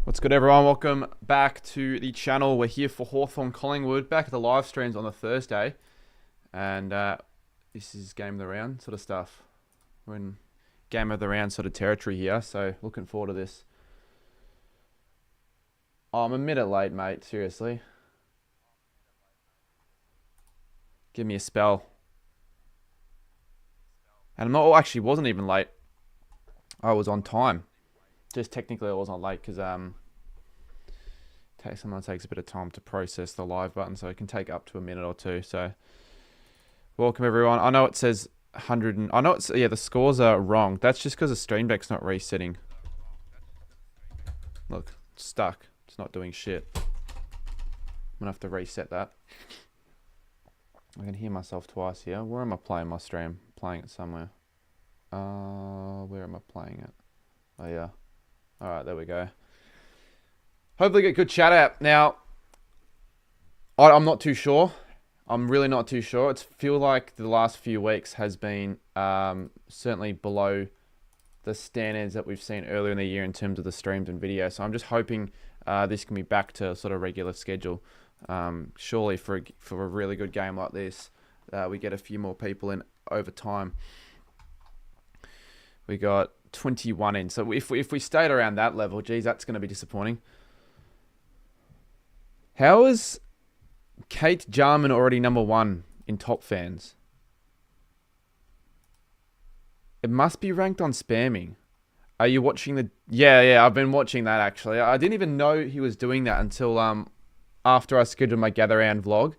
What's good, everyone? Welcome back to the channel. We're here for Hawthorn Collingwood, back at the live streams on the Thursday, and this is game of the round sort of stuff. We're in game of the round sort of territory here, so looking forward to this. Oh, I'm a minute late, mate. Seriously, give me a spell. And I'm not. Oh, actually, wasn't even late. I was on time. Just technically, I wasn't late because sometimes takes a bit of time to process the live button, so it can take up to a minute or two. So, welcome everyone. I know it says 100, and I know it's the scores are wrong. That's just because the stream deck's not resetting. Look, it's stuck. It's not doing shit. I'm gonna have to reset that. I can hear myself twice here. Where am I playing my stream? Playing it somewhere. Where am I playing it? Oh yeah. All right, there we go. Hopefully get good chat out. Now, I'm not too sure. I'm really not too sure. It's feel like the last few weeks has been certainly below the standards that we've seen earlier in the year in terms of the streams and videos. So I'm just hoping this can be back to sort of regular schedule. Surely for a really good game like this, we get a few more people in over time. We got 21 in. So if we stayed around that level, geez, that's going to be disappointing. How is Kate Jarman already #1 in top fans? It must be ranked on spamming. Are you watching the... Yeah, I've been watching that actually. I didn't even know he was doing that until after I scheduled my Gather Round vlog.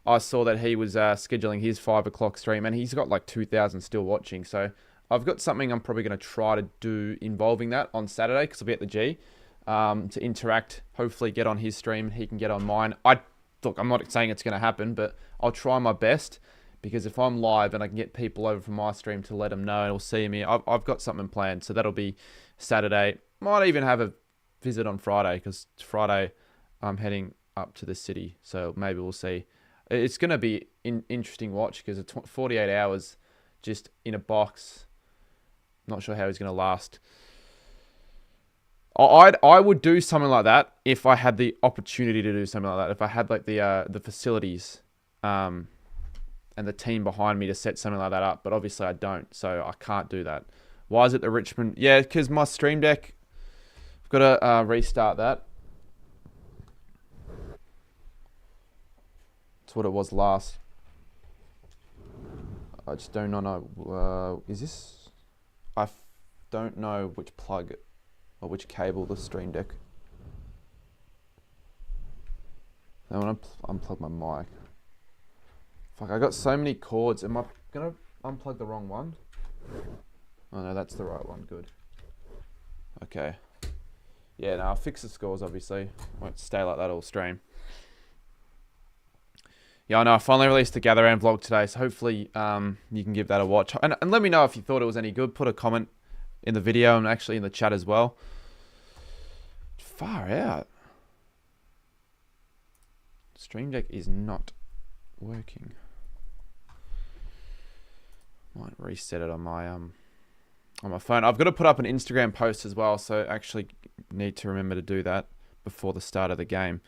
I saw that he was scheduling his 5 o'clock stream, and he's got like 2,000 still watching. So I've got something I'm probably going to try to do involving that on Saturday, because I'll be at the G. To interact, hopefully get on his stream, he can get on mine. Look, I'm not saying it's going to happen, but I'll try my best, because if I'm live and I can get people over from my stream to let them know or see me, I've got something planned. So that'll be Saturday. Might even have a visit on Friday, because Friday I'm heading up to the city. So maybe we'll see. It's going to be an interesting watch, because it's 48 hours just in a box. Not sure how he's going to last. I would do something like that if I had the opportunity to do something like that. If I had like the facilities and the team behind me to set something like that up. But obviously I don't, so I can't do that. Why is it the Richmond? Yeah, because my stream deck, I've got to restart that. That's what it was last. I just do not know. Is this? I don't know which plug or which cable the stream deck. I want to unplug my mic. Fuck, I got so many cords. Am I gonna unplug the wrong one? Oh no, that's the right one. Good. Okay. Yeah, no, I'll fix the scores, obviously. Won't stay like that all stream. Yeah, I know. I finally released the Gather Round vlog today, so hopefully you can give that a watch. And let me know if you thought it was any good. Put a comment in the video and actually in the chat as well. Far out. Stream Deck is not working. Might reset it on my phone. I've got to put up an Instagram post as well, so I actually need to remember to do that before the start of the game.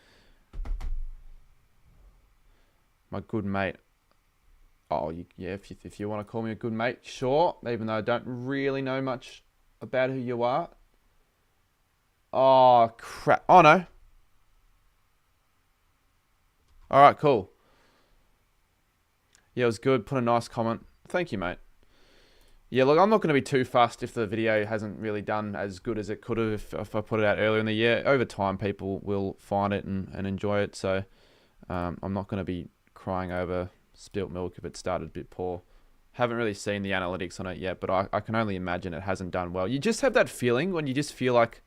My good mate. Oh, yeah, if you want to call me a good mate, sure. Even though I don't really know much about who you are. Oh, crap. Oh, no. All right, cool. Yeah, it was good. Put a nice comment. Thank you, mate. Yeah, look, I'm not going to be too fussed if the video hasn't really done as good as it could have if I put it out earlier in the year. Over time, people will find it and enjoy it. So I'm not going to be crying over spilt milk if it started a bit poor. Haven't really seen the analytics on it yet, but I can only imagine it hasn't done well. You just have that feeling when you just feel like,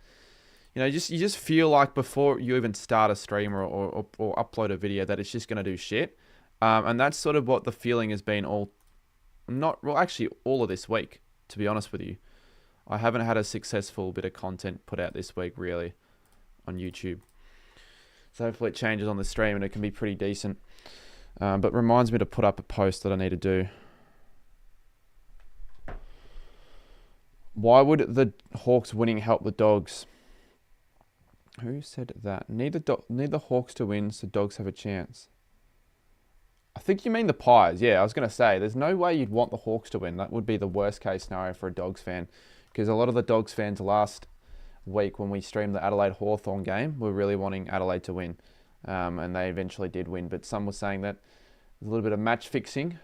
you just feel like before you even start a stream or upload a video that it's just going to do shit. And that's sort of what the feeling has been actually all of this week, to be honest with you. I haven't had a successful bit of content put out this week, really, on YouTube. So hopefully it changes on the stream and it can be pretty decent. But reminds me to put up a post that I need to do. Why would the Hawks winning help the Dogs? Who said that? Need the Hawks to win so Dogs have a chance. I think you mean the Pies. Yeah, I was going to say, there's no way you'd want the Hawks to win. That would be the worst case scenario for a Dogs fan. Because a lot of the Dogs fans last week when we streamed the Adelaide Hawthorn game were really wanting Adelaide to win. And they eventually did win. But some were saying that there's a little bit of match fixing.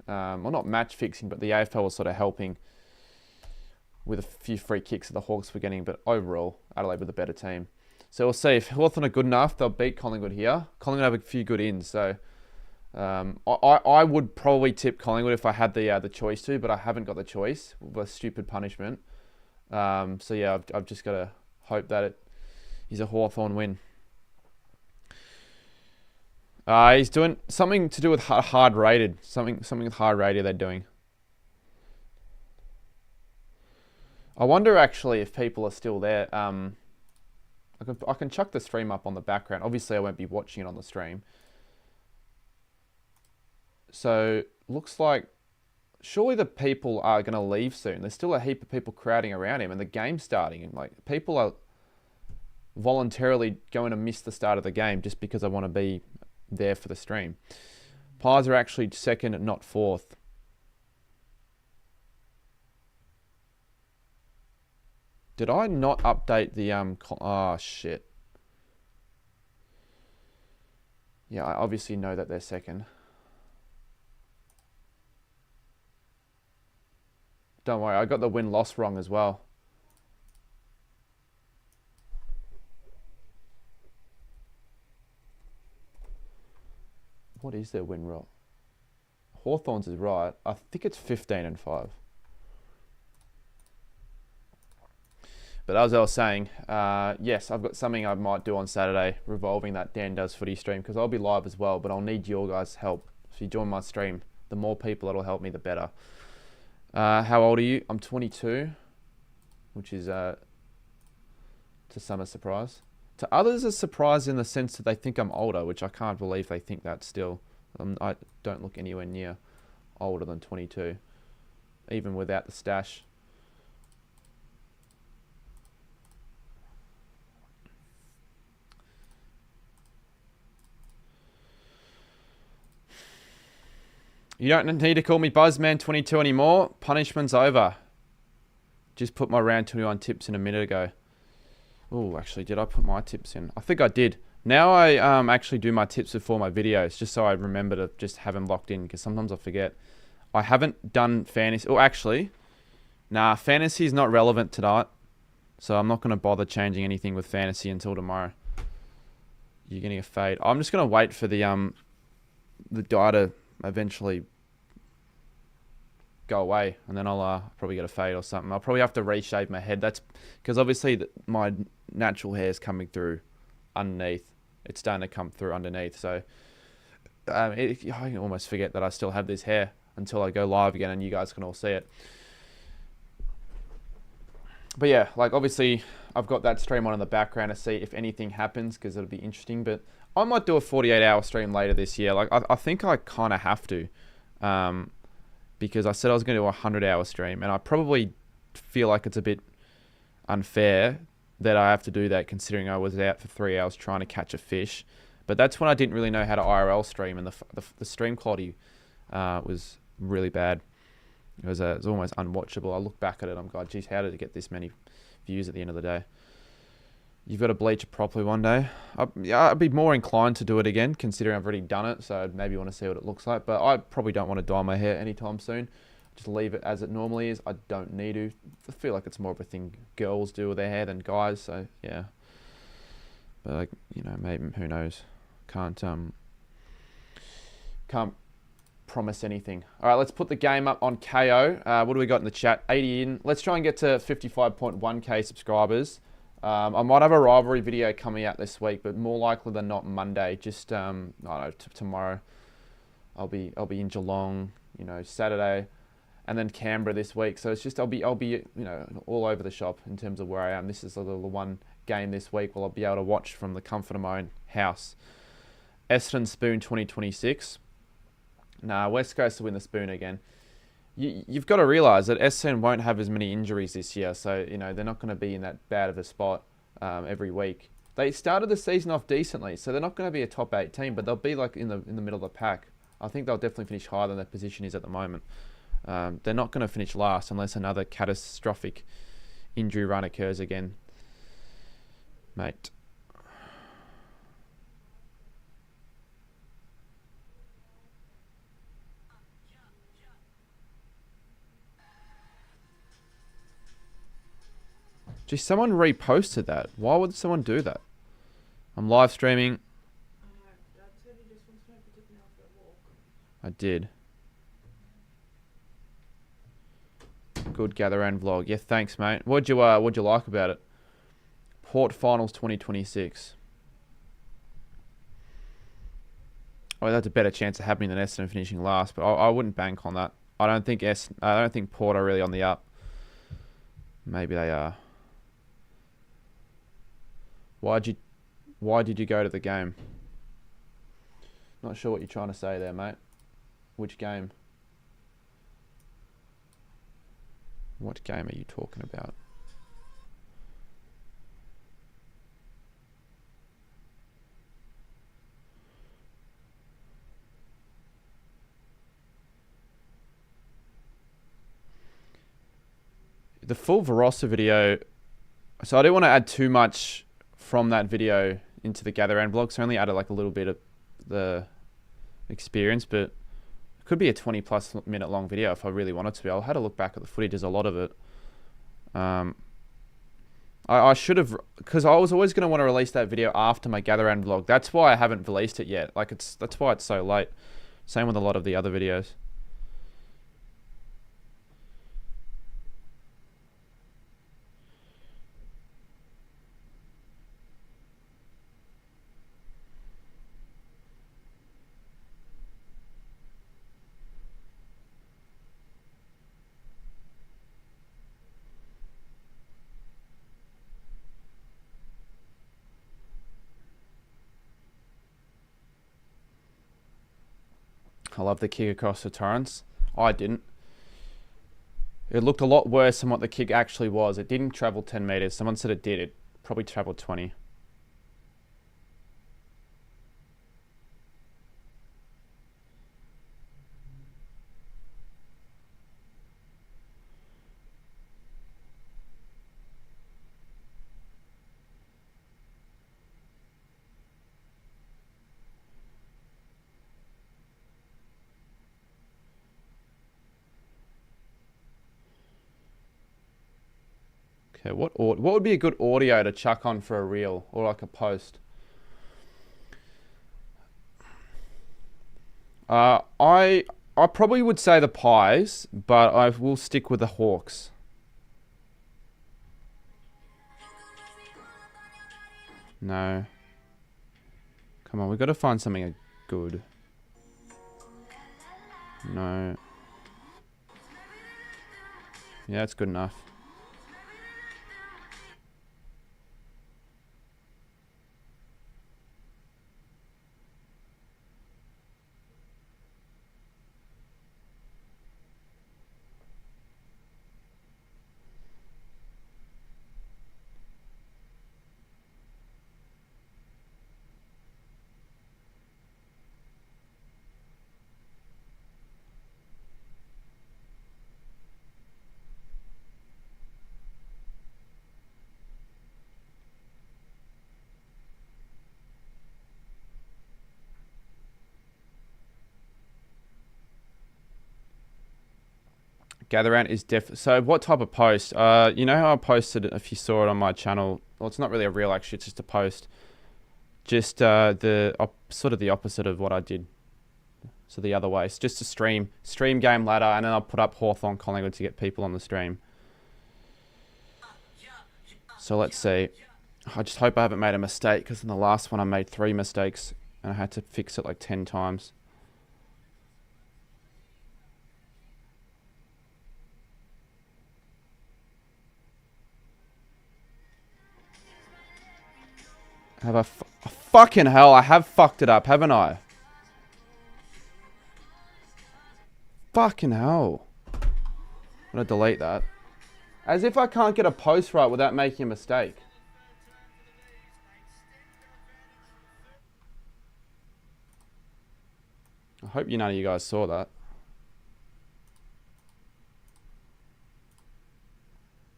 Well, not match fixing, but the AFL was sort of helping with a few free kicks that the Hawks were getting. But overall, Adelaide were the better team. So we'll see. If Hawthorn are good enough, they'll beat Collingwood here. Collingwood have a few good ins. So I would probably tip Collingwood if I had the choice to, but I haven't got the choice with a stupid punishment. So yeah, I've just got to hope that it is a Hawthorn win. He's doing something to do with hard rated. Something with hard rated they're doing. I wonder actually if people are still there. I can chuck the stream up on the background. Obviously, I won't be watching it on the stream. So looks like surely the people are going to leave soon. There's still a heap of people crowding around him, and the game's starting. And like people are voluntarily going to miss the start of the game just because I want to be there for the stream. Pies are actually second, not fourth. Did I not update the oh shit. Yeah, I obviously know that they're second. Don't worry, I got the win-loss wrong as well. What is their win rate? Hawthorn's is right. I think it's 15-5. But as I was saying, yes, I've got something I might do on Saturday revolving that Dan Does Footy stream because I'll be live as well, but I'll need your guys' help. If you join my stream, the more people that'll help me, the better. How old are you? I'm 22, which is to some a surprise. To others, a surprise in the sense that they think I'm older, which I can't believe they think that still. I don't look anywhere near older than 22, even without the stash. You don't need to call me Buzzman22 anymore. Punishment's over. Just put my round 21 tips in a minute ago. Oh, actually, did I put my tips in? I think I did. Now I actually do my tips before my videos, just so I remember to just have them locked in, because sometimes I forget. I haven't done fantasy. Oh, actually, nah, fantasy is not relevant tonight, so I'm not going to bother changing anything with fantasy until tomorrow. You're getting a fade. I'm just going to wait for the dye to eventually go away, and then I'll probably get a fade or something. I'll probably have to reshave my head. That's because obviously my natural hair is coming through underneath. It's starting to come through underneath, so I can almost forget that I still have this hair until I go live again and you guys can all see it. But yeah, like obviously I've got that stream on in the background to see if anything happens, because it'll be interesting. But I might do a 48-hour stream later this year. Like I think I kind of have to, because I said I was going to do a 100-hour stream, and I probably feel like it's a bit unfair that I have to do that, considering I was out for 3 hours trying to catch a fish. But that's when I didn't really know how to IRL stream, and the stream quality was really bad. It was almost unwatchable. I look back at it, I'm going, geez, how did it get this many views at the end of the day? You've got to bleach it properly one day. I'd be more inclined to do it again, considering I've already done it, so I'd maybe want to see what it looks like. But I probably don't want to dye my hair anytime soon. Just leave it as it normally is. I don't need to. I feel like it's more of a thing girls do with their hair than guys, so yeah. But like, you know, maybe, who knows? Can't promise anything. All right, let's put the game up on KO. What do we got in the chat? 80 in. Let's try and get to 55.1k subscribers. I might have a rivalry video coming out this week, but more likely than not Monday. Just I don't know, tomorrow. I'll be in Geelong, you know, Saturday, and then Canberra this week. So it's just I'll be you know, all over the shop in terms of where I am. This is the one game this week where I'll be able to watch from the comfort of my own house. Essendon Spoon 2026. Nah, West Coast to win the Spoon again. You've got to realise that Essendon won't have as many injuries this year, so you know they're not going to be in that bad of a spot every week. They started the season off decently, so they're not going to be a top 8 team, but they'll be like in the middle of the pack. I think they'll definitely finish higher than their position is at the moment. They're not going to finish last unless another catastrophic injury run occurs again, mate. Gee, someone reposted that. Why would someone do that? I'm live streaming. I did. Good gather round vlog. Yeah, thanks, mate. What'd you like about it? Port Finals 2026. Oh, that's a better chance of happening than Essendon finishing last, but I wouldn't bank on that. I don't think Port are really on the up. Maybe they are. Why did you go to the game? Not sure what you're trying to say there, mate. Which game? What game are you talking about? The full Verossa video. So I don't want to add too much from that video into the gather round vlog. So I only added like a little bit of the experience, but it could be a 20+ minute long video if I really wanted to be. I had a look back at the footage. There's a lot of it. I should have, because I was always going to want to release that video after my gather round vlog. That's why I haven't released it yet. That's why it's so late. Same with a lot of the other videos. I love the kick across the Torrens. I didn't. It looked a lot worse than what the kick actually was. It didn't travel 10 meters. Someone said it did. It probably traveled 20. Okay, what would be a good audio to chuck on for a reel or like a post? I probably would say the Pies, but I will stick with the Hawks. No. Come on, we've got to find something good. No. Yeah, that's good enough. Gather round is so what type of post? You know how I posted, if you saw it on my channel, well, it's not really a reel actually, it's just a post. Just sort of the opposite of what I did. So the other way. It's just a stream game ladder, and then I'll put up HAWTHORN Collingwood to get people on the stream. So let's see. I just hope I haven't made a mistake, because in the last one I made 3 mistakes and I had to fix it like 10 times. Fucking hell, I have fucked it up, haven't I? Fucking hell. I'm gonna delete that. As if I can't get a post right without making a mistake. hope none of you guys saw that.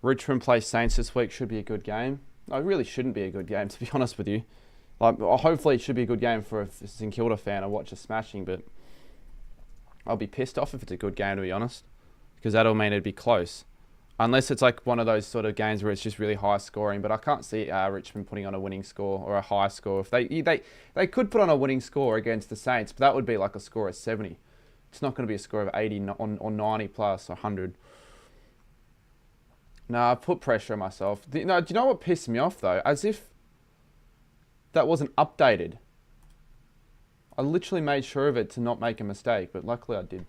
Richmond plays Saints this week. Should be a good game. No, it really shouldn't be a good game, to be honest with you. Like, hopefully it should be a good game for a St Kilda fan to watch a smashing, but I'll be pissed off if it's a good game, to be honest, because that'll mean it'd be close. Unless it's like one of those sort of games where it's just really high scoring, but I can't see Richmond putting on a winning score or a high score. If they could put on a winning score against the Saints, but that would be like a score of 70. It's not going to be a score of 80 or 90 plus or 100. Nah, I've put pressure on myself. Do you know what pissed me off though? As if that wasn't updated. I literally made sure of it to not make a mistake, but luckily I did.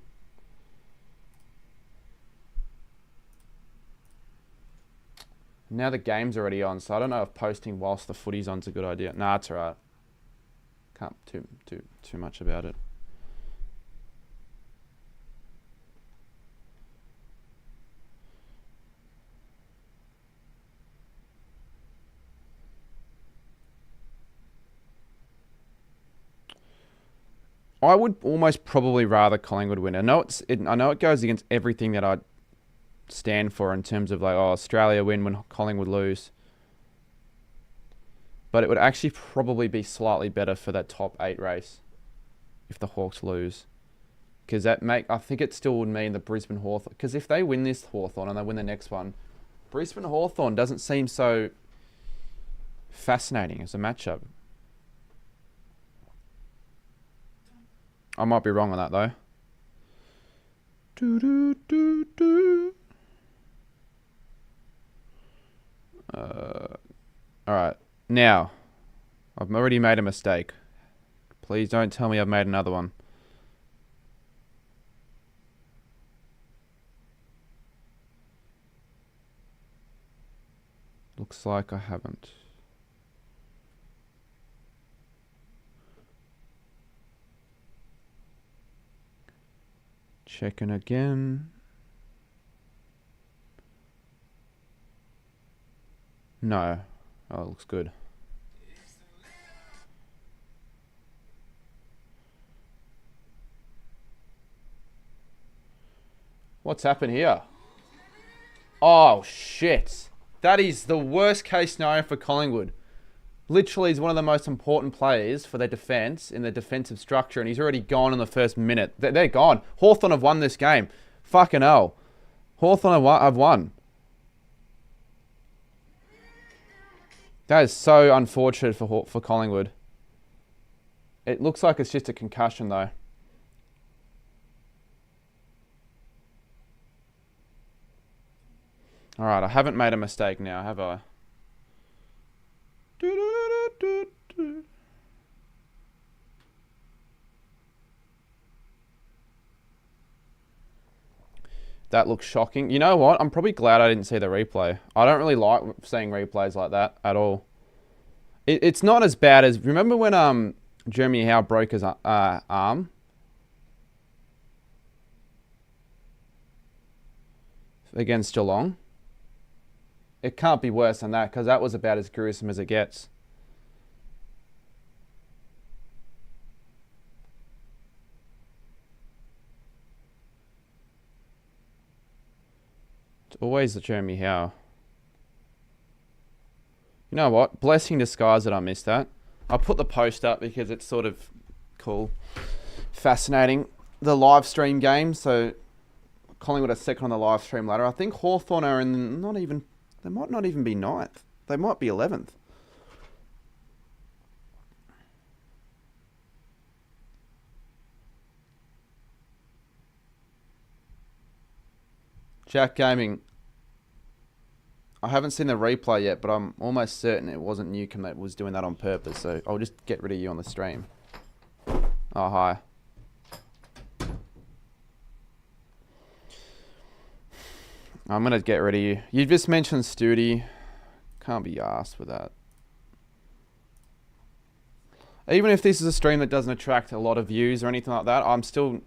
Now the game's already on, so I don't know if posting whilst the footy's on's a good idea. Nah, it's alright. Can't do too much about it. I would almost probably rather Collingwood win. I know it goes against everything that I stand for in terms of like, oh, Australia win when Collingwood lose. But it would actually probably be slightly better for that top 8 race if the Hawks lose. Because I think it still would mean the Brisbane Hawthorn. Because if they win this Hawthorn and they win the next one, Brisbane Hawthorn doesn't seem so fascinating as a matchup. I might be wrong on that though. Alright. Now, I've already made a mistake. Please don't tell me I've made another one. Looks like I haven't. Checking again. No. Oh, it looks good. What's happened here? Oh, shit. That is the worst case scenario for Collingwood. Literally is one of the most important players for their defence in the defensive structure, and he's already gone in the first minute. They're gone. Hawthorn have won this game. Fucking hell. Hawthorn have won. That is so unfortunate for Collingwood. It looks like it's just a concussion, though. Alright, I haven't made a mistake now, have I? That looks shocking. You know what? I'm probably glad I didn't see the replay. I don't really like seeing replays like that at all. It's not as bad as... Remember when Jeremy Howe broke his arm? Against Geelong? It can't be worse than that, because that was about as gruesome as it gets. It's always the Jeremy Howe. You know what? Blessing in disguise that I missed that. I'll put the post up because it's sort of cool. Fascinating. The live stream game, so Collingwood are second on the live stream ladder. I think Hawthorn are in they might not even be 9th. They might be 11th. Jack Gaming. I haven't seen the replay yet, but I'm almost certain it wasn't Newcomb that was doing that on purpose, so I'll just get rid of you on the stream. Oh, hi. I'm going to get rid of you. You just mentioned Studi. Can't be arsed with that. Even if this is a stream that doesn't attract a lot of views or anything like that, I'm still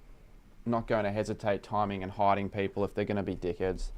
not going to hesitate timing and hiding people if they're going to be dickheads.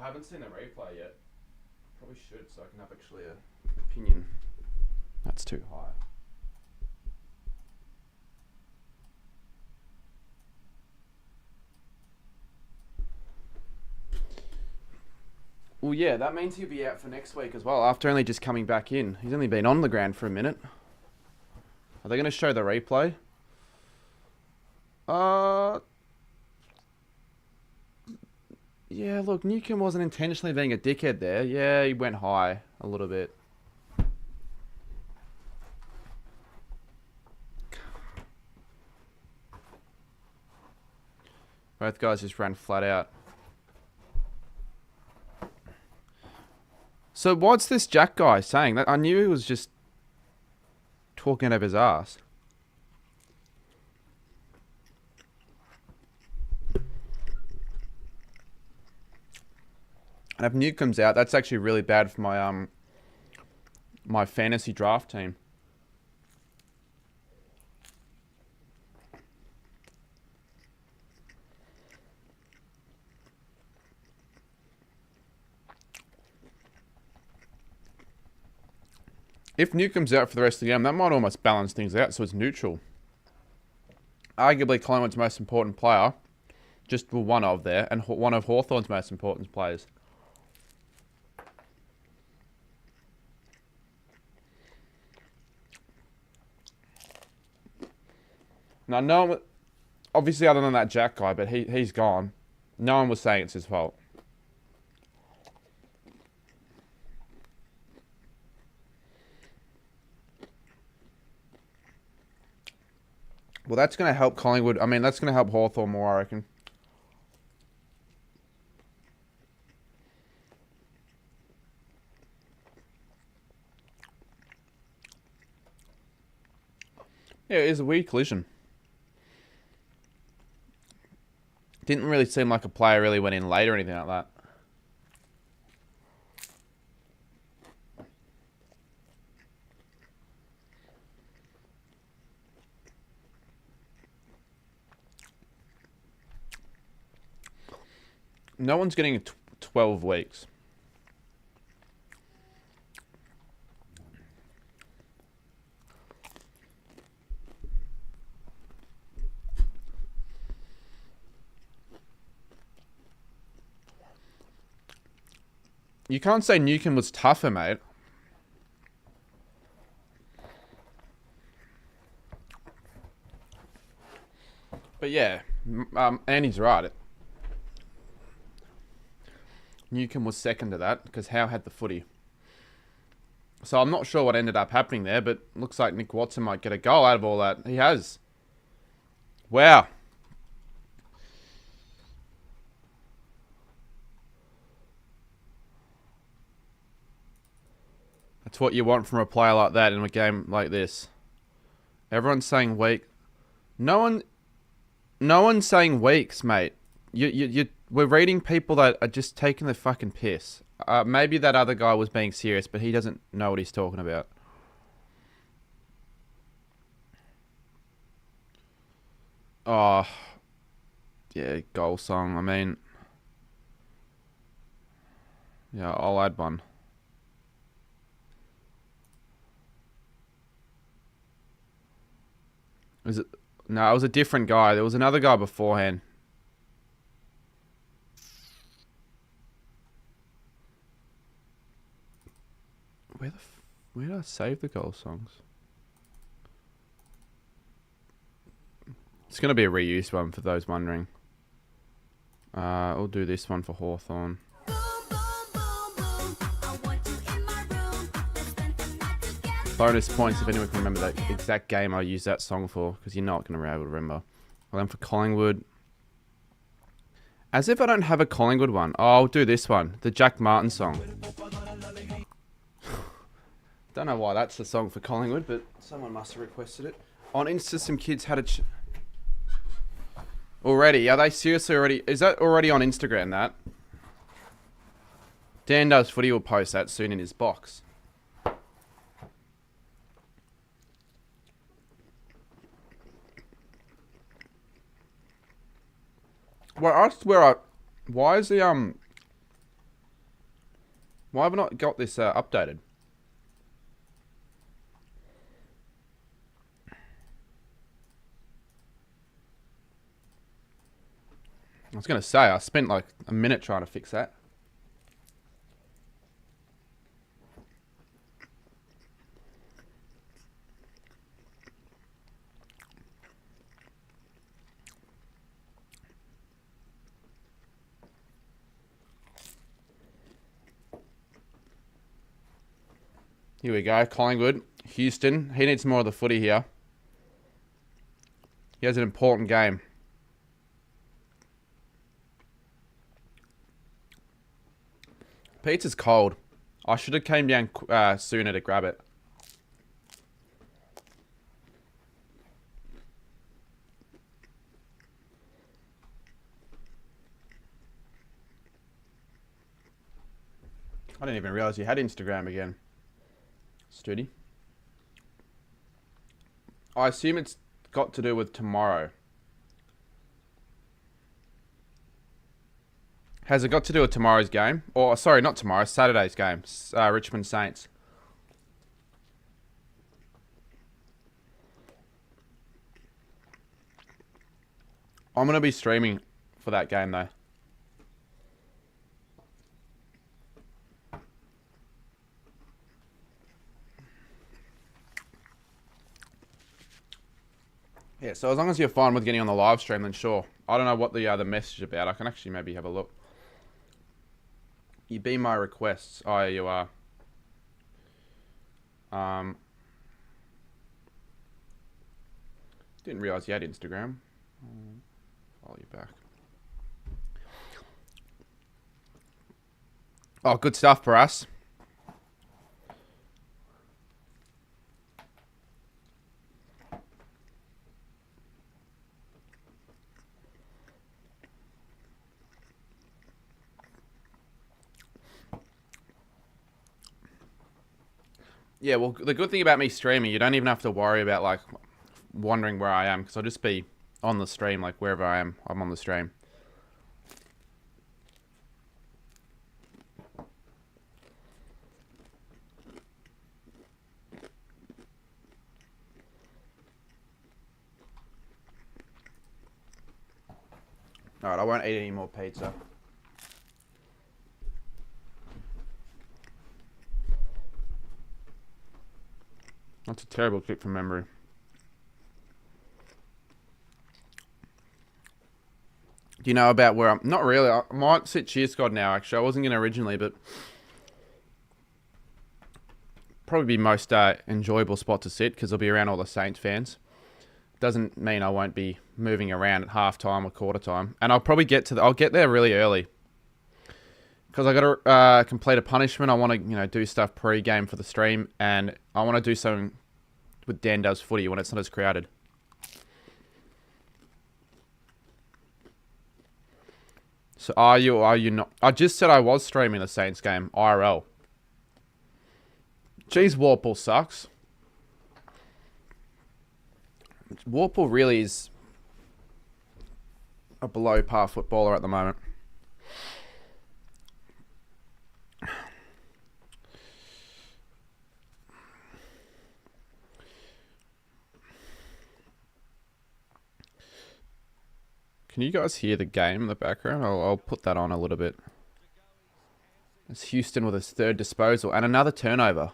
haven't seen the replay yet. Probably should, so I can have actually an opinion. That's too high. Well, yeah, that means he'll be out for next week as well, after only just coming back in. He's only been on the ground for a minute. Are they going to show the replay? Yeah, look, Newcomb wasn't intentionally being a dickhead there. Yeah, he went high a little bit. Both guys just ran flat out. So what's this Jack guy saying? That I knew he was just talking out of his ass. And if Newcomb's out, that's actually really bad for my my fantasy draft team. If Newcomb's out for the rest of the game, that might almost balance things out, so it's neutral. Arguably Collingwood's most important player, just one of there, and one of Hawthorn's most important players. Now, no one, obviously other than that Jack guy, but he's gone. No one was saying it's his fault. Well, that's going to help Collingwood. I mean, that's going to help Hawthorn more, I reckon. Yeah, it is a weird collision. Didn't really seem like a player really went in late or anything like that. No one's getting 12 weeks. You can't say Newcomb was tougher, mate. But yeah, Andy's right. Newcomb was second to that because Howe had the footy. So I'm not sure what ended up happening there, but looks like Nick Watson might get a goal out of all that. He has. Wow. That's what you want from a player like that in a game like this. Everyone's saying weak. No one's saying weeks, mate. We're reading people that are just taking the fucking piss. Maybe that other guy was being serious, but he doesn't know what he's talking about. Oh, yeah, goal song. I mean, yeah, I'll add one. Is it? No, it was a different guy. There was another guy beforehand. Where did I save the goal songs? It's going to be a reused one for those wondering. I'll do this one for Hawthorn. Bonus points if anyone can remember that exact game I used that song for, because you're not going to be able to remember. Well, then for Collingwood. As if I don't have a Collingwood one. Oh, I'll do this one. The Jack Martin song. Don't know why that's the song for Collingwood, but someone must have requested it. On Insta, some kids had a... Already? Are they seriously already... Is that already on Instagram, that? Dan Does Footy will post that soon in his box. Well, I swear, why is the Why have I not got this updated? I was going to say, I spent like a minute trying to fix that. Here we go, Collingwood. Houston, he needs more of the footy here. He has an important game. Pizza's cold. I should have came down sooner to grab it. I didn't even realize you had Instagram again. Studi. I assume it's got to do with tomorrow. Has it got to do with tomorrow's game? Or, sorry, not tomorrow, Saturday's game. Richmond Saints. I'm going to be streaming for that game, though. Yeah, so as long as you're fine with getting on the live stream, then sure. I don't know what the message is about. I can actually maybe have a look. You be my requests. Oh, yeah, you are. Didn't realize you had Instagram. Follow you back. Oh, good stuff for us. Yeah, well, the good thing about me streaming, you don't even have to worry about, like, wondering where I am, because I'll just be on the stream, like, wherever I am, I'm on the stream. Alright, I won't eat any more pizza. That's a terrible clip from memory. Do you know about where I'm... Not really. I might sit cheer squad now, actually. I wasn't going to originally, but... Probably be most enjoyable spot to sit, because I'll be around all the Saints fans. Doesn't mean I won't be moving around at half-time or quarter-time. And I'll probably get to... I'll get there really early. Because I got to complete a punishment. I want to, do stuff pre-game for the stream. And I want to do something with Dan Does Footy when it's not as crowded. So are you not? I just said I was streaming the Saints game, IRL. Jeez, Warple sucks. Warple really is a below par footballer at the moment. Can you guys hear the game in the background? I'll put that on a little bit. It's Houston with his third disposal and another turnover.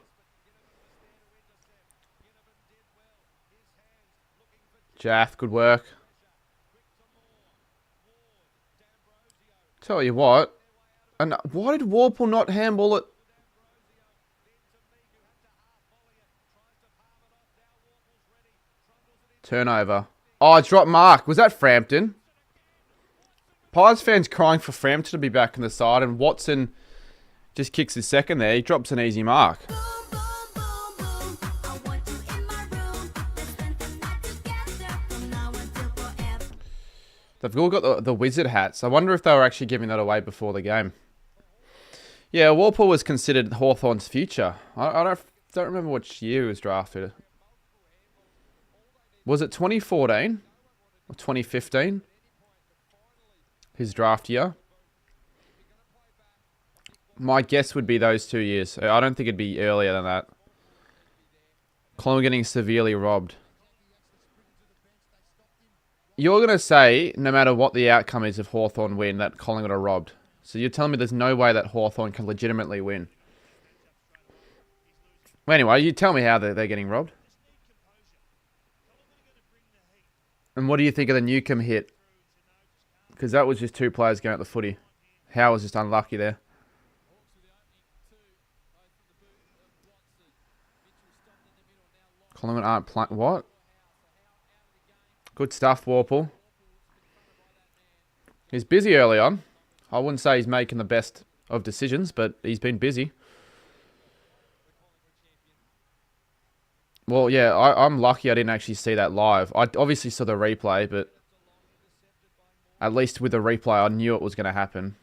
Jath, good work. Tell you what. And why did Warple not handball it? Turnover. Oh, it's dropped mark. Was that Frampton? Pies fans crying for Frampton to be back in the side, and Watson just kicks his second there. He drops an easy mark. They've all got the wizard hats. I wonder if they were actually giving that away before the game. Yeah, Walpole was considered Hawthorn's future. I don't remember which year he was drafted. Was it 2014 or 2015? His draft year. My guess would be those 2 years. I don't think it'd be earlier than that. Collingwood getting severely robbed. You're going to say, no matter what the outcome is if Hawthorn win, that Collingwood are robbed. So you're telling me there's no way that Hawthorn can legitimately win. Well, anyway, you tell me how they're getting robbed. And what do you think of the Newcomb hit? Because that was just two players going at the footy. Howe was just unlucky there. Collingwood aren't playing. What? Good stuff, Warple. He's busy early on. I wouldn't say he's making the best of decisions, but he's been busy. Well, yeah, I'm lucky I didn't actually see that live. I obviously saw the replay, but at least with the replay, I knew it was going to happen.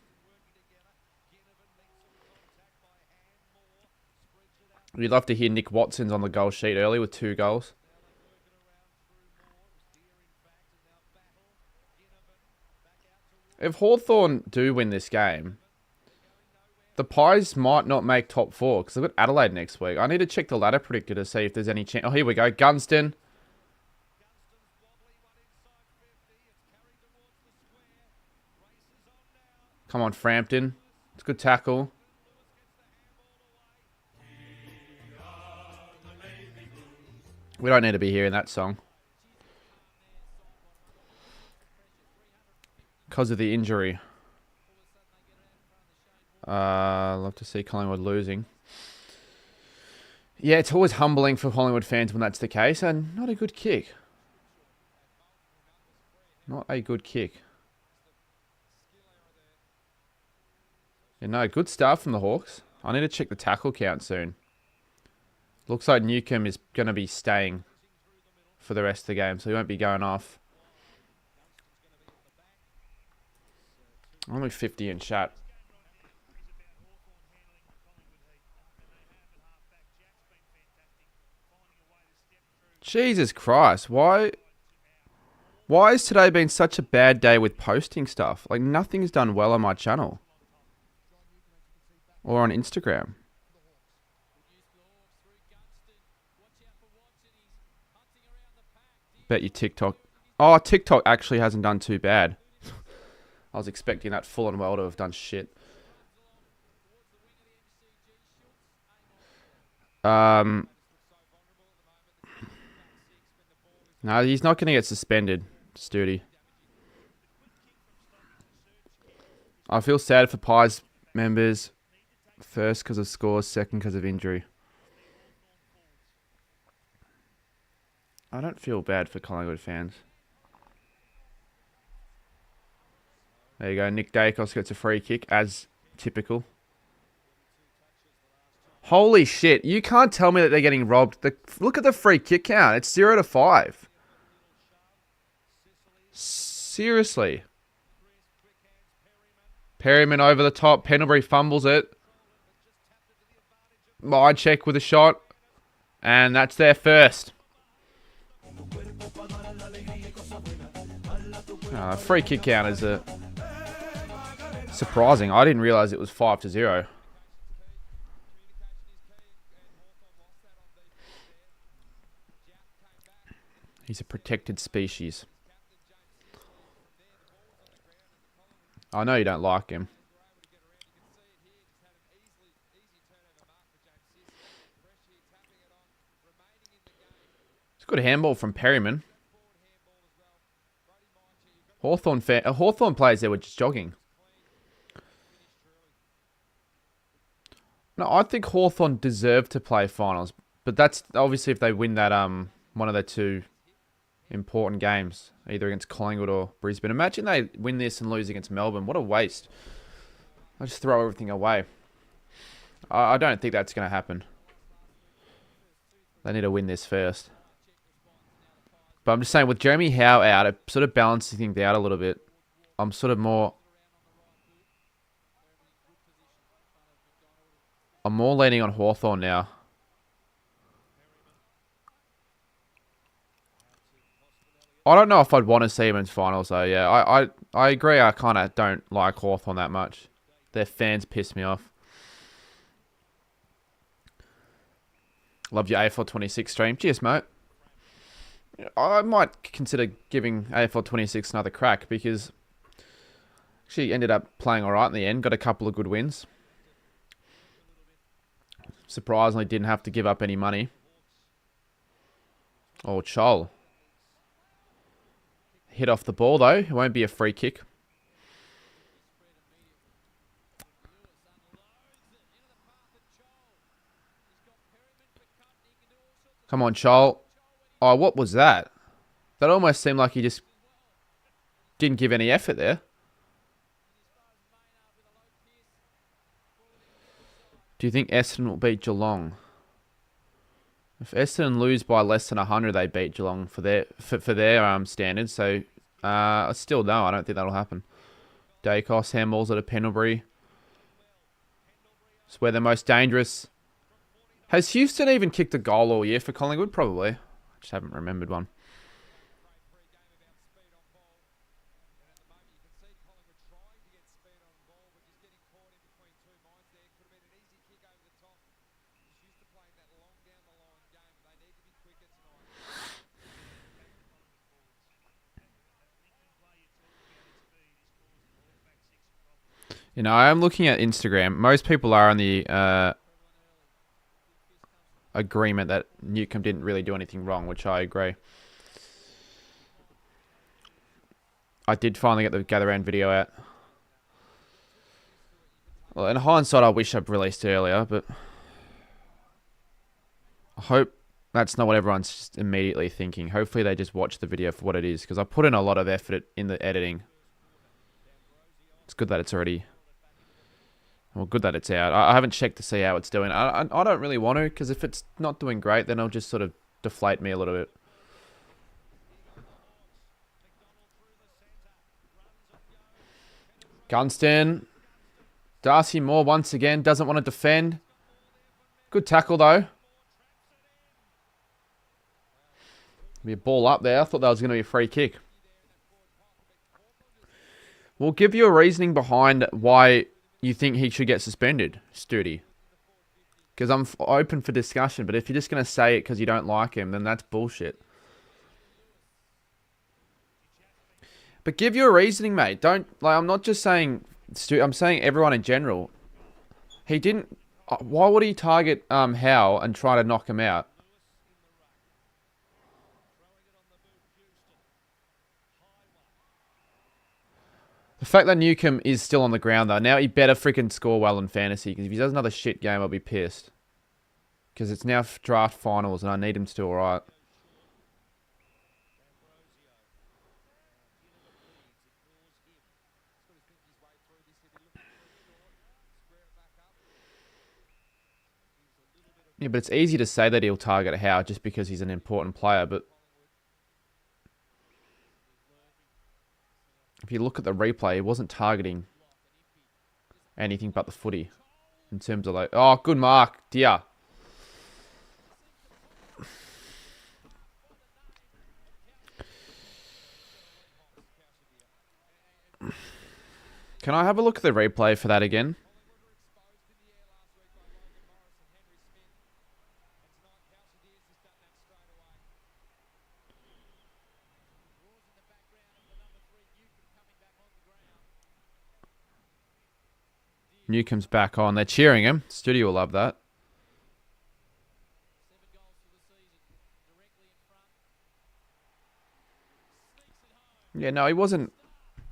We'd love to hear Nick Watson's on the goal sheet early with 2 goals. If Hawthorn do win this game, the Pies might not make top 4 because they've got Adelaide next week. I need to check the ladder predictor to see if there's any chance. Oh, here we go. Gunston. Come on, Frampton. It's a good tackle. We don't need to be hearing that song. Because of the injury. Love to see Collingwood losing. Yeah, it's always humbling for Collingwood fans when that's the case. And not a good kick. Not a good kick. Yeah, no, good start from the Hawks. I need to check the tackle count soon. Looks like Newcomb is going to be staying for the rest of the game, so he won't be going off. Only 50 in chat. Jesus Christ, why has today been such a bad day with posting stuff? Like, nothing's done well on my channel. Or on Instagram. Bet you TikTok. Oh, TikTok actually hasn't done too bad. I was expecting that full and well to have done shit. No, he's not going to get suspended, Studi. I feel sad for Pies members. First because of scores, second because of injury. I don't feel bad for Collingwood fans. There you go. Nick Dacos gets a free kick, as typical. Holy shit. You can't tell me that they're getting robbed. Look at the free kick count. It's 0 to 5. Seriously. Perryman over the top. Pendlebury fumbles it. My check with a shot. And that's their first. Free kick count is surprising. I didn't realise it was 5 to 0. He's a protected species. I know you don't like him. It's a good handball from Perryman. Hawthorn players there were just jogging. No, I think Hawthorn deserve to play finals, but that's obviously if they win that one of their 2 important games, either against Collingwood or Brisbane. Imagine they win this and lose against Melbourne. What a waste. I just throw everything away. I don't think that's going to happen. They need to win this first. But I'm just saying, with Jeremy Howe out, it sort of balances things out a little bit. I'm sort of more... I'm more leaning on Hawthorn now. I don't know if I'd want to see him in finals, though. Yeah, I agree. I kind of don't like Hawthorn that much. Their fans piss me off. Love your AFL 26 stream. Cheers, mate. I might consider giving AFL 26 another crack because she ended up playing all right in the end. Got a couple of good wins. Surprisingly, didn't have to give up any money. Oh, Chol. Hit off the ball, though. It won't be a free kick. Come on, Chol. Oh, what was that? That almost seemed like he just didn't give any effort there. Do you think Essendon will beat Geelong? If Essendon lose by less than 100, they beat Geelong for their standards. So, still no, I don't think that'll happen. Dacos handballs at a Pendlebury. It's where they're most dangerous. Has Houston even kicked a goal all year for Collingwood? Probably. I just haven't remembered one. You know, I am looking at Instagram. Most people are on the agreement that Newcomb didn't really do anything wrong, which I agree. I did finally get the gather round video out. Well, in hindsight, I wish I'd released it earlier, but I hope that's not what everyone's just immediately thinking. Hopefully they just watch the video for what it is, because I put in a lot of effort in the editing. It's good that it's already... Well, good that it's out. I haven't checked to see how it's doing. I don't really want to, because if it's not doing great, then it'll just sort of deflate me a little bit. Gunston. Darcy Moore once again doesn't want to defend. Good tackle, though. Be a ball up there. I thought that was going to be a free kick. We'll give you a reasoning behind why you think he should get suspended, Studi. Because I'm open for discussion, but if you're just going to say it because you don't like him, then that's bullshit. But give your reasoning, mate. Don't, like, I'm not just saying Stu, I'm saying everyone in general. He didn't, why would he target Howe and try to knock him out? The fact that Newcomb is still on the ground, though, now he better freaking score well in fantasy, because if he does another shit game, I'll be pissed. Because it's now draft finals, and I need him to do alright. Yeah, but it's easy to say that he'll target Howe just because he's an important player, but if you look at the replay, he wasn't targeting anything but the footy. In terms of like, oh, good mark, dear. Can I have a look at the replay for that again? Newcomb's back on. They're cheering him. Studio will love that. Yeah, no, he wasn't...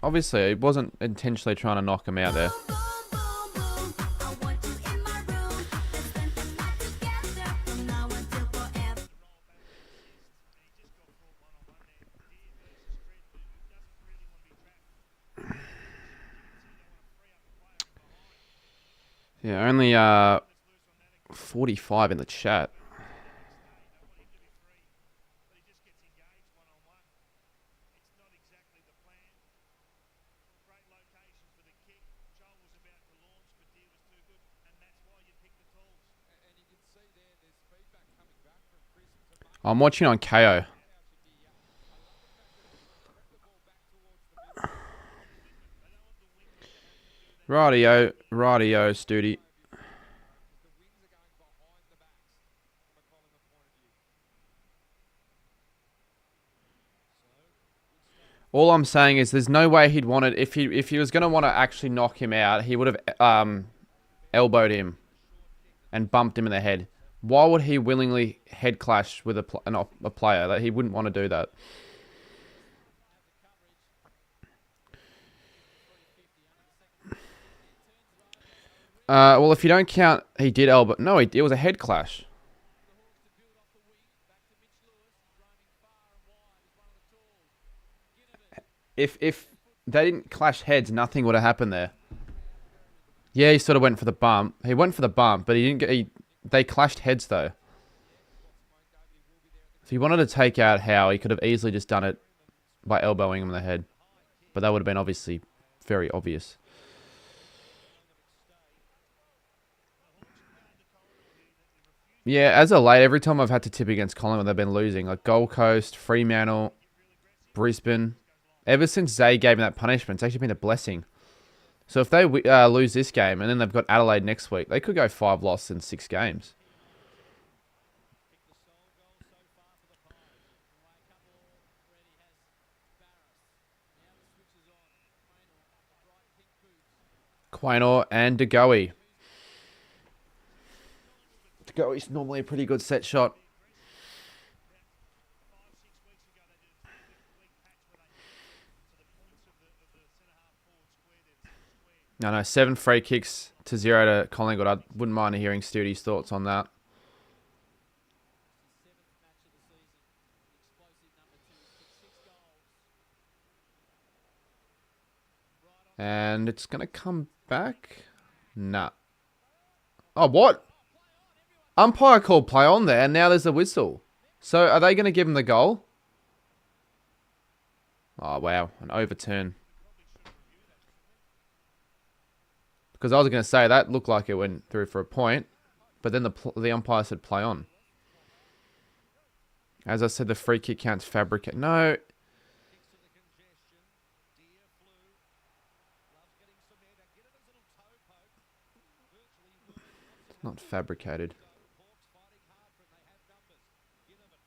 Obviously, he wasn't intentionally trying to knock him out there. Yeah, only 45 in the chat. I'm watching on KO. Rightio, Studi. All I'm saying is there's no way he'd want it. If he was going to want to actually knock him out, he would have elbowed him and bumped him in the head. Why would he willingly head clash with a player? That he wouldn't want to do that. Well, if you don't count, he did elbow. No, it was a head clash. If they didn't clash heads, nothing would have happened there. Yeah, he sort of went for the bump. He went for the bump, but he didn't get. They clashed heads though. If he wanted to take out Howe, he could have easily just done it by elbowing him in the head. But that would have been obviously very obvious. Yeah, as of late, every time I've had to tip against Collingwood, they've been losing. Like Gold Coast, Fremantle, Brisbane. Ever since Zay gave him that punishment, it's actually been a blessing. So if they lose this game and then they've got Adelaide next week, they could go 5 losses in 6 games. Quaynor and DeGoey. DeGoey's normally a pretty good set shot. No, 7 free kicks to 0 to Collingwood. I wouldn't mind hearing Stewie's thoughts on that. And it's going to come back. Nah. Oh, what? Umpire called play on there, and now there's a whistle. So are they going to give him the goal? Oh, wow. An overturn. Because I was going to say, that looked like it went through for a point. But then the umpire said play on. As I said, the free kick counts fabricate. No. It's not fabricated.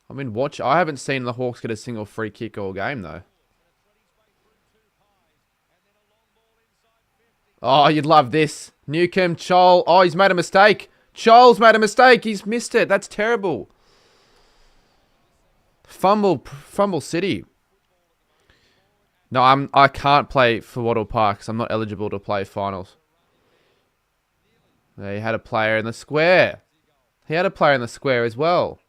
I mean, I haven't seen the Hawks get a single free kick all game, though. Oh, you'd love this. Newcomb, Chol. Oh, he's made a mistake. Chol's made a mistake. He's missed it. That's terrible. Fumble City. No, I can't play for Waddle Park because I'm not eligible to play finals. He had a player in the square. He had a player in the square as well.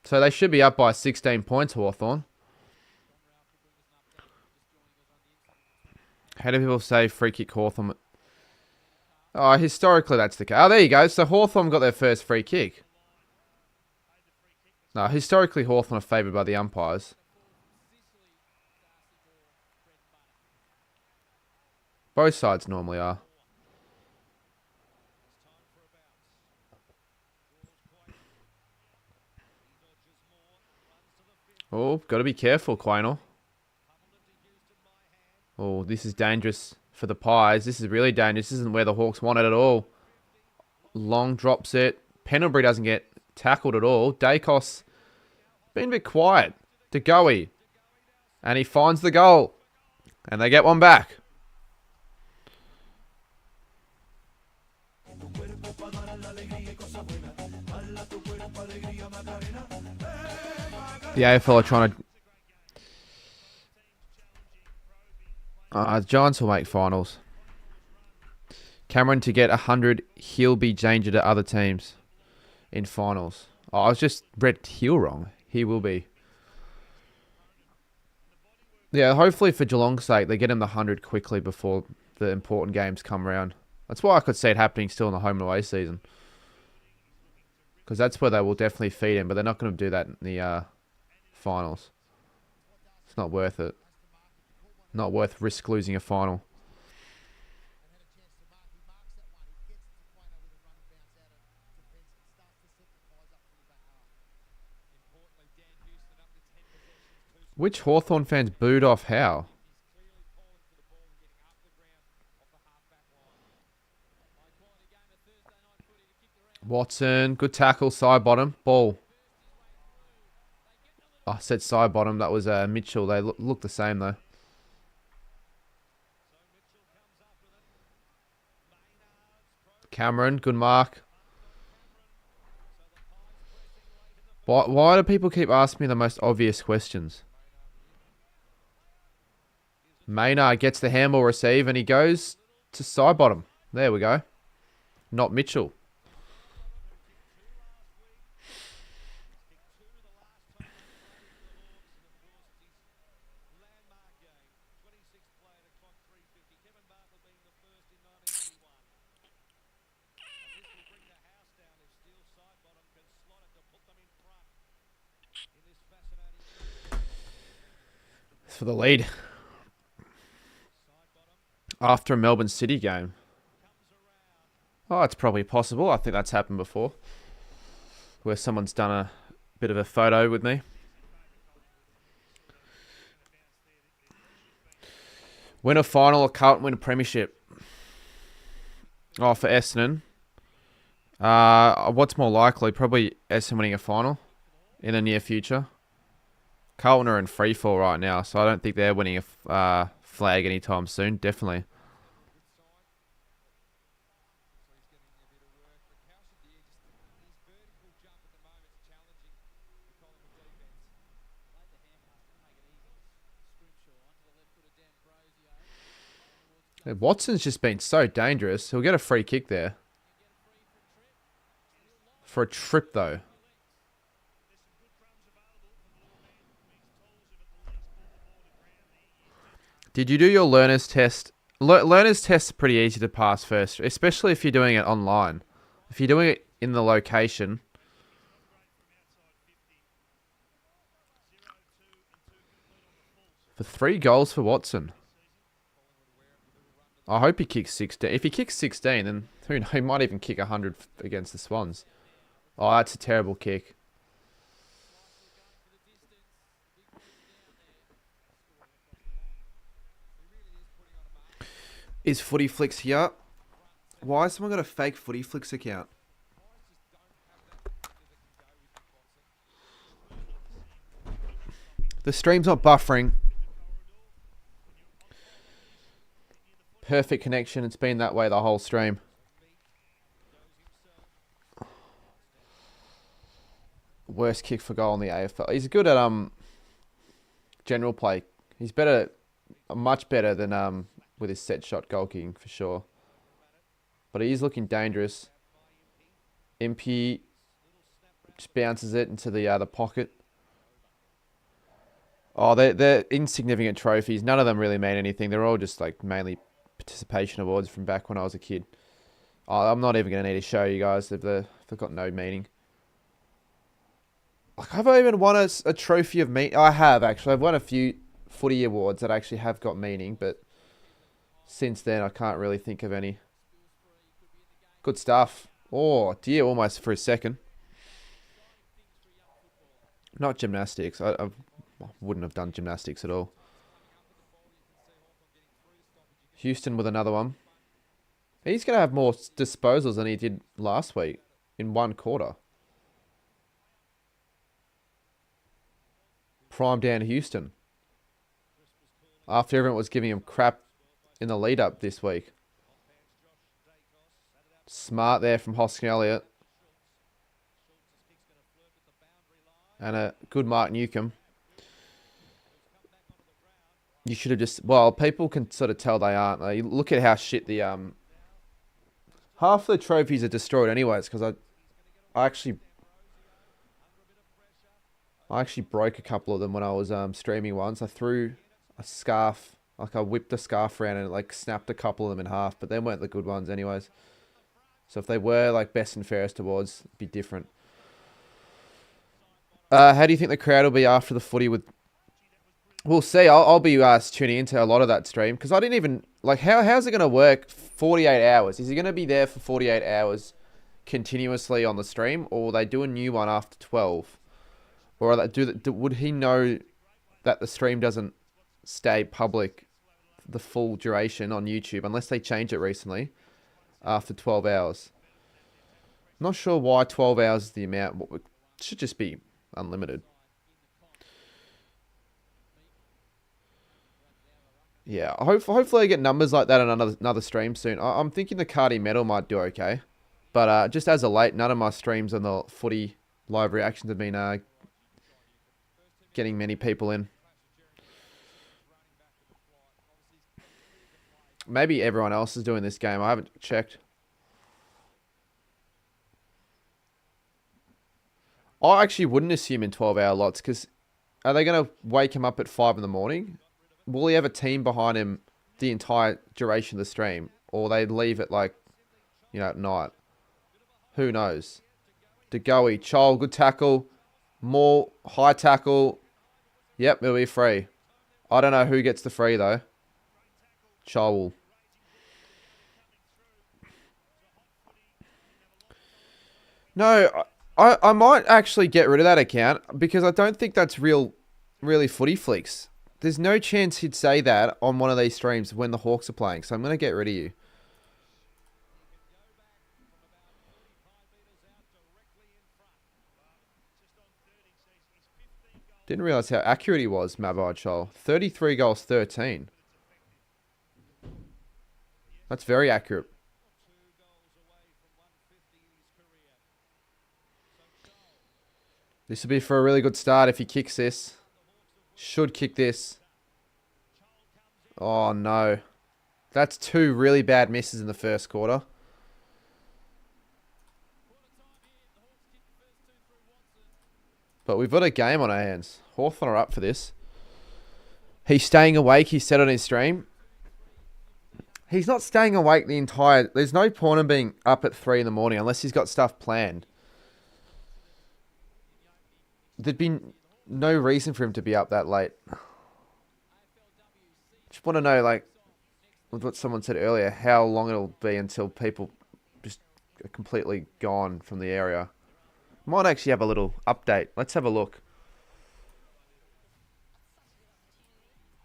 So they should be up by 16 points, Hawthorn. How do people say free kick Hawthorn? Oh, historically that's the case. Oh, there you go. So Hawthorn got their first free kick. No, historically Hawthorn are favoured by the umpires. Both sides normally are. Oh, got to be careful, Quaynor. Oh, this is dangerous for the Pies. This is really dangerous. This isn't where the Hawks want it at all. Long drops it. Pendlebury doesn't get tackled at all. Dacos been a bit quiet. DeGoey. And he finds the goal. And they get one back. The AFL are trying to... Giants will make finals. Cameron to get 100, he'll be danger to other teams in finals. Oh, I was just read he'll wrong. He will be. Yeah, hopefully for Geelong's sake, they get him the 100 quickly before the important games come around. That's why I could see it happening still in the home and away season. Because that's where they will definitely feed him, but they're not going to do that in the finals. It's not worth it. Not worth risk losing a final. Which Hawthorn fans booed off Howe? Watson, good tackle, side bottom, ball. I said side bottom. That was Mitchell. They look the same though. Cameron, good mark. Why do people keep asking me the most obvious questions? Maynard gets the handball receive and he goes to side bottom. There we go. Not Mitchell. For the lead. After a Melbourne City game. Oh, it's probably possible. I think that's happened before. Where someone's done a bit of a photo with me. Win a final or Carlton win a premiership? Oh, for Essendon. What's more likely? Probably Essendon winning a final in the near future. Carlton are in freefall right now, so I don't think they're winning a flag anytime soon. Definitely. Watson's just been so dangerous. He'll get a free kick there. For a trip, though. Did you do your learner's test? Learner's test is pretty easy to pass first, especially if you're doing it online. If you're doing it in the location. For 3 goals for Watson. I hope he kicks 16. If he kicks 16, then who knows? He might even kick 100 against the Swans. Oh, that's a terrible kick. Is Footy Flicks here? Why has someone got a fake Footy Flicks account? The stream's not buffering. Perfect connection. It's been that way the whole stream. Worst kick for goal in the AFL. He's good at general play. He's better, much better than with his set shot goal kicking for sure. But he is looking dangerous. Impey just bounces it into the pocket. Oh, they're insignificant trophies. None of them really mean anything. They're all just like mainly participation awards from back when I was a kid. Oh, I'm not even going to need to show you guys. They've got no meaning. Like, have I even won a trophy of meaning? I have, actually. I've won a few footy awards that actually have got meaning, but since then, I can't really think of any. Good stuff. Oh, dear, almost for a second. Not gymnastics. I wouldn't have done gymnastics at all. Houston with another one. He's going to have more disposals than he did last week in one quarter. Prime down Houston. After everyone was giving him crap in the lead up this week. Smart there from Hoskin Elliott. And a good Mark Newcomb. You should have just... Well, people can sort of tell they aren't. You look at how shit the... half the trophies are destroyed anyways, because I actually broke a couple of them when I was streaming once. I threw a scarf, like I whipped a scarf around and it like snapped a couple of them in half, but they weren't the good ones anyways. So if they were like best and fairest awards, it'd be different. How do you think the crowd will be after the footy with... We'll see. I'll be tuning into a lot of that stream because I didn't even... Like, how's it going to work 48 hours? Is he going to be there for 48 hours continuously on the stream, or will they do a new one after 12? Or would he know that the stream doesn't stay public the full duration on YouTube unless they change it recently after 12 hours? I'm not sure why 12 hours is the amount. It should just be unlimited. Yeah, hopefully I get numbers like that on another stream soon. I'm thinking the Cardi Metal might do okay. But just as of late, none of my streams on the footy live reactions have been getting many people in. Maybe everyone else is doing this game. I haven't checked. I actually wouldn't assume in 12-hour lots because are they going to wake him up at 5 in the morning? Will he have a team behind him the entire duration of the stream? Or they leave it like, at night? Who knows? DeGoey, Chol, good tackle. More high tackle. Yep, it'll be free. I don't know who gets the free though. Chol. No, I might actually get rid of that account because I don't think that's really footy flicks. There's no chance he'd say that on one of these streams when the Hawks are playing. So I'm going to get rid of you. Didn't realise how accurate he was, Mavard Chol. 33 goals, 13. That's very accurate. This will be for a really good start if he kicks this. Should kick this. Oh, no. That's 2 really bad misses in the first quarter. But we've got a game on our hands. Hawthorn are up for this. He's staying awake, he said on his stream. He's not staying awake the entire... There's no point in being up at 3 in the morning unless he's got stuff planned. There'd be no reason for him to be up that late. Just want to know, like, with what someone said earlier, how long it'll be until people just are completely gone from the area. Might actually have a little update. Let's have a look.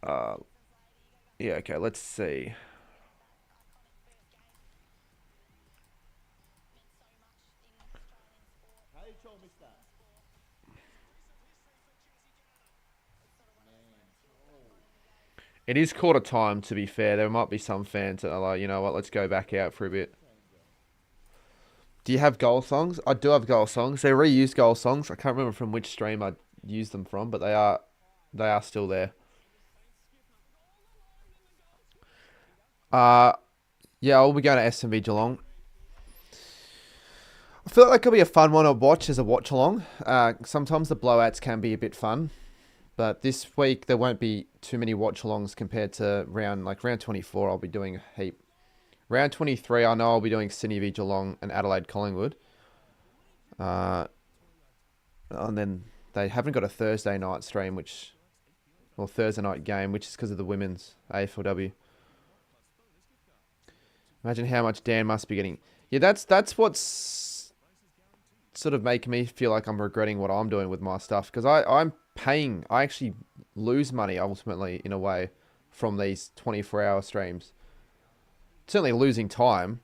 Yeah, okay, let's see. It is quarter time, to be fair. There might be some fans that are like, you know what, let's go back out for a bit. Do you have goal songs? I do have goal songs. They're reused goal songs. I can't remember from which stream I used them from, but they are still there. Yeah, I'll be going to SMV Geelong. I feel like that could be a fun one to watch as a watch along. Sometimes the blowouts can be a bit fun. But this week, there won't be too many watch-alongs compared to round 24. I'll be doing a heap. Round 23, I know I'll be doing Sydney v Geelong and Adelaide Collingwood. And then they haven't got a Thursday night stream, or Thursday night game, which is because of the women's AFLW. Imagine how much Dan must be getting. Yeah, that's what's sort of making me feel like I'm regretting what I'm doing with my stuff. Because I'm paying, I actually lose money ultimately in a way from these 24-hour streams. Certainly losing time.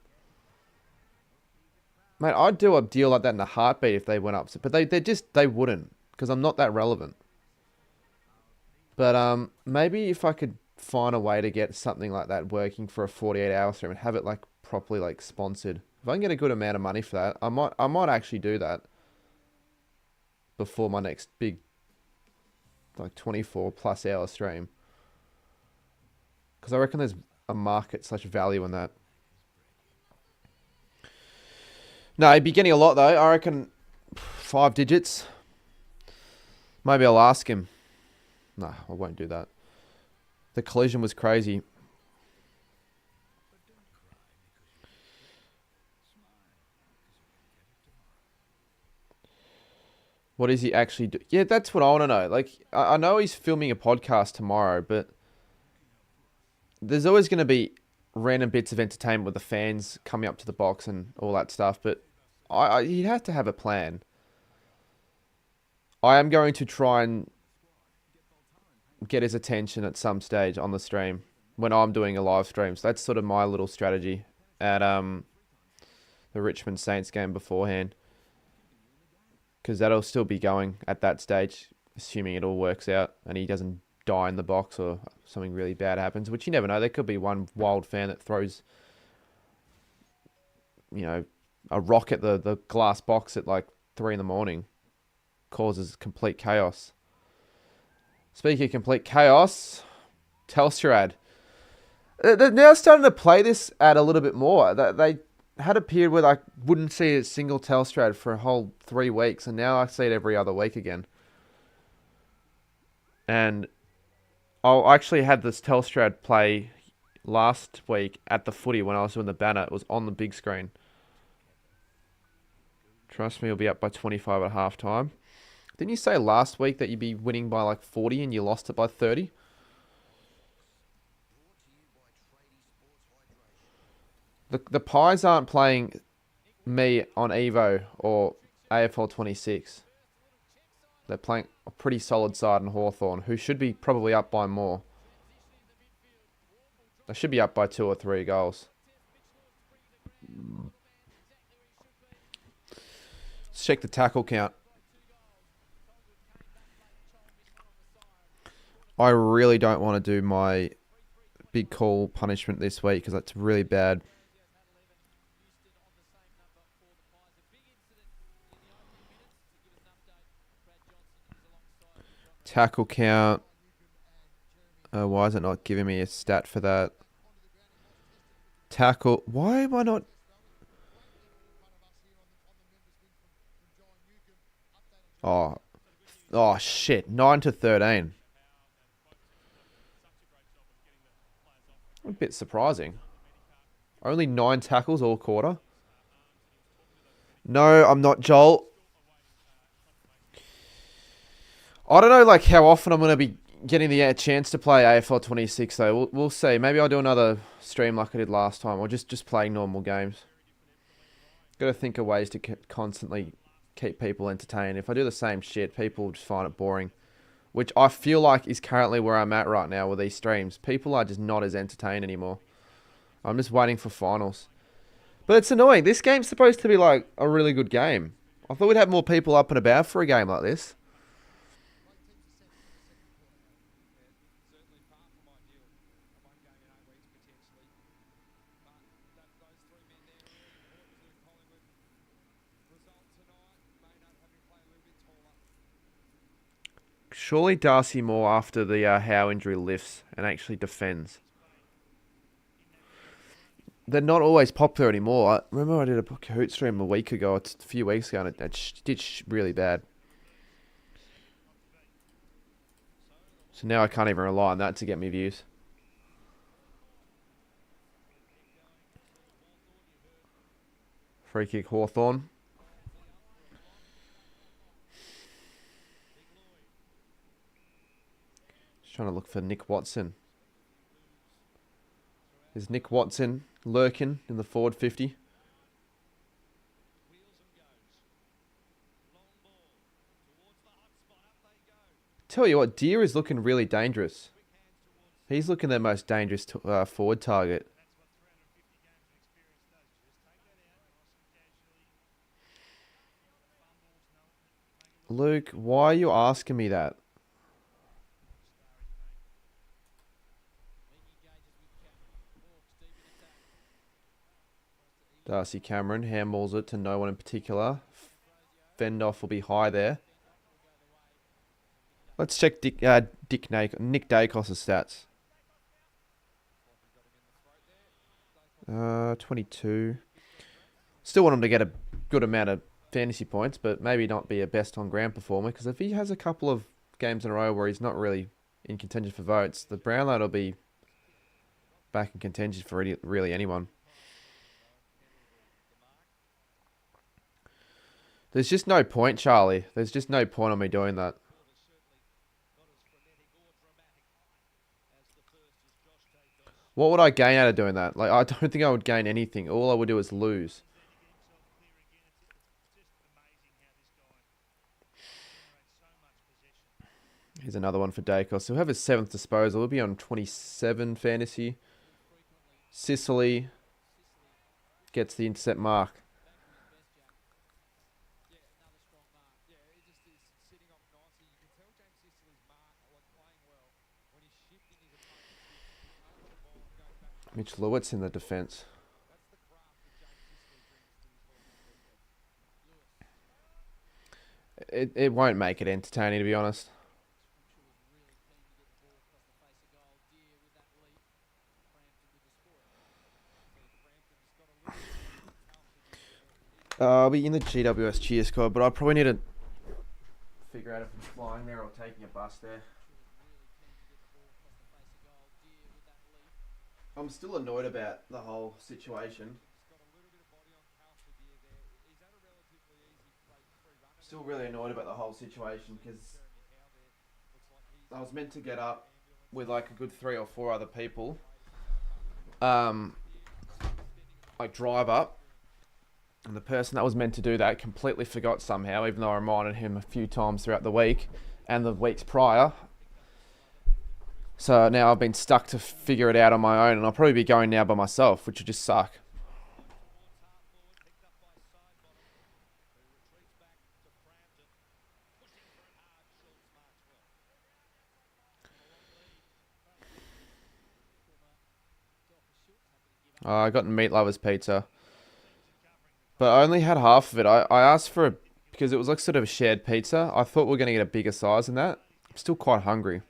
Mate, I'd do a deal like that in a heartbeat if they went up. But they wouldn't, because I'm not that relevant. But maybe if I could find a way to get something like that working for a 48-hour stream and have it like properly like sponsored. If I can get a good amount of money for that, I might actually do that before my next big like 24+ hour stream. Because I reckon there's a market / value in that. No, he'd be getting a lot though. I reckon 5 digits. Maybe I'll ask him. No, I won't do that. The collision was crazy. What does he actually do? Yeah, that's what I want to know. Like, I know he's filming a podcast tomorrow, but there's always going to be random bits of entertainment with the fans coming up to the box and all that stuff. But he'd have to have a plan. I am going to try and get his attention at some stage on the stream when I'm doing a live stream. So that's sort of my little strategy at the Richmond Saints game beforehand. Because that'll still be going at that stage, assuming it all works out and he doesn't die in the box or something really bad happens, which you never know. There could be one wild fan that throws, a rock at the glass box at like 3 in the morning, causes complete chaos. Speaking of complete chaos, Telstra ad. They're now starting to play this ad a little bit more. They had a period where I wouldn't see a single Telstra ad for a whole 3 weeks, and now I see it every other week again. And I actually had this Telstra ad play last week at the footy when I was doing the banner. It was on the big screen. Trust me, it'll be up by 25 at half time. Didn't you say last week that you'd be winning by like 40 and you lost it by 30? The Pies aren't playing me on Evo or AFL 26. They're playing a pretty solid side in Hawthorn, who should be probably up by more. They should be up by 2 or 3 goals. Let's check the tackle count. I really don't want to do my big call punishment this week because that's really bad. Tackle count. Why is it not giving me a stat for that? Tackle. Why am I not? Oh shit. 9-13. A bit surprising. Only 9 tackles all quarter. No, I'm not, Joel. I don't know like how often I'm going to be getting the chance to play AFL 26 though. We'll see. Maybe I'll do another stream like I did last time, or just playing normal games. Got to think of ways to constantly keep people entertained. If I do the same shit, people just find it boring. Which I feel like is currently where I'm at right now with these streams. People are just not as entertained anymore. I'm just waiting for finals. But it's annoying. This game's supposed to be like a really good game. I thought we'd have more people up and about for a game like this. Surely Darcy Moore, after the Howe injury, lifts and actually defends. They're not always popular anymore. I remember I did a Kahoot stream a few weeks ago, and it did really bad. So now I can't even rely on that to get me views. Free kick Hawthorn. Trying to look for Nick Watson. Is Nick Watson lurking in the forward 50? Tell you what, Deer is looking really dangerous. He's looking their most dangerous forward target. Luke, why are you asking me that? Darcy Cameron handballs it to no one in particular. Fendoff will be high there. Let's check Nick Dacos' stats. 22. Still want him to get a good amount of fantasy points, but maybe not be a best on ground performer, because if he has a couple of games in a row where he's not really in contention for votes, the Brownlow will be back in contention for really anyone. There's just no point, Charlie. There's just no point on me doing that. What would I gain out of doing that? Like, I don't think I would gain anything. All I would do is lose. Here's another one for Dacos. He'll have his 7th disposal. He'll be on 27 fantasy. Sicily gets the intercept mark. Mitch Lewett's in the defence. It won't make it entertaining, to be honest. I'll be in the GWS cheer squad, but I probably need to figure out if I'm flying there or taking a bus there. I'm still annoyed about the whole situation. Still really annoyed about the whole situation because I was meant to get up with like a good 3 or 4 other people. Like drive up. And the person that was meant to do that completely forgot somehow, even though I reminded him a few times throughout the week and the weeks prior. So now I've been stuck to figure it out on my own, and I'll probably be going now by myself, which would just suck. I got meat lovers pizza, but I only had half of it. I asked for because it was like sort of a shared pizza. I thought we were going to get a bigger size than that. I'm still quite hungry.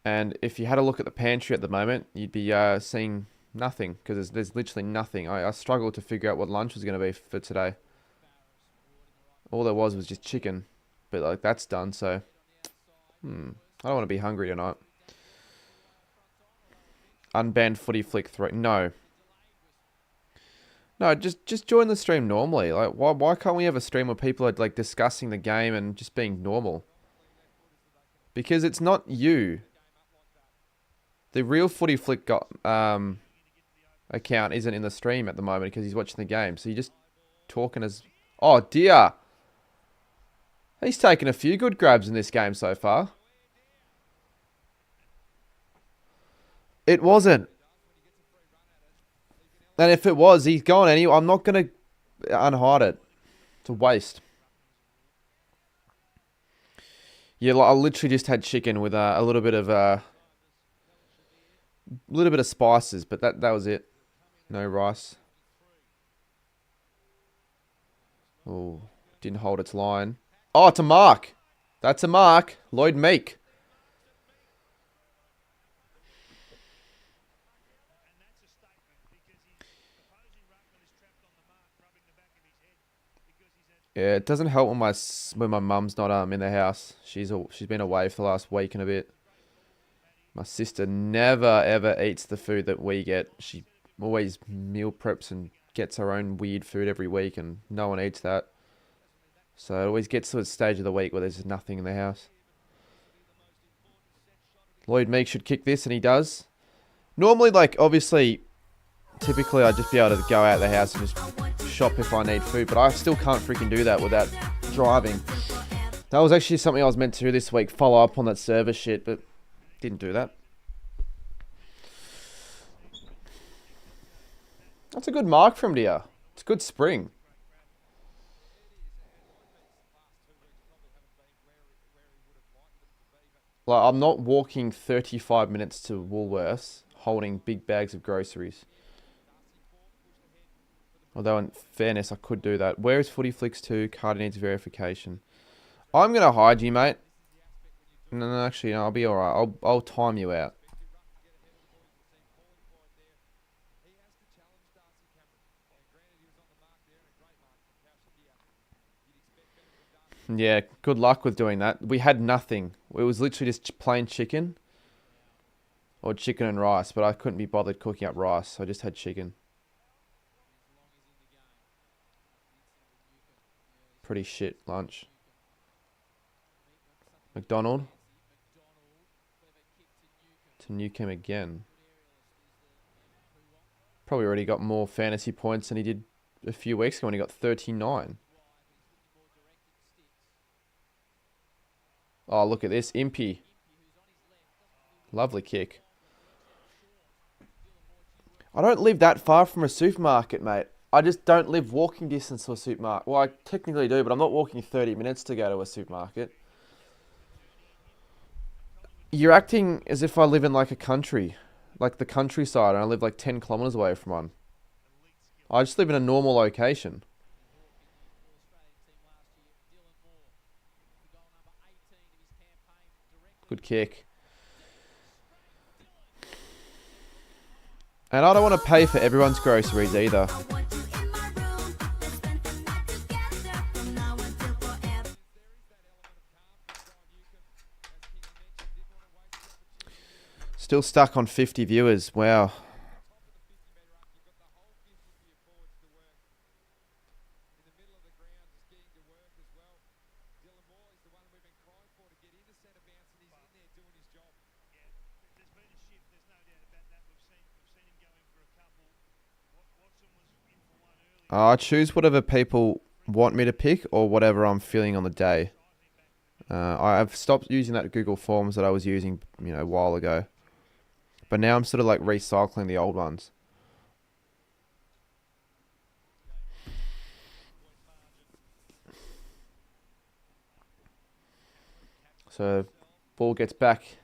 And if you had a look at the pantry at the moment, you'd be seeing nothing because there's literally nothing. I struggled to figure out what lunch was going to be for today. All there was just chicken, but like that's done. So, I don't want to be hungry tonight. Unbanned footy flick 3. No, just join the stream normally. Like, why can't we have a stream where people are like discussing the game and just being normal? Because it's not you. The real footy flick account isn't in the stream at the moment because he's watching the game. So you're just talking as... Oh, dear. He's taken a few good grabs in this game so far. It wasn't. And if it was, he's gone anyway. I'm not going to unhide it. It's a waste. Yeah, I literally just had chicken with a little bit of spices, but that was it. No rice. Oh, didn't hold its line. Oh, it's a mark. That's a mark. Lloyd Meek. Yeah, it doesn't help when my mum's not in the house. She's been away for the last week and a bit. My sister never ever eats the food that we get. She always meal preps and gets her own weird food every week, and no one eats that. So it always gets to a stage of the week where there's just nothing in the house. Lloyd Meek should kick this, and he does. Normally, like, obviously, typically I'd just be able to go out of the house and just shop if I need food, but I still can't freaking do that without driving. That was actually something I was meant to do this week, follow up on that server shit, but didn't do that. That's a good mark from deer. It's a good spring. Like, I'm not walking 35 minutes to Woolworths holding big bags of groceries. Although, in fairness, I could do that. Where is Footy Flicks 2? Card needs verification. I'm going to hide you, mate. No, actually, no, I'll be alright. I'll time you out. Yeah, good luck with doing that. We had nothing. It was literally just plain chicken. Or chicken and rice, but I couldn't be bothered cooking up rice, so I just had chicken. Pretty shit lunch. McDonald. To Newcomb again. Probably already got more fantasy points than he did a few weeks ago when he got 39. Oh, look at this. Impy. Lovely kick. I don't live that far from a supermarket, mate. I just don't live walking distance to a supermarket. Well, I technically do, but I'm not walking 30 minutes to go to a supermarket. You're acting as if I live in like a country. like the countryside, and I live like 10 kilometers away from one. I just live in a normal location. Good kick. And I don't want to pay for everyone's groceries either. Still stuck on 50 viewers. Wow. I choose whatever people want me to pick or whatever I'm feeling on the day. I've stopped using that Google Forms that I was using, a while ago. But now I'm sort of like recycling the old ones. So, ball gets back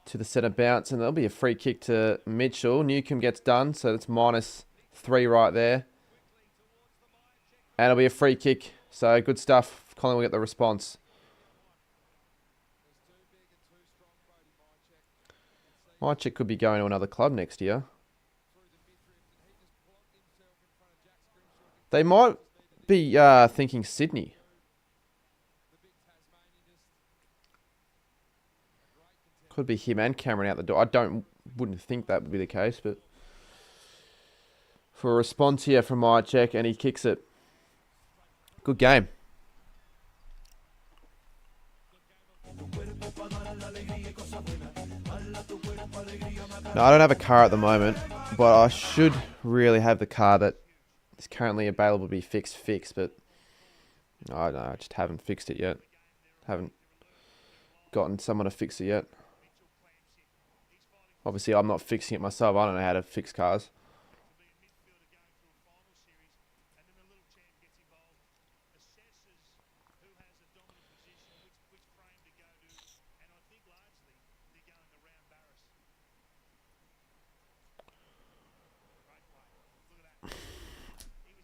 to the centre bounce, and there'll be a free kick to Mitchell. Newcomb gets done, so it's -3 right there. And it'll be a free kick. So, good stuff. Collingwood will get the response. Mychik could be going to another club next year. They might be thinking Sydney. Could be him and Cameron out the door. Wouldn't think that would be the case, but for a response here from Mychik, and he kicks it. Good game. No, I don't have a car at the moment, but I should really have the car that is currently available to be fixed, but I don't know, I just haven't fixed it yet. Haven't gotten someone to fix it yet. Obviously, I'm not fixing it myself. I don't know how to fix cars.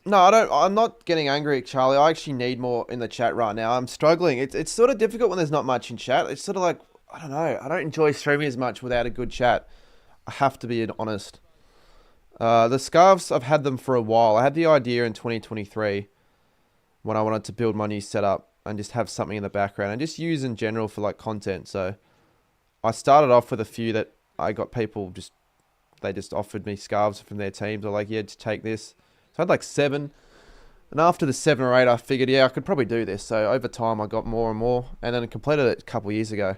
No, I don't. I'm not getting angry at Charlie. I actually need more in the chat right now. I'm struggling. It's sort of difficult when there's not much in chat. It's sort of like, I don't know. I don't enjoy streaming as much without a good chat. I have to be honest. The scarves, I've had them for a while. I had the idea in 2023 when I wanted to build my new setup and just have something in the background and just use in general for like content. So I started off with a few that I got people they just offered me scarves from their teams. They're like, yeah, just take this. So I had like 7. And after the 7 or 8, I figured, yeah, I could probably do this. So over time, I got more and more. And then I completed it a couple of years ago.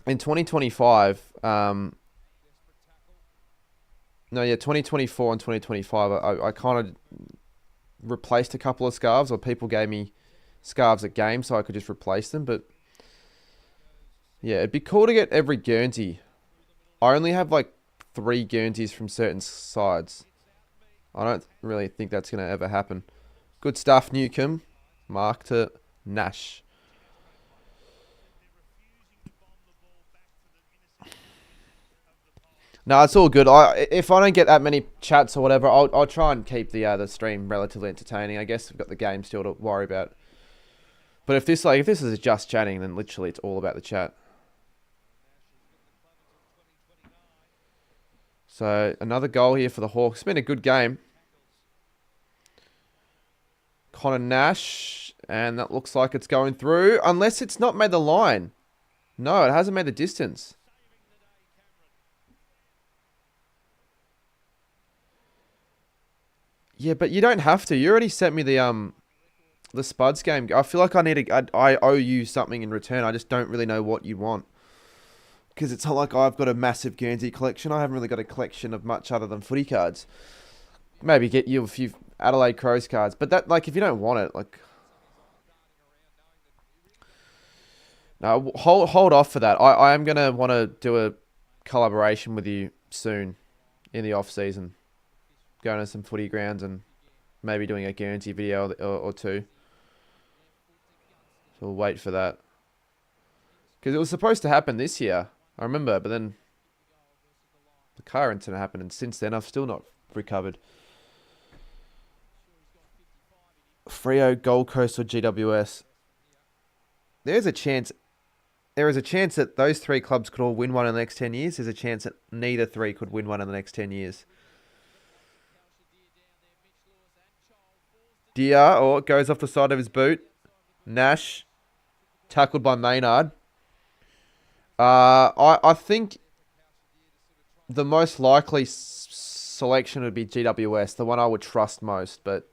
In 2025, 2024 and 2025, I kind of replaced a couple of scarves, or people gave me scarves at games so I could just replace them. But yeah, it'd be cool to get every Guernsey. I only have like 3 Guernseys from certain sides. I don't really think that's going to ever happen. Good stuff, Newcomb. Mark to Nash. No, it's all good. If I don't get that many chats or whatever, I'll try and keep the stream relatively entertaining. I guess we've got the game still to worry about. But if this is just chatting, then literally it's all about the chat. So another goal here for the Hawks. It's been a good game. Connor Nash, and that looks like it's going through, unless it's not made the line. No, it hasn't made the distance. Yeah, but you don't have to. You already sent me the Spuds game. I feel like I owe you something in return. I just don't really know what you want. Because it's not like I've got a massive Guernsey collection. I haven't really got a collection of much other than footy cards. Maybe get you a few Adelaide Crows cards. But that, like, if you don't want it, like... No, hold off for that. I am going to want to do a collaboration with you soon in the off-season. Going to some footy grounds and maybe doing a Guernsey video or 2. So we'll wait for that. Because it was supposed to happen this year. I remember, but then the car incident happened, and since then I've still not recovered. Freo, Gold Coast, or GWS? There's a chance. There is a chance that those three clubs could all win one in the next 10 years. There's a chance that neither three could win one in the next 10 years. Dia, or it goes off the side of his boot. Nash, tackled by Maynard. I think the most likely selection would be GWS, the one I would trust most, but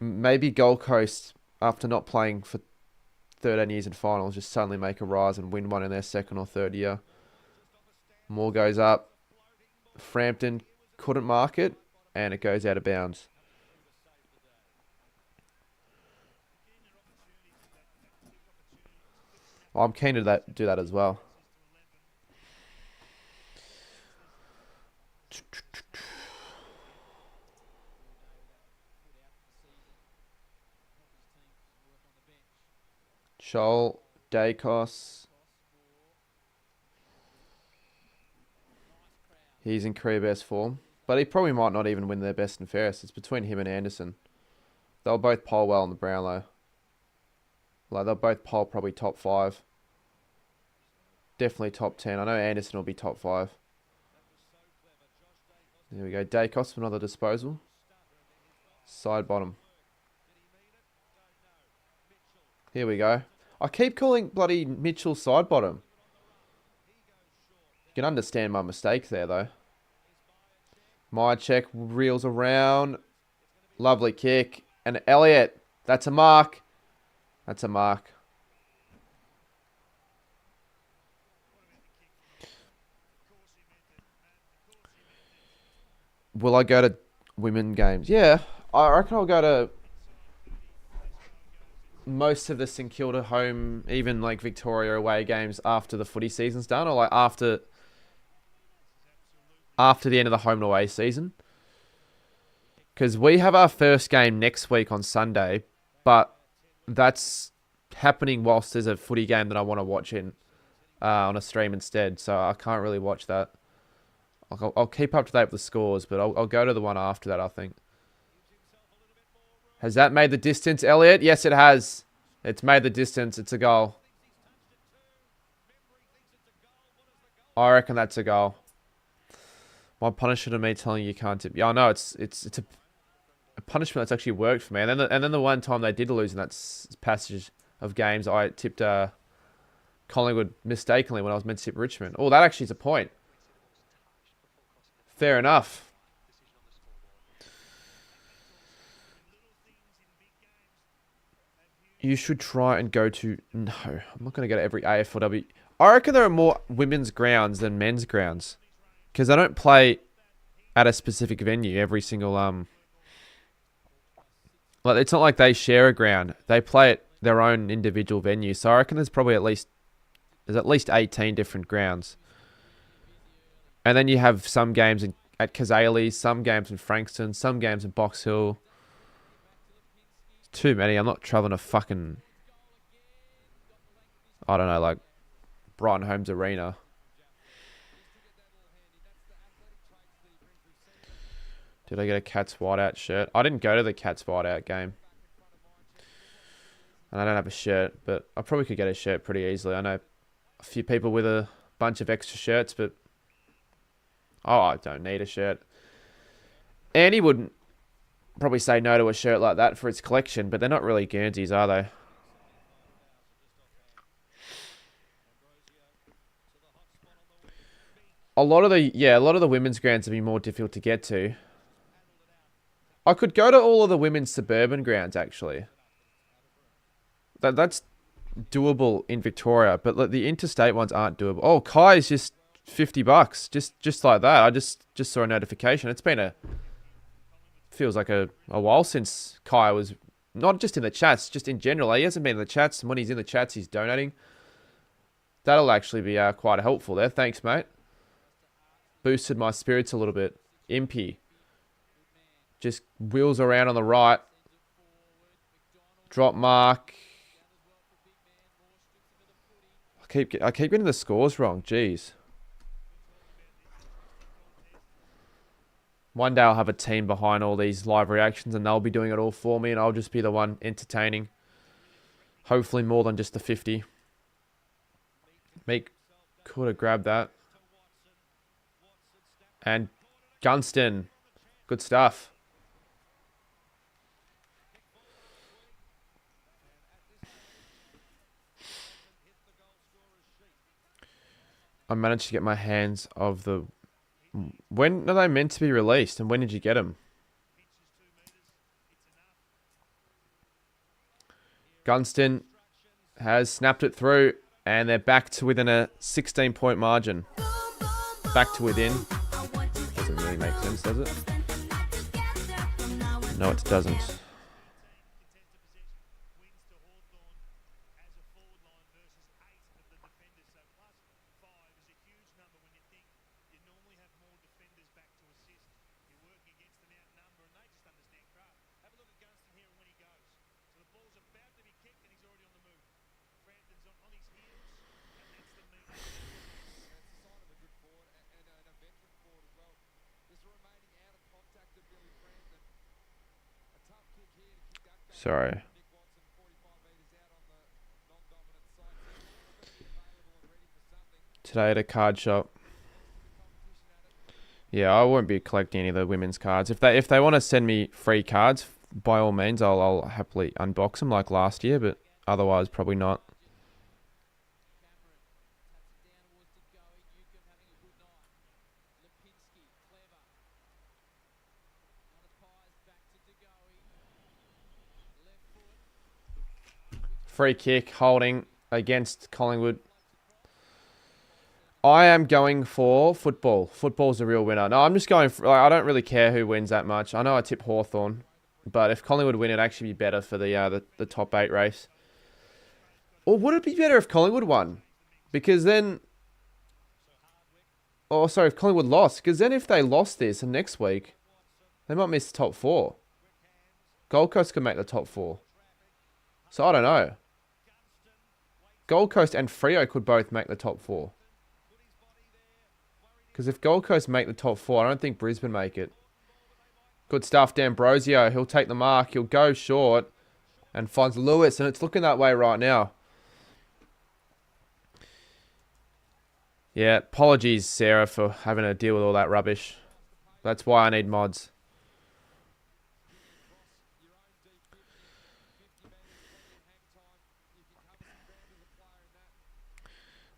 maybe Gold Coast, after not playing for 13 years in finals, just suddenly make a rise and win one in their second or third year. More goes up. Frampton couldn't mark it, and it goes out of bounds. I'm keen to do that as well. Shoal, Dacos. He's in career best form. But he probably might not even win their best and fairest. It's between him and Anderson. They'll both poll well in the Brownlow. Like, they'll both poll probably top 5. Definitely top 10. I know Anderson will be top 5. There we go. Dacos for another disposal. Side bottom. Here we go. I keep calling bloody Mitchell side bottom. You can understand my mistake there, though. My check reels around. Lovely kick. And Elliott. That's a mark. That's a mark. Will I go to women games? Yeah. I reckon I'll go to most of the St Kilda home, even like Victoria away games after the footy season's done, or like after the end of the home and away season. Because we have our first game next week on Sunday, but that's happening whilst there's a footy game that I want to watch on a stream instead, so I can't really watch that. I'll keep up to date with the scores, but I'll go to the one after that, I think. Has that made the distance, Elliott? Yes, it has. It's made the distance. It's a goal. I reckon that's a goal. My punishment of me telling you can't tip. Yeah, I know it's a punishment that's actually worked for me. And then the one time they did lose in that passage of games, I tipped Collingwood mistakenly when I was meant to tip Richmond. Oh, that actually is a point. Fair enough. You should try and go to... No, I'm not going to go to every AFLW. I reckon there are more women's grounds than men's grounds. Because they don't play at a specific venue every single... Like, it's not like they share a ground. They play at their own individual venue. So I reckon there's probably at least 18 different grounds. And then you have some games at Kazales, some games in Frankston, some games in Box Hill. Too many. I'm not traveling to fucking... I don't know, like Brighton Homes Arena. Did I get a Cats Whiteout shirt? I didn't go to the Cats Whiteout game. And I don't have a shirt, but I probably could get a shirt pretty easily. I know a few people with a bunch of extra shirts, but... Oh, I don't need a shirt. Annie wouldn't probably say no to a shirt like that for its collection, but they're not really Guernseys, are they? A lot of the women's grounds would be more difficult to get to. I could go to all of the women's suburban grounds, actually. That's doable in Victoria, but the interstate ones aren't doable. Oh, Kai is just $50, just like that. I just saw a notification. It's been feels like a while since Kai was not just in the chats, just in general. He hasn't been in the chats, and when he's in the chats, he's donating. That'll actually be quite helpful there. Thanks, mate. Boosted my spirits a little bit. Impy just wheels around on the right. Drop mark. I keep getting the scores wrong. Jeez. One day I'll have a team behind all these live reactions and they'll be doing it all for me and I'll just be the one entertaining. Hopefully more than just the 50. Meek could have grabbed that. And Gunston. Good stuff. I managed to get my hands of the... When are they meant to be released and when did you get them? Gunston has snapped it through and they're back to within a 16-point margin. Back to within. Doesn't really make sense, does it? No, it doesn't. Sorry. Today at a card shop. Yeah, I won't be collecting any of the women's cards. If they want to send me free cards, by all means, I'll happily unbox them like last year, but otherwise probably not. Free kick, holding against Collingwood. I am going for football. Football's the real winner. No, I'm just going for... I don't really care who wins that much. I know I tip Hawthorn, but if Collingwood win, it'd actually be better for the top 8 race. Or would it be better if Collingwood won? Because then... Oh, sorry, if Collingwood lost. Because then if they lost this and next week, they might miss the top 4. Gold Coast could make the top 4. So I don't know. Gold Coast and Freo could both make the top 4. Because if Gold Coast make the top 4, I don't think Brisbane make it. Good stuff, D'Ambrosio. He'll take the mark. He'll go short and finds Lewis. And it's looking that way right now. Yeah, apologies, Sarah, for having to deal with all that rubbish. That's why I need mods.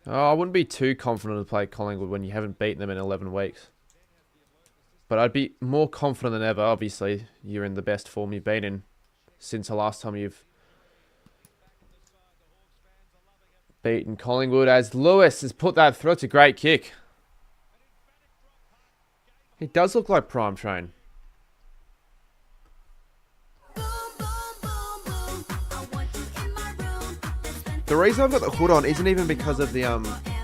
Oh, I wouldn't be too confident to play Collingwood when you haven't beaten them in 11 weeks. But I'd be more confident than ever. Obviously, you're in the best form you've been in since the last time you've beaten Collingwood. As Lewis has put that through. It's a great kick. He does look like Prime Train. The reason I've got the hood on isn't even because of the,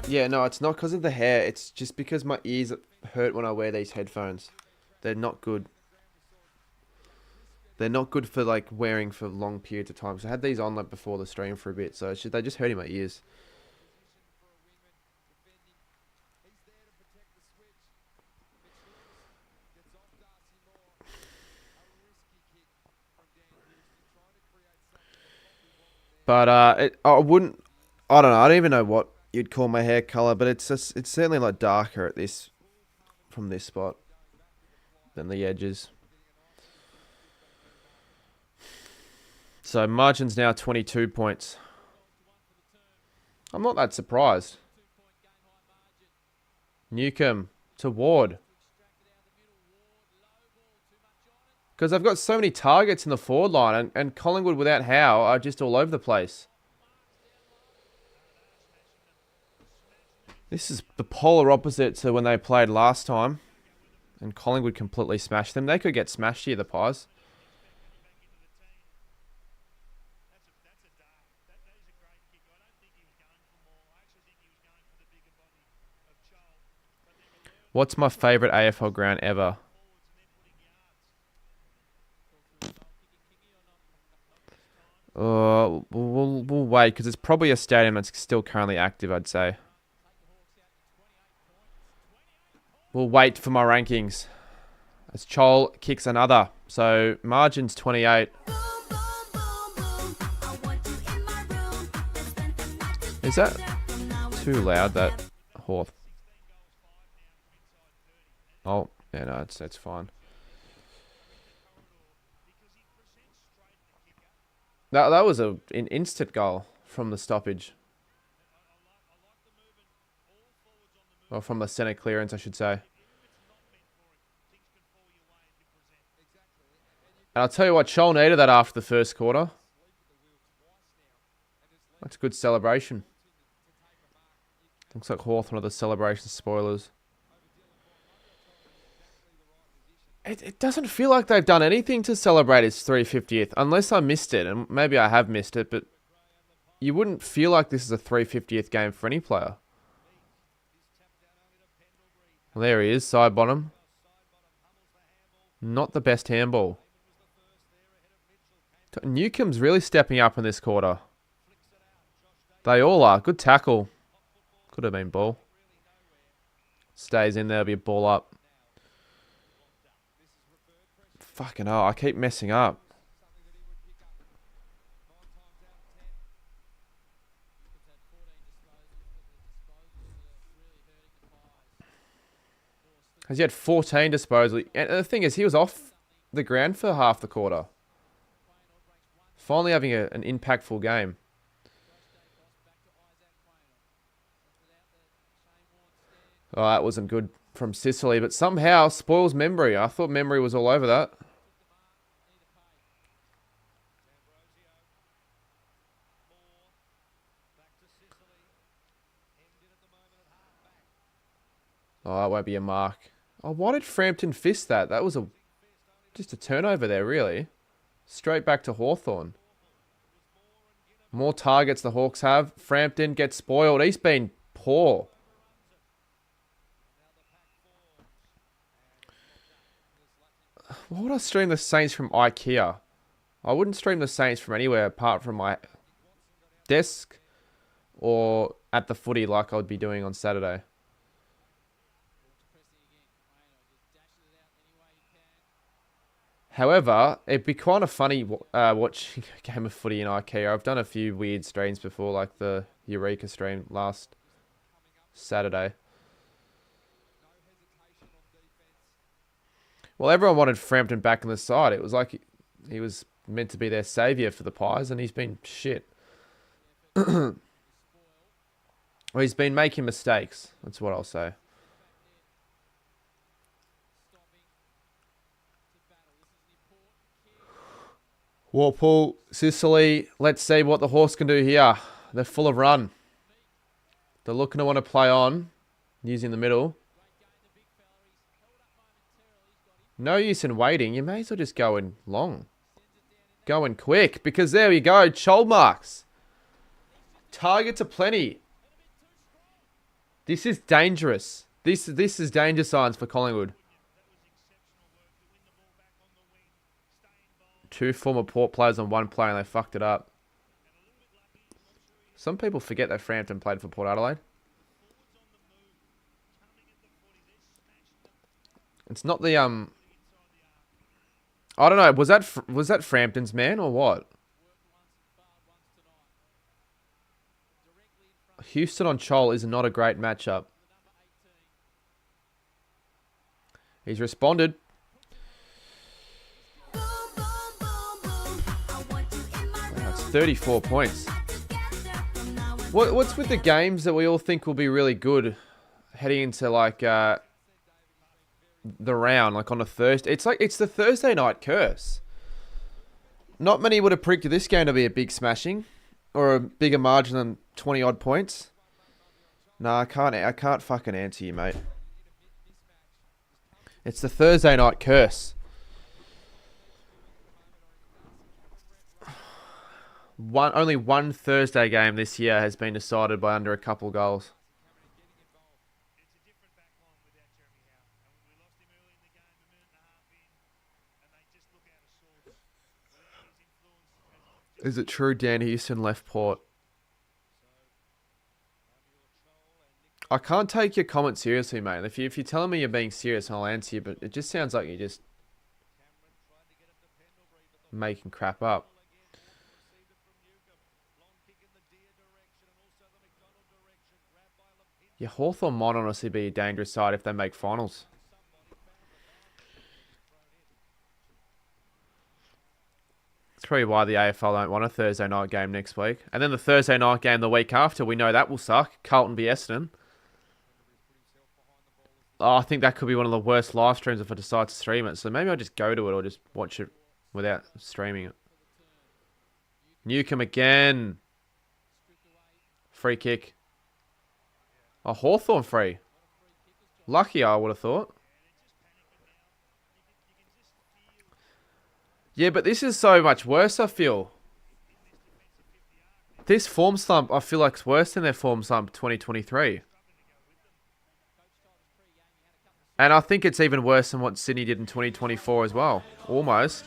yeah, no, it's not because of the hair. It's just because my ears hurt when I wear these headphones. They're not good. They're not good for, like, wearing for long periods of time. So I had these on, like, before the stream for a bit. So they just hurt in my ears. But I don't know. I don't even know what you'd call my hair color, but it's certainly like darker at this from this spot than the edges. So margin's now 22 points. I'm not that surprised. Newcomb to Ward. Because I've got so many targets in the forward line, and Collingwood without Howe are just all over the place. This is the polar opposite to when they played last time. And Collingwood completely smashed them. They could get smashed here, the Pies. What's my favourite AFL ground ever? We'll wait because it's probably a stadium that's still currently active, I'd say. We'll wait for my rankings. As Chol kicks another. So margin's 28. Is that too loud, that Hawth? Oh, yeah, no, it's fine. That was an instant goal from the stoppage. Or from the centre clearance, I should say. And I'll tell you what, Chol needed that after the first quarter. That's a good celebration. Looks like Hawthorn are the celebration spoilers. It doesn't feel like they've done anything to celebrate his 350th, unless I missed it, and maybe I have missed it, but you wouldn't feel like this is a 350th game for any player. Well, there he is, side bottom. Not the best handball. Newcomb's really stepping up in this quarter. They all are. Good tackle. Could have been ball. Stays in there, be a ball up. Fucking hell, I keep messing up. Has he had 14 disposals? And the thing is, he was off the ground for half the quarter. Finally having an impactful game. Oh, that wasn't good from Sicily, but somehow spoils memory. I thought memory was all over that. Oh, that won't be a mark. Oh, why did Frampton fist that? That was just a turnover there, really. Straight back to Hawthorn. More targets the Hawks have. Frampton gets spoiled. He's been poor. Why would I stream the Saints from IKEA? I wouldn't stream the Saints from anywhere apart from my desk or at the footy like I would be doing on Saturday. However, it'd be kind of funny watching a game of footy in IKEA. I've done a few weird streams before, like the Eureka stream last Saturday. Well, everyone wanted Frampton back on the side. It was like he was meant to be their saviour for the Pies, and he's been shit. Well, he's been making mistakes. That's what I'll say. Walpole, Sicily. Let's see what the Hawks can do here. They're full of run. They're looking to want to play on, using the middle. No use in waiting. You may as well just go in long. Go in quick, because there we go. Chol marks. Targets aplenty. This is dangerous. This is danger signs for Collingwood. Two former Port players on one player and they fucked it up. Some people forget that Frampton played for Port Adelaide. It's not the I don't know. Was that Frampton's man or what? Houston on Chol is not a great matchup. He's responded. That's 34 points. What's with the games that we all think will be really good heading into like the round, like on a Thursday? It's the Thursday night curse. Not many would have predicted this game to be a big smashing or a bigger margin than 20 odd points. Nah, I can't fucking answer you, mate. It's the Thursday night curse. Only one Thursday game this year has been decided by under a couple goals. Is it true Dan Houston left Port? I can't take your comment seriously, mate. If you're telling me you're being serious, I'll answer you. But it just sounds like you're just making crap up. Yeah, Hawthorn might honestly be a dangerous side if they make finals. That's probably why the AFL don't want a Thursday night game next week. And then the Thursday night game the week after, we know that will suck. Carlton v Essendon. Oh, I think that could be one of the worst live streams if I decide to stream it. So maybe I'll just go to it or just watch it without streaming it. Newcombe again. Free kick. Oh, Hawthorn free. Lucky, I would have thought. Yeah, but this is so much worse, I feel. This form slump, I feel like, is worse than their form slump 2023. And I think it's even worse than what Sydney did in 2024 as well. Almost.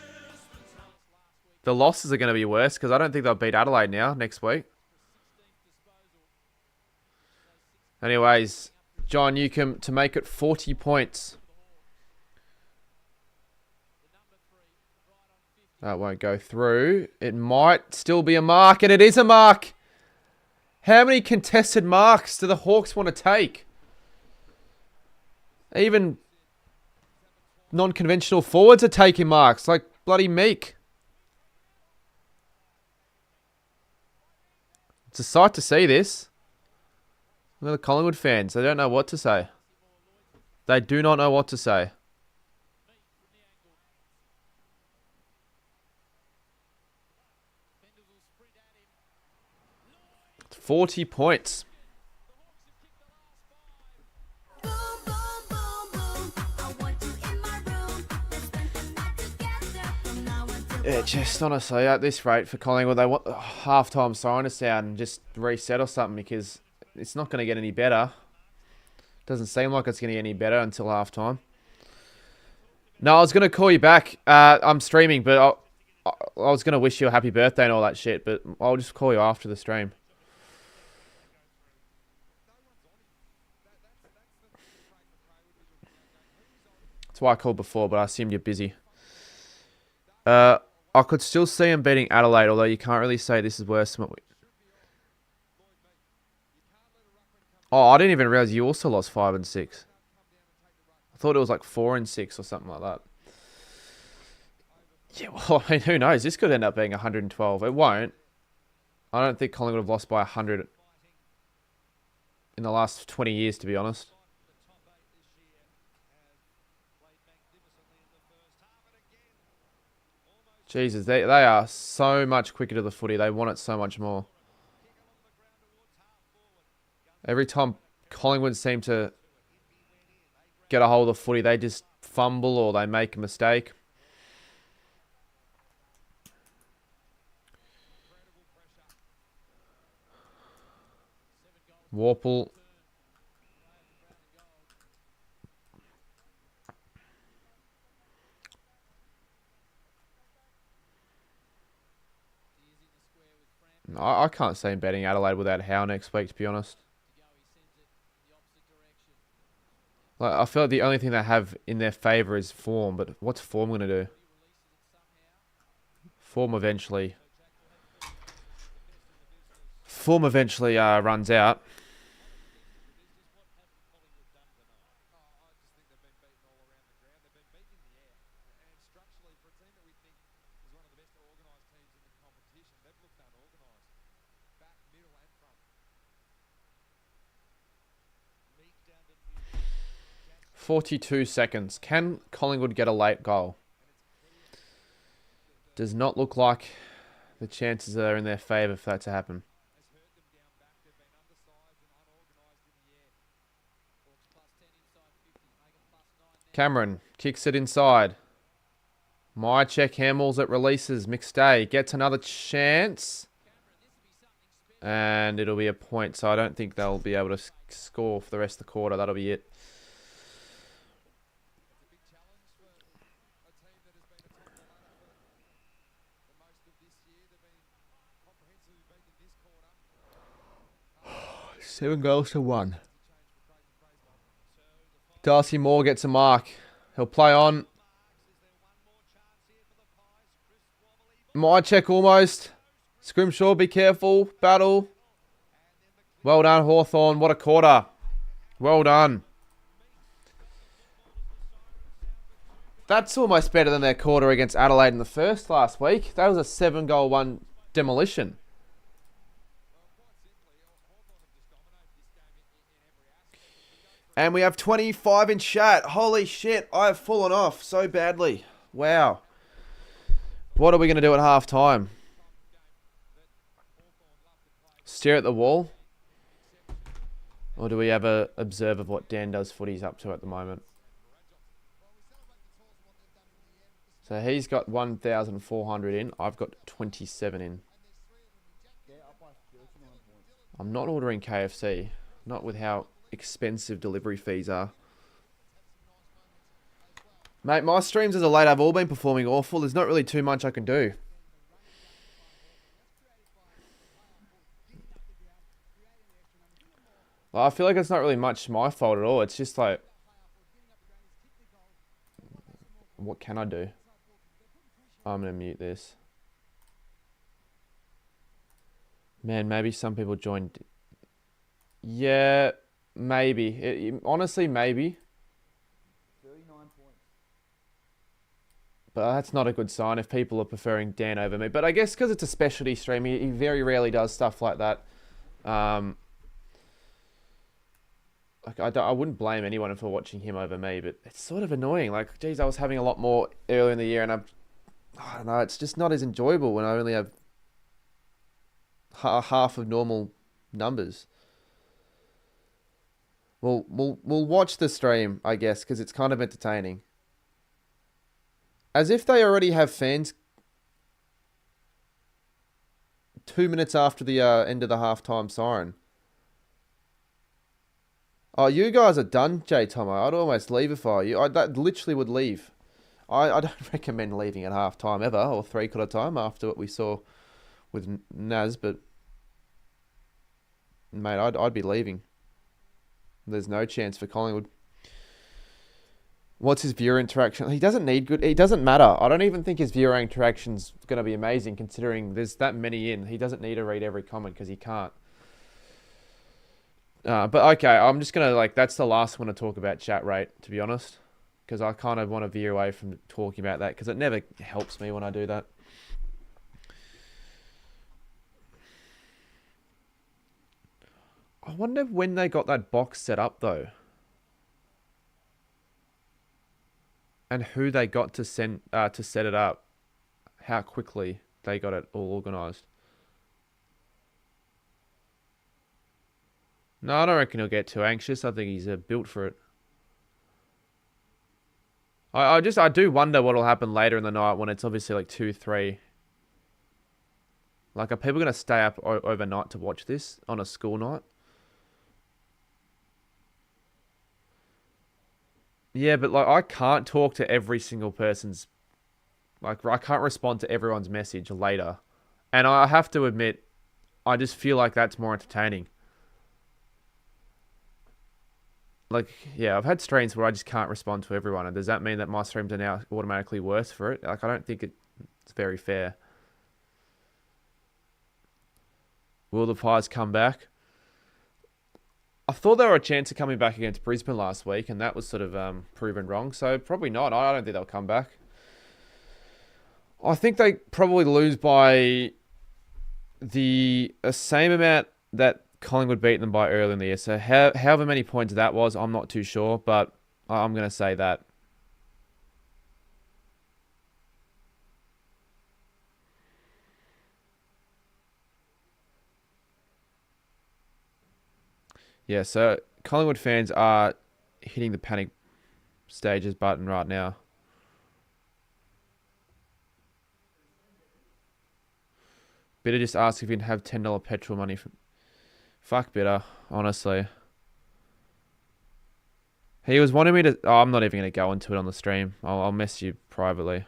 The losses are going to be worse because I don't think they'll beat Adelaide now next week. Anyways, John Newcombe to make it 40 points. That won't go through. It might still be a mark, and it is a mark. How many contested marks do the Hawks want to take? Even non-conventional forwards are taking marks, like bloody Meek. It's a sight to see this. Look at the Collingwood fans. They don't know what to say. They do not know what to say. 40 points. Yeah, just honestly, at this rate for Collingwood, they want half-time siren us out and just reset or something because it's not going to get any better. Doesn't seem like it's going to get any better until half-time. No, I was going to call you back. I'm streaming, but I was going to wish you a happy birthday and all that shit, but I'll just call you after the stream. That's why I called before, but I assumed you're busy. I could still see him beating Adelaide, although you can't really say this is worse than what we... Oh, I didn't even realise you also lost 5 and 6. I thought it was like 4 and 6 or something like that. Yeah, well, I mean, who knows? This could end up being 112. It won't. I don't think Collingwood have lost by 100 in the last 20 years, to be honest. Jesus, they are so much quicker to the footy. They want it so much more. Every time Collingwood seem to get a hold of the footy, they just fumble or they make a mistake. Warple. I can't see him betting Adelaide without Howe next week, to be honest. Like, I feel like the only thing they have in their favour is form, but what's form going to do? Form eventually runs out. .42 seconds. Can Collingwood get a late goal? Does not look like the chances are in their favour for that to happen. Cameron kicks it inside. Mycheck handballs it, releases. McStay gets another chance. And it'll be a point, so I don't think they'll be able to score for the rest of the quarter. That'll be it. $7 to 1. Darcy Moore gets a mark. He'll play on. My check almost. Scrimshaw, be careful. Battle. Well done, Hawthorn. What a quarter. Well done. That's almost better than their quarter against Adelaide in the first last week. That was a 7-goal-1 demolition. And we have 25 in chat. Holy shit, I have fallen off so badly. Wow. What are we going to do at half time? Stare at the wall? Or do we have a observe of what Dan Does Footy's up to at the moment? So he's got 1,400 in. I've got 27 in. I'm not ordering KFC. Not with how expensive delivery fees are. Mate, my streams as a late have all been performing awful. There's not really too much I can do. I feel like it's not really much my fault at all. It's just like, what can I do? I'm going to mute this. Man, maybe some people joined. Yeah, maybe. Honestly, maybe. 39 points. But that's not a good sign if people are preferring Dan over me. But I guess because it's a specialty stream, he very rarely does stuff like that. I wouldn't blame anyone for watching him over me, but it's sort of annoying. Like, geez, I was having a lot more earlier in the year, and I don't know, it's just not as enjoyable when I only have half of normal numbers. We'll watch the stream, I guess, because it's kind of entertaining. As if they already have fans 2 minutes after the end of the halftime siren. Oh, you guys are done, J Tomo. I'd almost leave if I were you. That literally would leave. I don't recommend leaving at half time ever, or 3/4 time after what we saw with Naz, but mate, I'd be leaving. There's no chance for Collingwood. What's his viewer interaction? He doesn't need good. It doesn't matter. I don't even think his viewer interaction's going to be amazing considering there's that many in. He doesn't need to read every comment because he can't. But okay, I'm just going to, that's the last one to talk about chat rate, to be honest. Because I kind of want to veer away from talking about that because it never helps me when I do that. I wonder when they got that box set up, though. And who they got to set it up. How quickly they got it all organised. No, I don't reckon he'll get too anxious. I think he's built for it. I do wonder what'll happen later in the night when it's obviously like 2, 3. Like, are people going to stay up overnight to watch this on a school night? Yeah, but I can't talk to every single person's... I can't respond to everyone's message later. And I have to admit, I just feel like that's more entertaining. Yeah, I've had streams where I just can't respond to everyone. And does that mean that my streams are now automatically worse for it? I don't think it's very fair. Will the Pies come back? I thought there were a chance of coming back against Brisbane last week, and that was sort of proven wrong. So probably not. I don't think they'll come back. I think they probably lose by the same amount that Collingwood beat them by early in the year. So however many points that was, I'm not too sure, but I'm going to say that. Yeah, so Collingwood fans are hitting the panic stages button right now. Bitter just asked if you can have $10 petrol money. Fuck Bitter, honestly. He was wanting me to... Oh, I'm not even going to go into it on the stream. I'll mess you privately.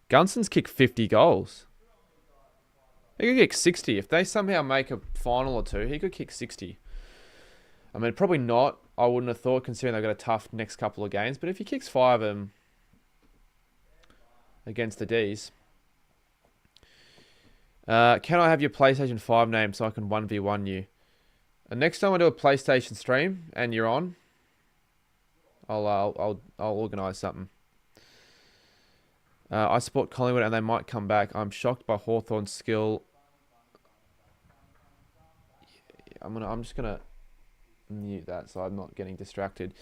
Gunston's kicked 50 goals. He could kick 60. If they somehow make a final or two, he could kick 60. I mean, probably not I wouldn't have thought, considering they've got a tough next couple of games. But if he kicks 5 of them against the Ds. Can I have your PlayStation 5 name so I can 1v1 you? And next time I do a PlayStation stream and you're on, I'll organise something. I support Collingwood and they might come back. I'm shocked by Hawthorn's skill. I'm just gonna mute that so I'm not getting distracted.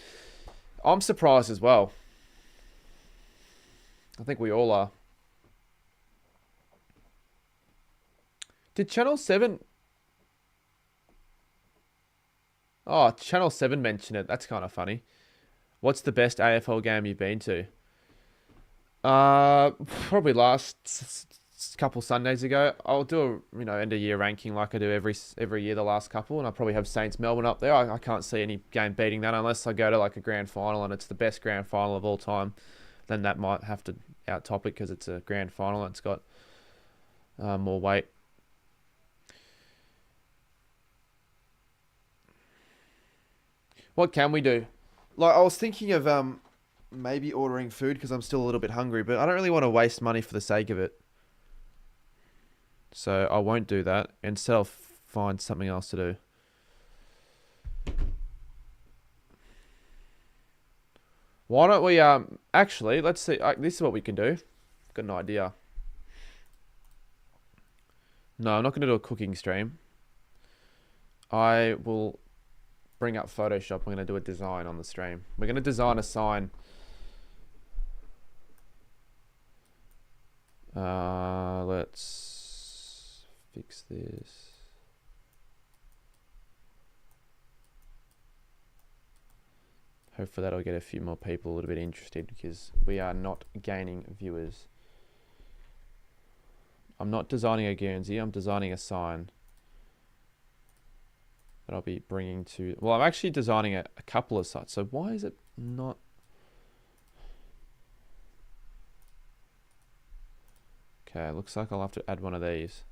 I'm surprised as well. I think we all are. Did Channel 7... Oh, Channel 7 mentioned it. That's kind of funny. What's the best AFL game you've been to? Probably last couple Sundays ago. I'll do a end of year ranking like I do every year the last couple, and I probably have Saints Melbourne up there. I can't see any game beating that unless I go to like a grand final and it's the best grand final of all time. Then that might have to out-top it because it's a grand final and it's got more weight. What can we do? Like I was thinking of maybe ordering food because I'm still a little bit hungry, but I don't really want to waste money for the sake of it. So I won't do that. Instead, I'll find something else to do. Why don't we, actually, let's see. This is what we can do. Got an idea. No, I'm not going to do a cooking stream. I will bring up Photoshop. I'm going to do a design on the stream. We're going to design a sign. Let's fix this. Hopefully that'll get a few more people a little bit interested because we are not gaining viewers. I'm not designing a Guernsey. I'm designing a sign that I'll be bringing to... Well, I'm actually designing a couple of sites. So why is it not... Okay, looks like I'll have to add one of these.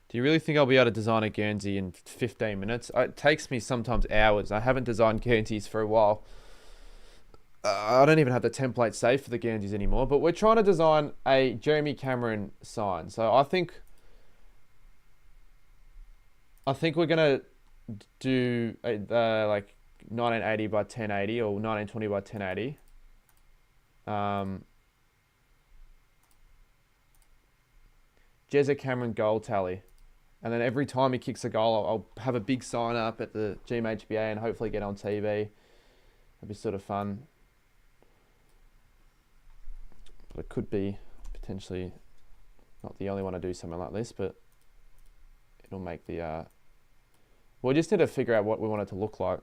Do you really think I'll be able to design a Guernsey in 15 minutes? It takes me sometimes hours. I haven't designed Guernseys for a while. I don't even have the template saved for the Guernseys anymore, but we're trying to design a Jeremy Cameron sign. So I think we're going to do like 1980 by 1080 or 1920 by 1080. Jezza Cameron goal tally. And then every time he kicks a goal, I'll have a big sign up at the GMHBA and hopefully get on TV. That'd be sort of fun. But it could be potentially not the only one to do something like this, but it'll make the... we just need to figure out what we want it to look like.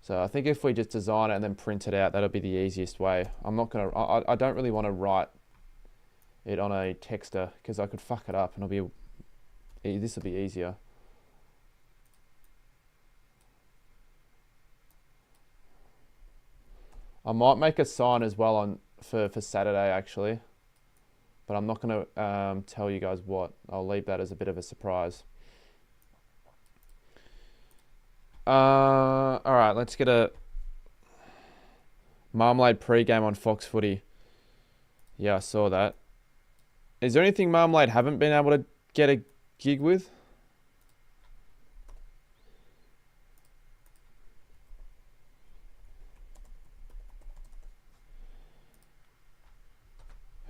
So I think if we just design it and then print it out, that'll be the easiest way. I'm not going to... I don't really want to write it on a texter because I could fuck it up and this will be easier. I might make a sign as well for Saturday actually, but I'm not going to tell you guys what. I'll leave that as a bit of a surprise. All right, let's get a Marmalade pre-game on Fox Footy. Yeah, I saw that. Is there anything Marmalade haven't been able to get a gig with?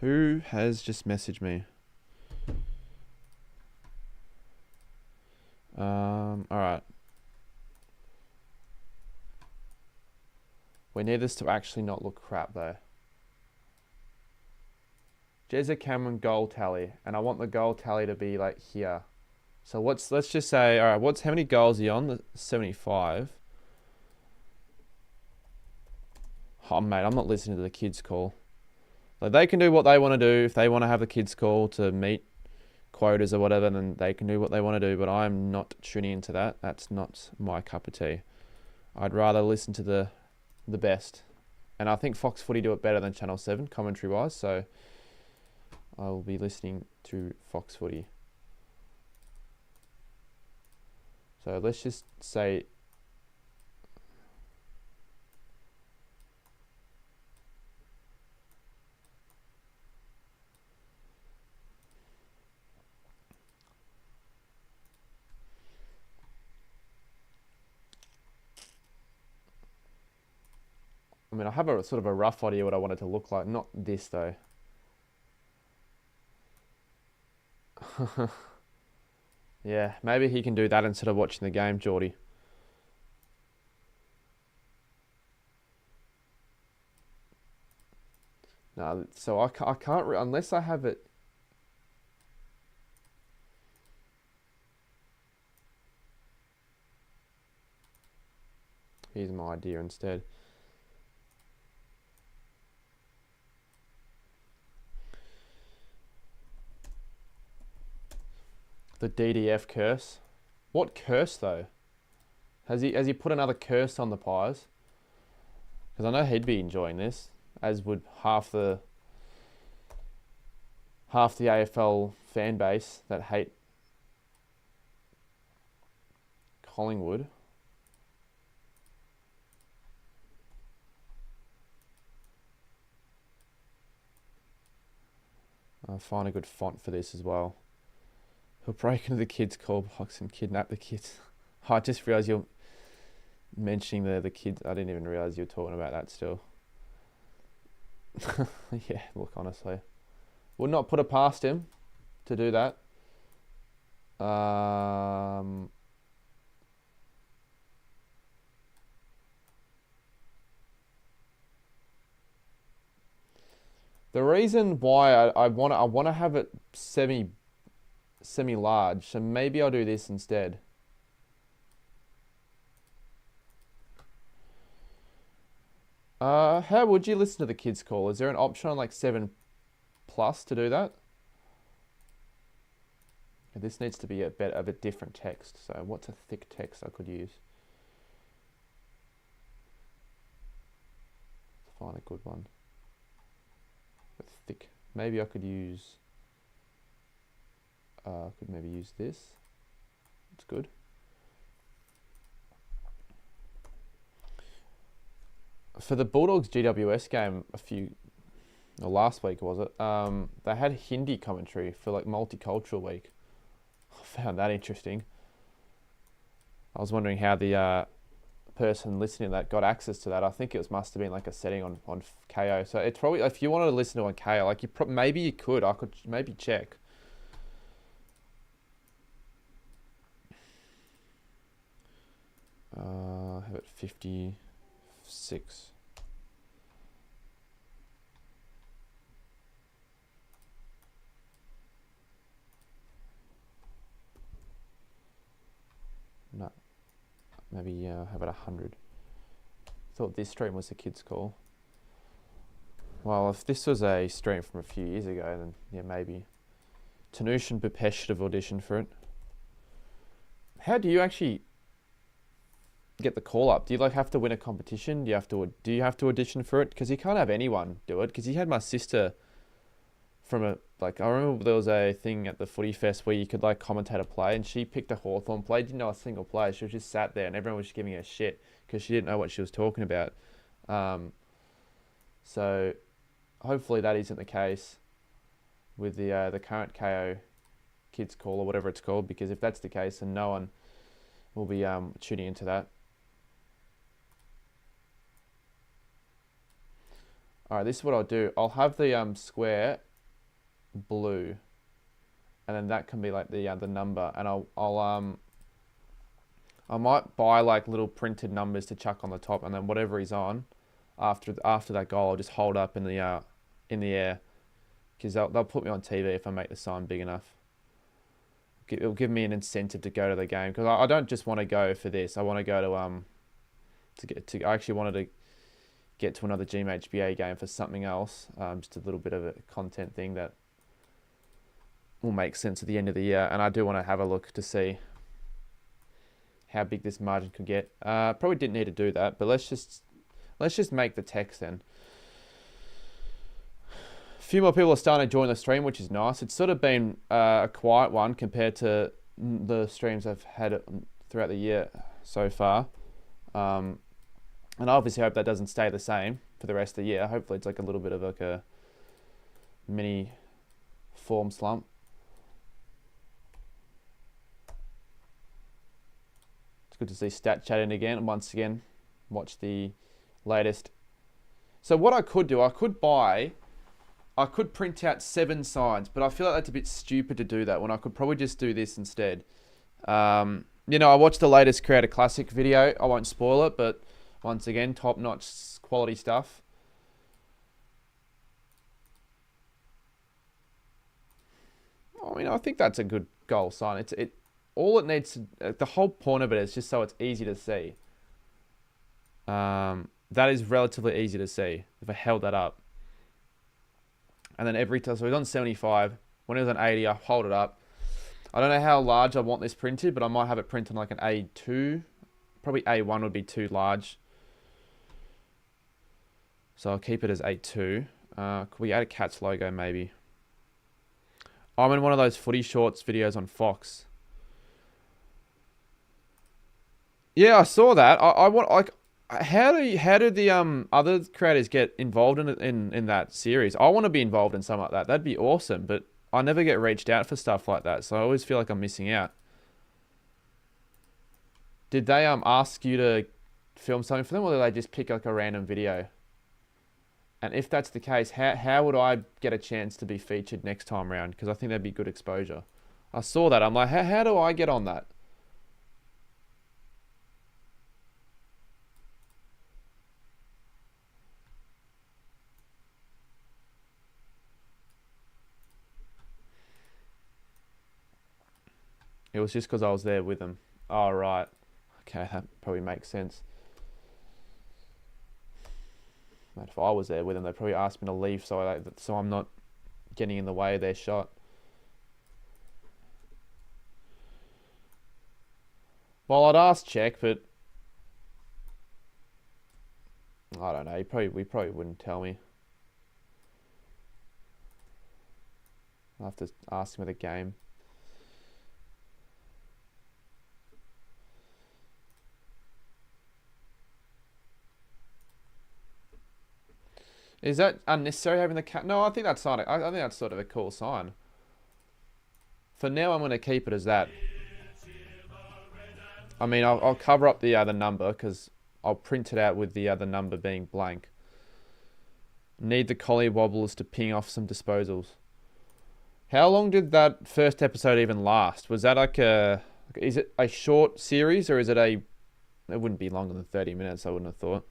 Who has just messaged me? All right. We need this to actually not look crap though. Jezza Cameron goal tally, and I want the goal tally to be like here. So let's just say, all right, how many goals are you on? 75. Oh mate, I'm not listening to the kids call. Like they can do what they want to do. If they want to have the kids call to meet quotas or whatever, then they can do what they want to do. But I'm not tuning into that. That's not my cup of tea. I'd rather listen to the best. And I think Fox Footy do it better than Channel 7 commentary wise. So I will be listening to Fox Footy. So let's just say I mean, I have a sort of a rough idea what I want it to look like. Not this, though. Yeah, maybe he can do that instead of watching the game, Geordie. No, so I can't unless I have it. Here's my idea instead. The DDF curse. What curse though? Has he put another curse on the Pies? Because I know he'd be enjoying this, as would half the AFL fan base that hate Collingwood. I'll find a good font for this as well. He'll break into the kids' call box and kidnap the kids. I just realised you're mentioning the kids. I didn't even realise you were talking about that still. Yeah, look, honestly. Would not put it past him to do that. The reason why I want to have it semi large, so maybe I'll do this instead. How would you listen to the kids call? Is there an option on like 7+ to do that? This needs to be a bit of a different text. So what's a thick text I could use? Let's find a good one. Thick. Maybe I could use. Could maybe use this. It's good. For the Bulldogs GWS game last week was it? They had Hindi commentary for like Multicultural Week. I found that interesting. I was wondering how the person listening to that got access to that. I think it must have been like a setting on KO. So it's probably, if you wanted to listen to on KO, like maybe you could. I could maybe check. Have it 56. No. Maybe have it 100. Thought this stream was the kids' call. Well, if this was a stream from a few years ago, then yeah, maybe. Tanush and Bupesh should have auditioned for it. How do you actually get the call up? Do you like have to win a competition? Do you have to audition for it? Because you can't have anyone do it. Because he had my sister from I remember there was a thing at the Footy Fest where you could like commentate a play, and she picked a Hawthorn play, didn't know a single play. She was just sat there and everyone was just giving her shit because she didn't know what she was talking about. So hopefully that isn't the case with the current KO kids call or whatever it's called, because if that's the case, then no one will be tuning into that. Alright, this is what I'll do. I'll have the square blue, and then that can be like the number, and I might buy like little printed numbers to chuck on the top, and then whatever he's on after that goal, I'll just hold up in the air, because they'll put me on TV if I make the sign big enough. It'll give me an incentive to go to the game, because I don't just want to go for this. I want to go to I actually wanted to get to another GMHBA game for something else, just a little bit of a content thing that will make sense at the end of the year. And I do want to have a look to see how big this margin could get. Probably didn't need to do that, but let's just make the text then. few more people are starting to join the stream, which is nice. It's sort of been a quiet one compared to the streams I've had throughout the year so far. And I obviously hope that doesn't stay the same for the rest of the year. Hopefully it's like a little bit of like a mini form slump. It's good to see Stat chat in again. And once again, watch the latest. So what I could do, I could print out 7 signs, but I feel like that's a bit stupid to do that when I could probably just do this instead. You know, I watched the latest Creator Classic video. I won't spoil it, but once again, top-notch quality stuff. I mean, I think that's a good goal sign. All it needs to, the whole point of it is just so it's easy to see. That is relatively easy to see if I held that up. And then every time, so he's on 75. When he was on 80, I hold it up. I don't know how large I want this printed, but I might have it printed like an A2. Probably A1 would be too large. So I'll keep it as A2. Could we add a Cats logo maybe? I'm in one of those footy shorts videos on Fox. Yeah, I saw that. I want like, how do the other creators get involved in that series? I want to be involved in something like that. That'd be awesome, but I never get reached out for stuff like that, so I always feel like I'm missing out. Did they ask you to film something for them, or did they just pick like a random video? And if that's the case, how would I get a chance to be featured next time around? Because I think that'd be good exposure. I saw that. I'm like, how do I get on that? It was just because I was there with them. Oh, right. Okay, that probably makes sense. But if I was there with them, they'd probably ask me to leave so I'm not getting in the way of their shot. Well, I'd ask Check, but I don't know. We probably wouldn't tell me. I'll have to ask him at the game. Is that unnecessary having the cat? No, I think that's not. I think that's sort of a cool sign. For now, I'm going to keep it as that. I mean, I'll cover up the other number because I'll print it out with the other number being blank. Need the collie wobblers to ping off some disposals. How long did that first episode even last? Was that like is it a short series or is it it wouldn't be longer than 30 minutes, I wouldn't have thought.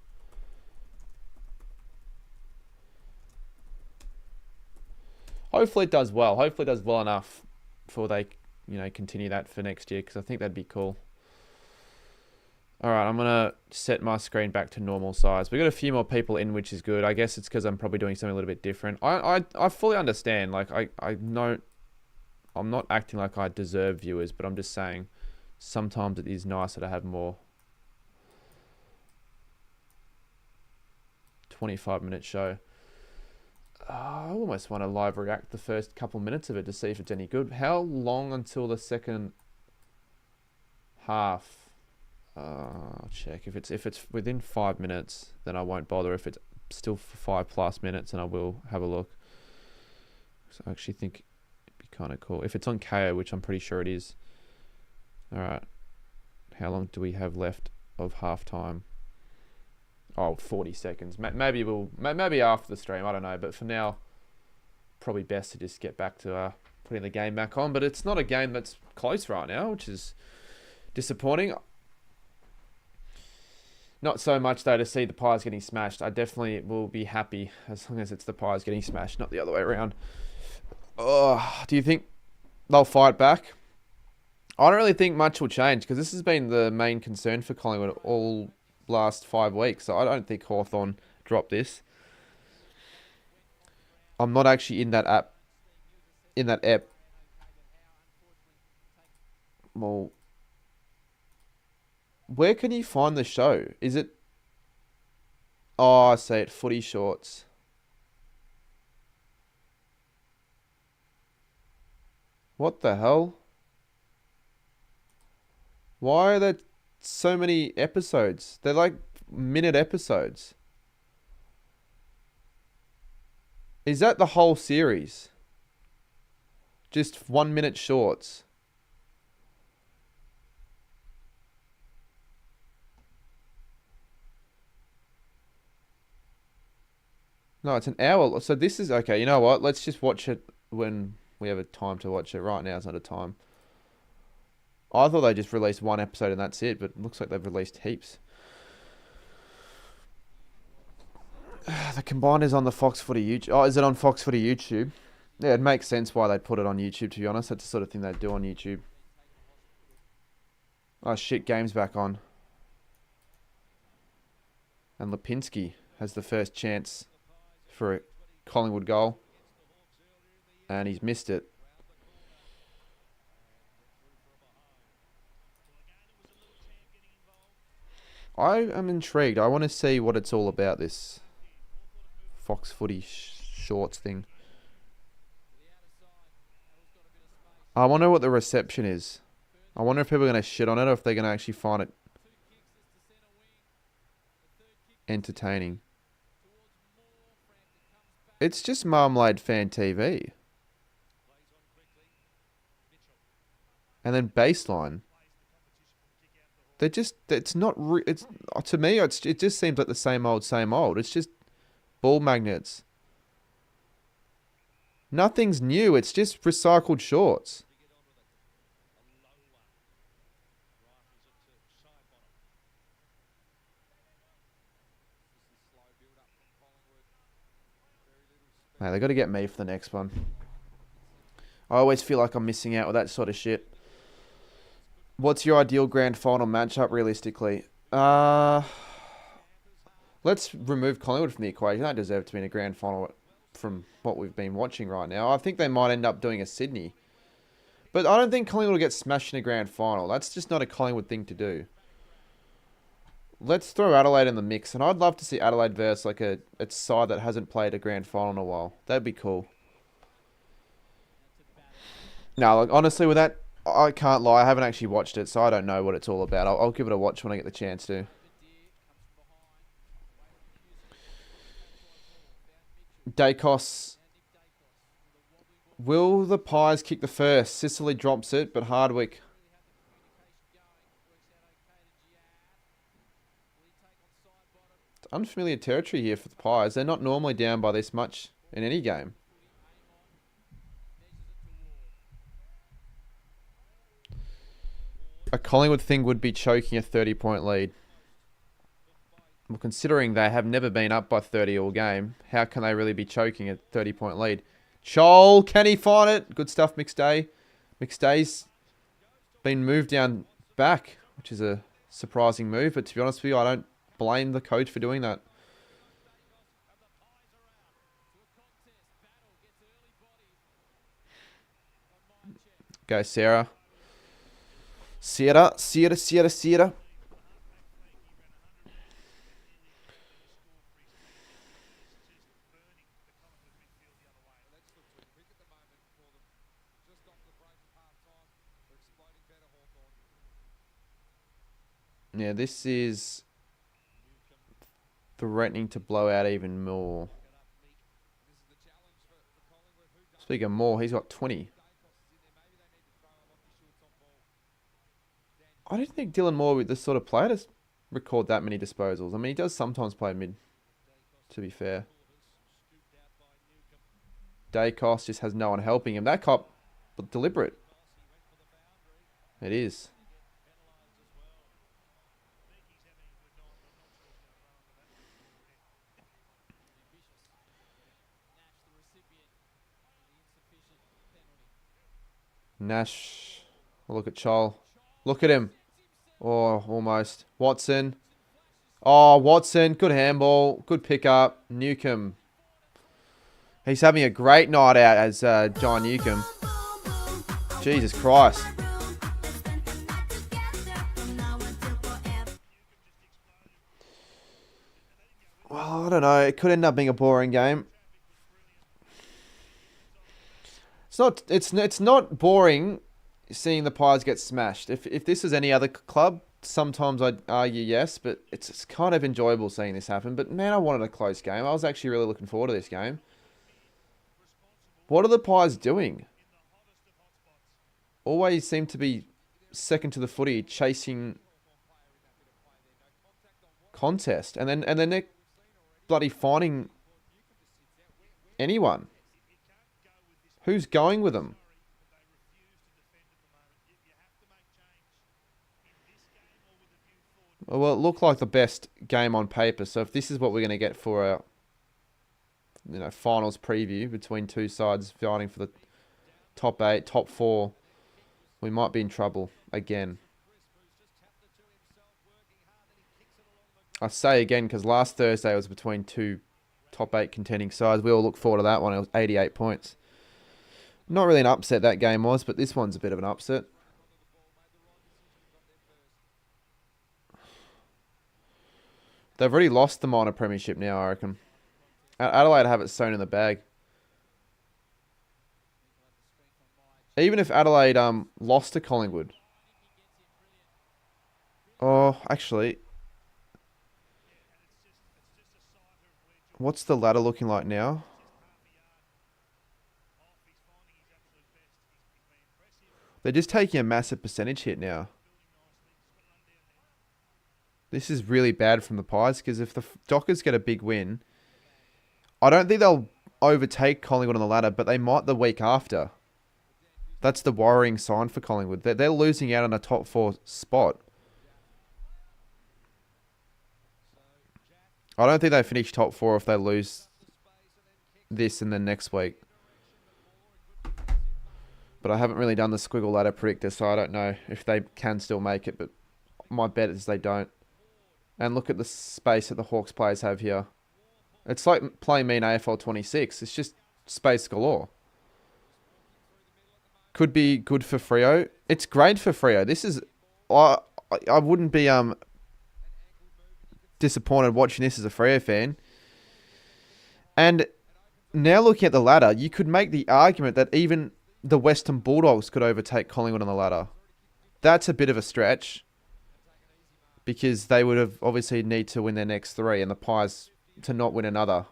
Hopefully it does well. Hopefully it does well enough before they, continue that for next year, because I think that'd be cool. All right, I'm going to set my screen back to normal size. We've got a few more people in, which is good. I guess it's because I'm probably doing something a little bit different. I fully understand. Like, I know I'm not acting like I deserve viewers, but I'm just saying sometimes it is nicer to have more. 25-minute show. I almost want to live react the first couple minutes of it to see if it's any good. How long until the second half? I'll check. If it's within 5 minutes, then I won't bother. If it's still for 5+ minutes, then I will have a look. So I actually think it'd be kind of cool. If it's on KO, which I'm pretty sure it is. All right. How long do we have left of halftime? Oh, 40 seconds. Maybe after the stream, I don't know. But for now, probably best to just get back to putting the game back on. But it's not a game that's close right now, which is disappointing. Not so much, though, to see the Pies getting smashed. I definitely will be happy as long as it's the Pies getting smashed, not the other way around. Oh, do you think they'll fight back? I don't really think much will change because this has been the main concern for Collingwood all last 5 weeks. So I don't think Hawthorn dropped this. I'm not actually in that app. Well, where can you find the show? Is it... Oh, I see it. Footy Shorts. What the hell? Why are there so many episodes? They're like minute episodes. Is that the whole series? Just 1 minute shorts. No, it's an hour. So this is okay. You know what? Let's just watch it when we have a time to watch it. Right now is not a time. I thought they just released one episode and that's it, but it looks like they've released heaps. The combined is on the Fox Footy YouTube. Oh, is it on Fox Footy YouTube? Yeah, it makes sense why they'd put it on YouTube, to be honest. That's the sort of thing they'd do on YouTube. Oh, shit, game's back on. And Lipinski has the first chance for a Collingwood goal. And he's missed it. I am intrigued. I want to see what it's all about, this Fox Footy shorts thing. I wonder what the reception is. I wonder if people are going to shit on it or if they're going to actually find it entertaining. It's just Marmalade Fan TV. And then Baseline. They're just, it's not, it's, to me, it just seems like the same old, same old. It's just ball magnets. Nothing's new. It's just recycled shorts. Hey, they got to get me for the next one. I always feel like I'm missing out with that sort of shit. What's your ideal grand final matchup realistically? Let's remove Collingwood from the equation. They deserve to be in a grand final from what we've been watching right now. I think they might end up doing a Sydney. But I don't think Collingwood will get smashed in a grand final. That's just not a Collingwood thing to do. Let's throw Adelaide in the mix. And I'd love to see Adelaide versus like a side that hasn't played a grand final in a while. That'd be cool. No, like, honestly, with that, I can't lie. I haven't actually watched it, so I don't know what it's all about. I'll give it a watch when I get the chance to. Dacos. Will the Pies kick the first? Sicily drops it, but Hardwick. It's unfamiliar territory here for the Pies. They're not normally down by this much in any game. A Collingwood thing would be choking a 30-point lead. Well, considering they have never been up by 30 all game, how can they really be choking a 30-point lead? Chol, can he find it? Good stuff, McStay. McStay's been moved down back, which is a surprising move. But to be honest with you, I don't blame the coach for doing that. Go, Sarah. Sierra. Yeah, this is threatening to blow out even more. Speaking of more, he's got 20. I don't think Dylan Moore would be the sort of player to record that many disposals. I mean, he does sometimes play mid, to be fair. Dacos just has no one helping him. That cop, deliberate. It is. Nash. Look at Chol. Look at him. Oh, almost. Watson. Oh, Watson. Good handball. Good pickup. Newcomb. He's having a great night out as John Newcomb. Jesus Christ. Well, I don't know. It could end up being a boring game. It's not boring seeing the Pies get smashed. If this is any other club, sometimes I'd argue yes, but it's kind of enjoyable seeing this happen. But man, I wanted a close game. I was actually really looking forward to this game. What are the Pies doing? Always seem to be second to the footy, chasing contest, and then they're bloody finding anyone. Who's going with them? Well, it looked like the best game on paper. So if this is what we're going to get for a finals preview between two sides fighting for the top 8, top 4, we might be in trouble again. I say again because last Thursday it was between two top 8 contending sides. We all look forward to that one. It was 88 points. Not really an upset that game was, but this one's a bit of an upset. They've already lost the minor premiership now, I reckon. Adelaide have it sewn in the bag. Even if Adelaide lost to Collingwood. Oh, actually. What's the ladder looking like now? They're just taking a massive percentage hit now. This is really bad from the Pies because if the Dockers get a big win, I don't think they'll overtake Collingwood on the ladder, but they might the week after. That's the worrying sign for Collingwood. They're losing out on a top 4 spot. I don't think they finish top 4 if they lose this and then next week. But I haven't really done the squiggle ladder predictor, so I don't know if they can still make it, but my bet is they don't. And look at the space that the Hawks players have here. It's like playing me in AFL 26. It's just space galore. Could be good for Freo. It's great for Freo. This is... I wouldn't be disappointed watching this as a Freo fan. And now looking at the ladder, you could make the argument that even the Western Bulldogs could overtake Collingwood on the ladder. That's a bit of a stretch. Because they would have obviously need to win their next 3 and the Pies to not win another.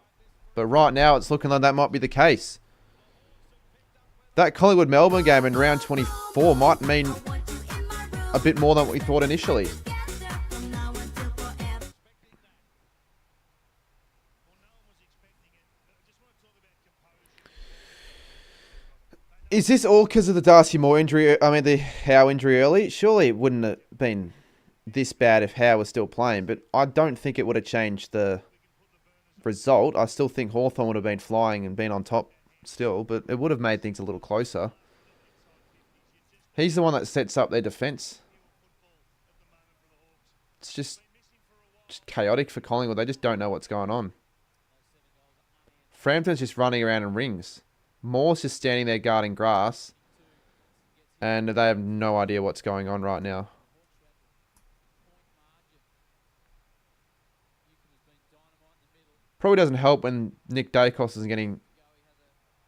But right now it's looking like that might be the case. That Collingwood-Melbourne game in round 24 might mean a bit more than what we thought initially. Is this all because of the Darcy Moore injury? I mean, the Howe injury early? Surely it wouldn't have been this bad if Howe was still playing, but I don't think it would have changed the result. I still think Hawthorn would have been flying and been on top still, but it would have made things a little closer. He's the one that sets up their defence. It's just chaotic for Collingwood. They just don't know what's going on. Frampton's just running around in rings. Moore's just standing there guarding grass, and they have no idea what's going on right now. Probably doesn't help when Nick Dacos isn't getting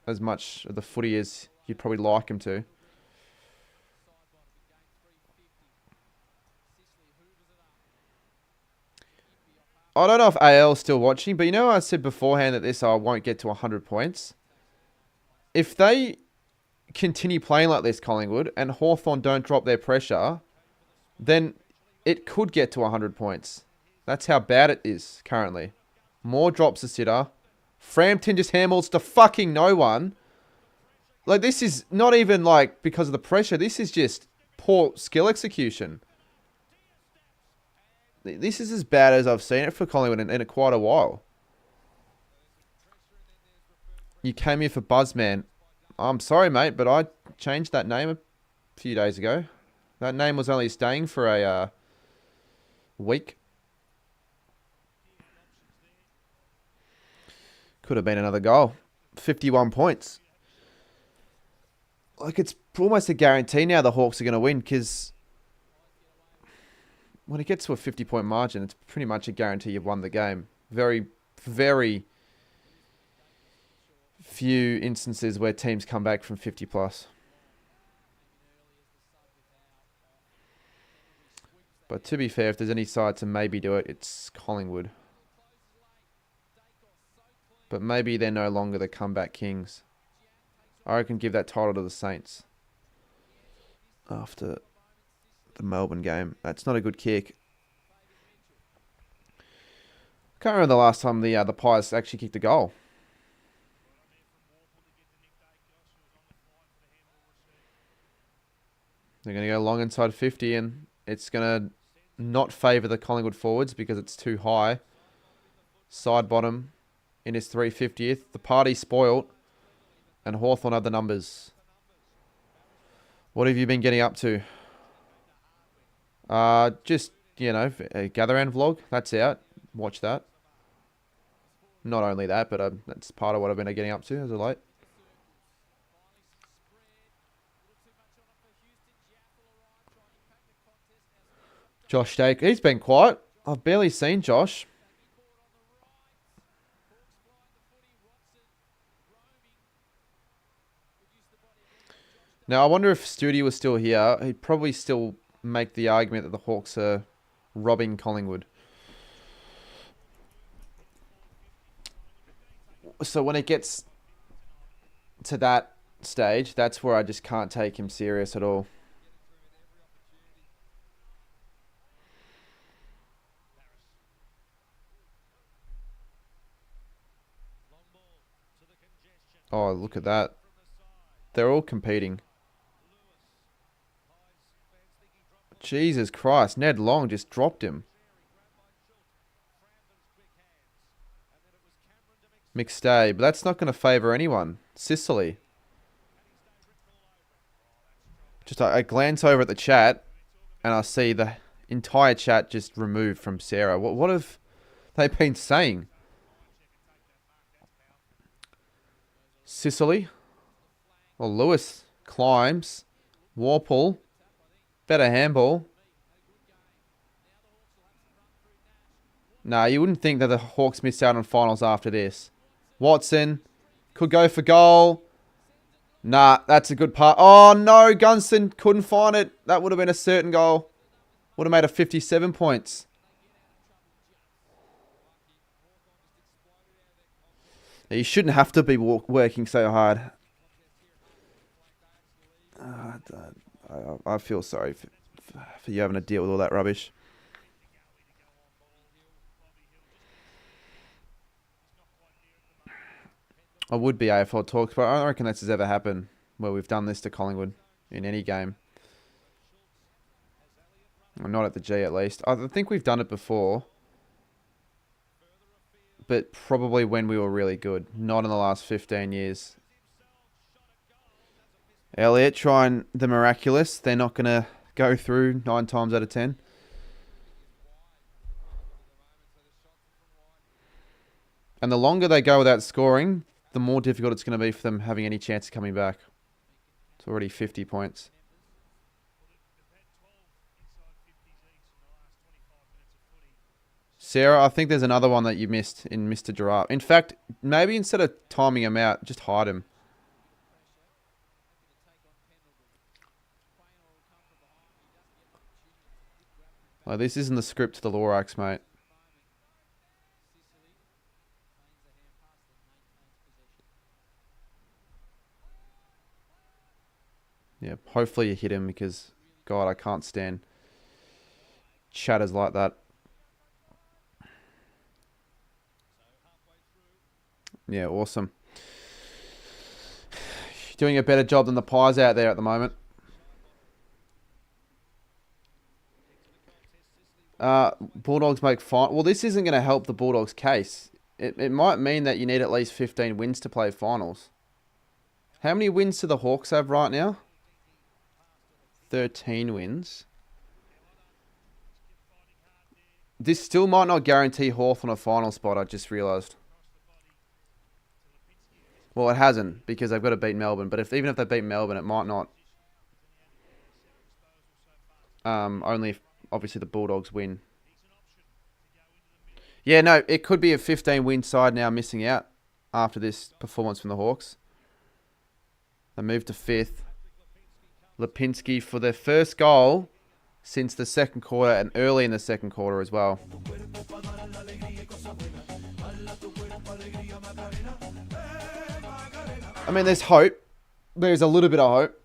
as much of the footy as you'd probably like him to. I don't know if AL's still watching, but you know I said beforehand that this won't get to 100 points. If they continue playing like this, Collingwood, and Hawthorn don't drop their pressure, then it could get to 100 points. That's how bad it is currently. Moore drops a sitter. Frampton just handballs to fucking no one. Like, this is not even, like, because of the pressure. This is just poor skill execution. This is as bad as I've seen it for Collingwood in quite a while. You came here for Buzzman. I'm sorry, mate, but I changed that name a few days ago. That name was only staying for a week. Could have been another goal. 51 points. Like, it's almost a guarantee now the Hawks are going to win, because when it gets to a 50-point margin, it's pretty much a guarantee you've won the game. Very, very few instances where teams come back from 50 plus. But to be fair, if there's any side to maybe do it, it's Collingwood. But maybe they're no longer the comeback kings. I reckon give that title to the Saints after the Melbourne game. That's not a good kick. Can't remember the last time the Pies actually kicked a goal. They're going to go long inside 50, and it's going to not favour the Collingwood forwards because it's too high. Side bottom in his 350th. The party's spoilt, and Hawthorn have the numbers. What have you been getting up to? Just, you know, a gather round vlog. That's out. Watch that. Not only that, but that's part of what I've been getting up to as of late. Josh Stake, he's been quiet. I've barely seen Josh. Now, I wonder if Studi was still here. He'd probably still make the argument that the Hawks are robbing Collingwood. So when it gets to that stage, that's where I just can't take him serious at all. Oh, look at that. They're all competing. Jesus Christ, Ned Long just dropped him. McStay, but that's not going to favour anyone. Sicily. Just I glance over at the chat, and I see the entire chat just removed from Sarah. What have they been saying? Sicily. Well, Lewis climbs. Warple. Better handball. Nah, you wouldn't think that the Hawks miss out on finals after this. Watson could go for goal. Nah, that's a good part. Oh, no, Gunston couldn't find it. That would have been a certain goal. Would have made it 57 points. You shouldn't have to be working so hard. I feel sorry for you having to deal with all that rubbish. I would be AFL talks, but I don't reckon this has ever happened where we've done this to Collingwood in any game. Or not at the G, at least. I think we've done it before, but probably when we were really good. Not in the last 15 years. Elliott trying the miraculous. They're not going to go through 9 times out of 10. And the longer they go without scoring, the more difficult it's going to be for them having any chance of coming back. It's already 50 points. Sarah, I think there's another one that you missed in Mr. Giraffe. In fact, maybe instead of timing him out, just hide him. Well, this isn't the script to the Lorax, mate. Yeah, hopefully you hit him because, God, I can't stand chatters like that. Yeah, awesome. Doing a better job than the Pies out there at the moment. Bulldogs make fine. Well, this isn't going to help the Bulldogs' case. It might mean that you need at least 15 wins to play finals. How many wins do the Hawks have right now? 13 wins. This still might not guarantee Hawthorn a final spot, I just realised. Well, it hasn't, because they've got to beat Melbourne. But even if they beat Melbourne, it might not. Only if, obviously, the Bulldogs win. Yeah, no, it could be a 15-win side now missing out. after this performance from the Hawks. They moved to 5th. Lipinski for their first goal since the second quarter and early in the second quarter as well. I mean, there's hope. There's a little bit of hope.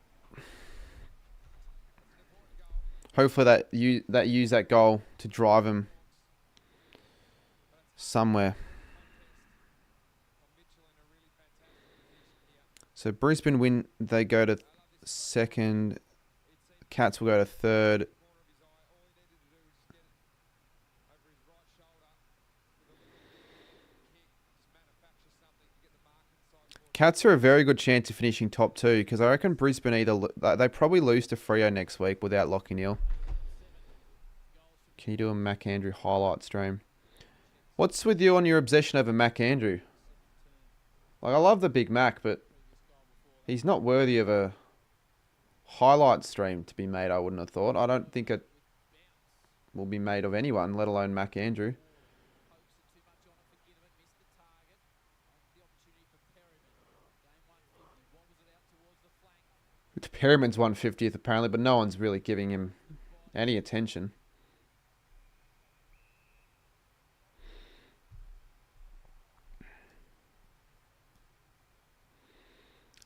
Hopefully that use that goal to drive them somewhere. So Brisbane win. They go to second. Cats will go to third. Cats are a very good chance of finishing top 2 because I reckon Brisbane they probably lose to Freo next week without Lachie Neale. Can you do a Mac Andrew highlight stream? What's with you on your obsession over Mac Andrew? Like, I love the Big Mac, but he's not worthy of a highlight stream to be made, I wouldn't have thought. I don't think it will be made of anyone, let alone Mac Andrew. Perryman's 150th apparently, but no one's really giving him any attention.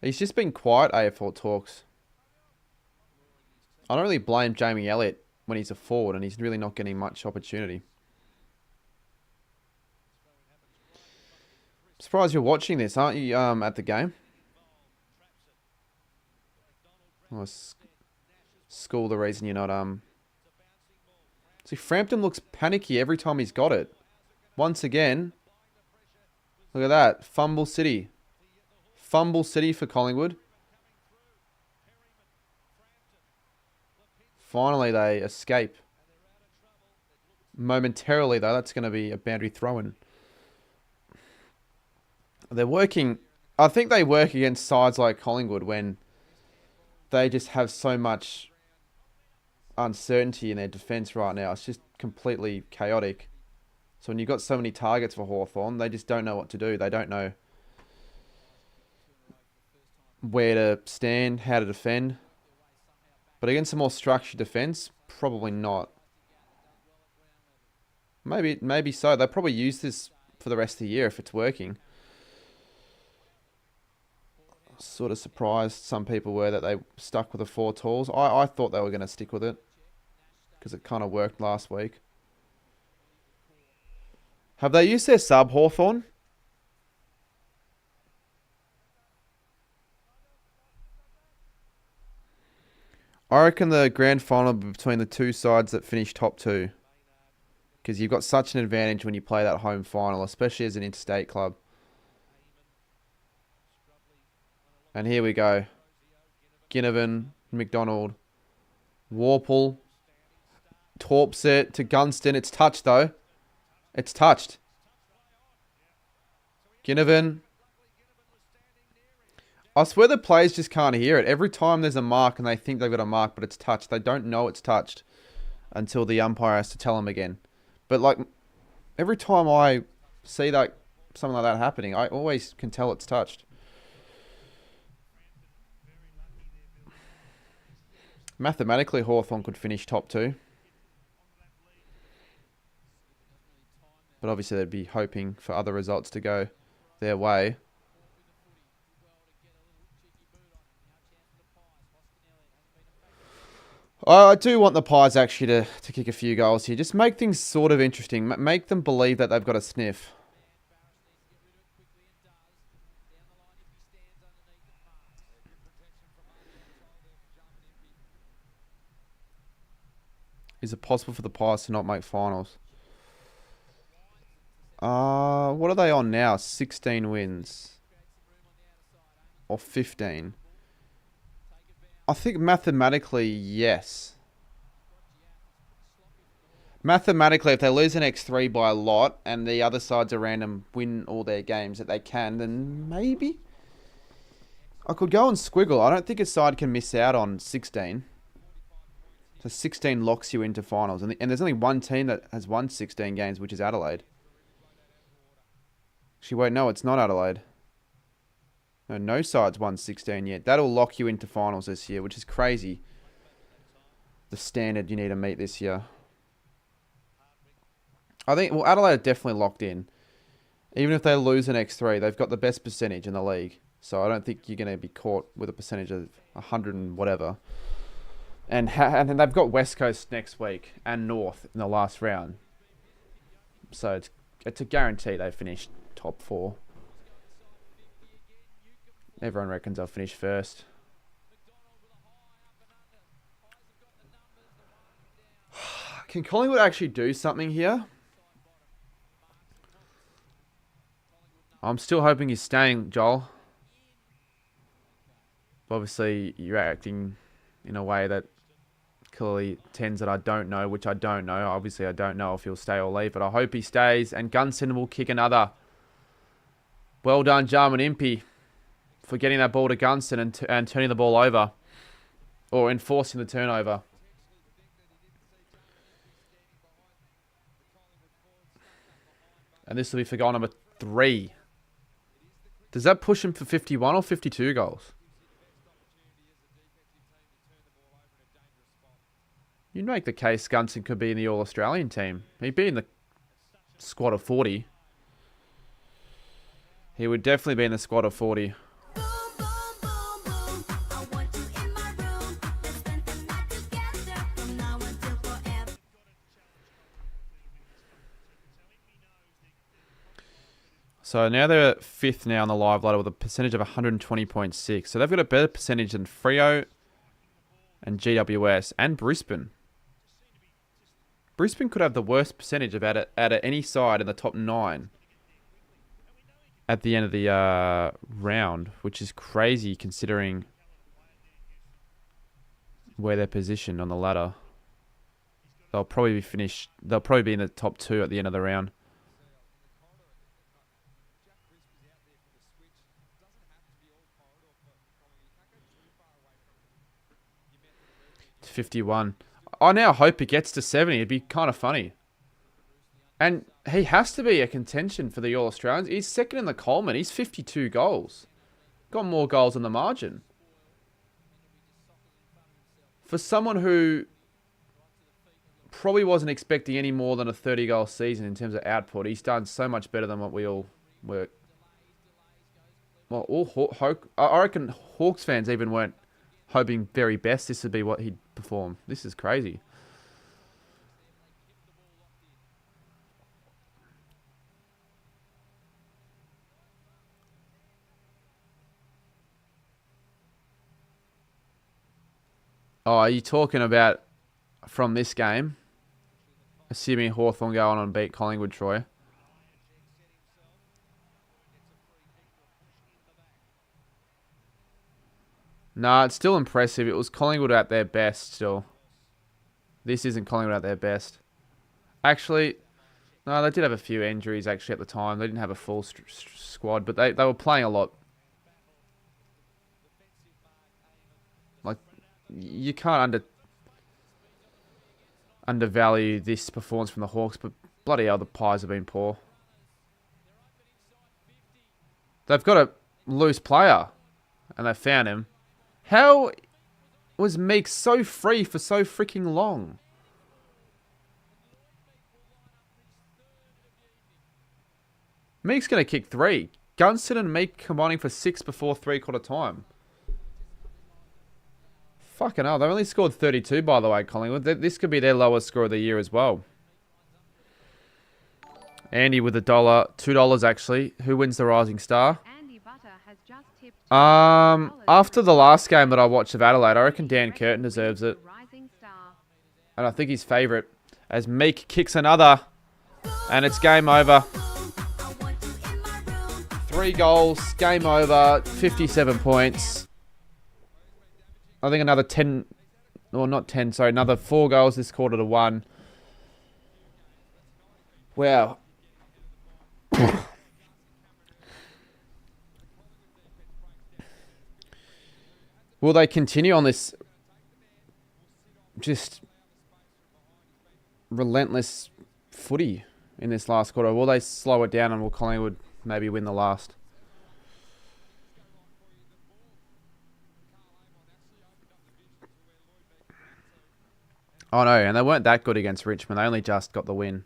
He's just been quiet, AFL talks. I don't really blame Jamie Elliott when he's a forward and he's really not getting much opportunity. Surprised you're watching this, aren't you, at the game? Oh, school the reason you're not, See, Frampton looks panicky every time he's got it. Once again. Look at that. Fumble City. Fumble City for Collingwood. Finally, they escape. Momentarily, though, that's going to be a boundary throw-in. They're working... I think they work against sides like Collingwood when they just have so much uncertainty in their defence right now. It's just completely chaotic. So when you've got so many targets for Hawthorn, they just don't know what to do. They don't know where to stand, how to defend. But against a more structured defence, probably not. Maybe so. They'll probably use this for the rest of the year if it's working. Sort of surprised some people were that they stuck with the 4 tools. I thought they were going to stick with it because it kind of worked last week. Have they used their sub, Hawthorn? I reckon the grand final between the two sides that finish top 2. Because you've got such an advantage when you play that home final, especially as an interstate club. And here we go. Ginnivan, McDonald, Warple, torps it to Gunston. It's touched though. It's touched. Ginnivan. I swear the players just can't hear it. Every time there's a mark and they think they've got a mark, but it's touched. They don't know it's touched until the umpire has to tell them again. But like, every time I see that something like that happening, I always can tell it's touched. Mathematically, Hawthorn could finish top 2. But obviously they'd be hoping for other results to go their way. I do want the Pies actually to kick a few goals here. Just make things sort of interesting. Make them believe that they've got a sniff. Is it possible for the Pies to not make finals? What are they on now? 16 wins. Or 15. I think mathematically, yes. Mathematically, if they lose the next 3 by a lot and the other sides are random win all their games that they can, then maybe I could go and squiggle. I don't think a side can miss out on 16. So 16 locks you into finals. And there's only one team that has won 16 games, which is Adelaide. Actually, wait, no, it's not Adelaide. No side's won 16 yet. That'll lock you into finals this year, which is crazy. The standard you need to meet this year. I think, well, Adelaide are definitely locked in. Even if they lose the next 3, they've got the best percentage in the league. So I don't think you're going to be caught with a percentage of 100 and whatever. And then they've got West Coast next week and North in the last round. So it's a guarantee they finish top 4. Everyone reckons they'll finish first. Can Collingwood actually do something here? I'm still hoping he's staying, Joel. But obviously, you're acting in a way that clearly tends that I don't know, which I don't know. Obviously, I don't know if he'll stay or leave, but I hope he stays. And Gunston will kick another. Well done, Jarman Impey, for getting that ball to Gunston and turning the ball over. Or enforcing the turnover. And this will be for goal number 3. Does that push him for 51 or 52 goals? You'd make the case Gunston could be in the All-Australian team. He'd be in the squad of 40. He would definitely be in the squad of 40. So now they're 5th now on the live ladder with a percentage of 120.6. So they've got a better percentage than Freo and GWS and Brisbane. Brisbane could have the worst percentage of out of any side in the top 9 at the end of the round, which is crazy considering where they're positioned on the ladder. They'll probably be finished. They'll probably be in the top 2 at the end of the round. 51. I now hope he gets to 70. It'd be kind of funny. And he has to be a contention for the All-Australians. He's second in the Coleman. He's 52 goals. Got more goals on the margin. For someone who probably wasn't expecting any more than a 30-goal season in terms of output, he's done so much better than what we all were. Well, I reckon Hawks fans even weren't hoping very best this would be what he'd perform. This is crazy. Oh, are you talking about from this game? Assuming Hawthorn go on and beat Collingwood, Troy. Nah, it's still impressive. It was Collingwood at their best still. This isn't Collingwood at their best. Actually, no, they did have a few injuries actually at the time. They didn't have a full squad, but they were playing a lot. Like, you can't undervalue this performance from the Hawks, but bloody hell, the Pies have been poor. They've got a loose player, and they found him. How was Meek so free for so freaking long? Meek's going to kick 3. Gunston and Meek combining for 6 before 3/4 time. Fucking hell, they only scored 32, by the way, Collingwood. This could be their lowest score of the year as well. Andy with $1. $2 actually. Who wins the Rising Star? After the last game that I watched of Adelaide, I reckon Dan Curtin deserves it. And I think he's favourite. As Meek kicks another. And it's game over. 3 goals. Game over. 57 points. I think another 10... Or not 10, sorry. Another 4 goals this quarter to 1. Wow. Will they continue on this just relentless footy in this last quarter? Will they slow it down and will Collingwood maybe win the last? Oh no, and they weren't that good against Richmond. They only just got the win.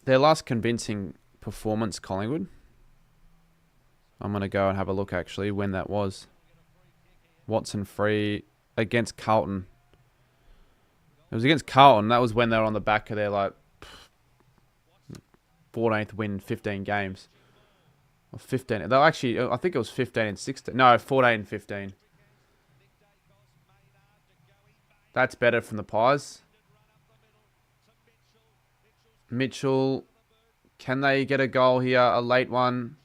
Their last convincing performance, Collingwood. I'm going to go and have a look, actually, when that was. Watson free against Carlton. It was against Carlton. That was when they were on the back of their, like, 14th win, 15 games. Or 15. They'll actually, I think it was 15 and 16. No, 14 and 15. That's better from the Pies. Mitchell. Can they get a goal here? A late one?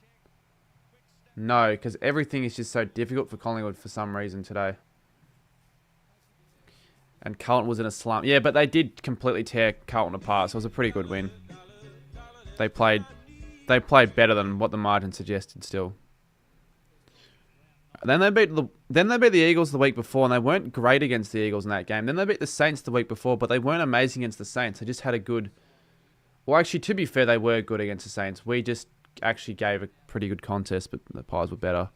No, because everything is just so difficult for Collingwood for some reason today. And Carlton was in a slump. Yeah, but they did completely tear Carlton apart, so it was a pretty good win. They played better than what the margin suggested still. Then they beat the Eagles the week before, and they weren't great against the Eagles in that game. Then they beat the Saints the week before, but they weren't amazing against the Saints. They just had a good... Well, actually, to be fair, they were good against the Saints. We just actually gave a pretty good contest, but the Pies were better.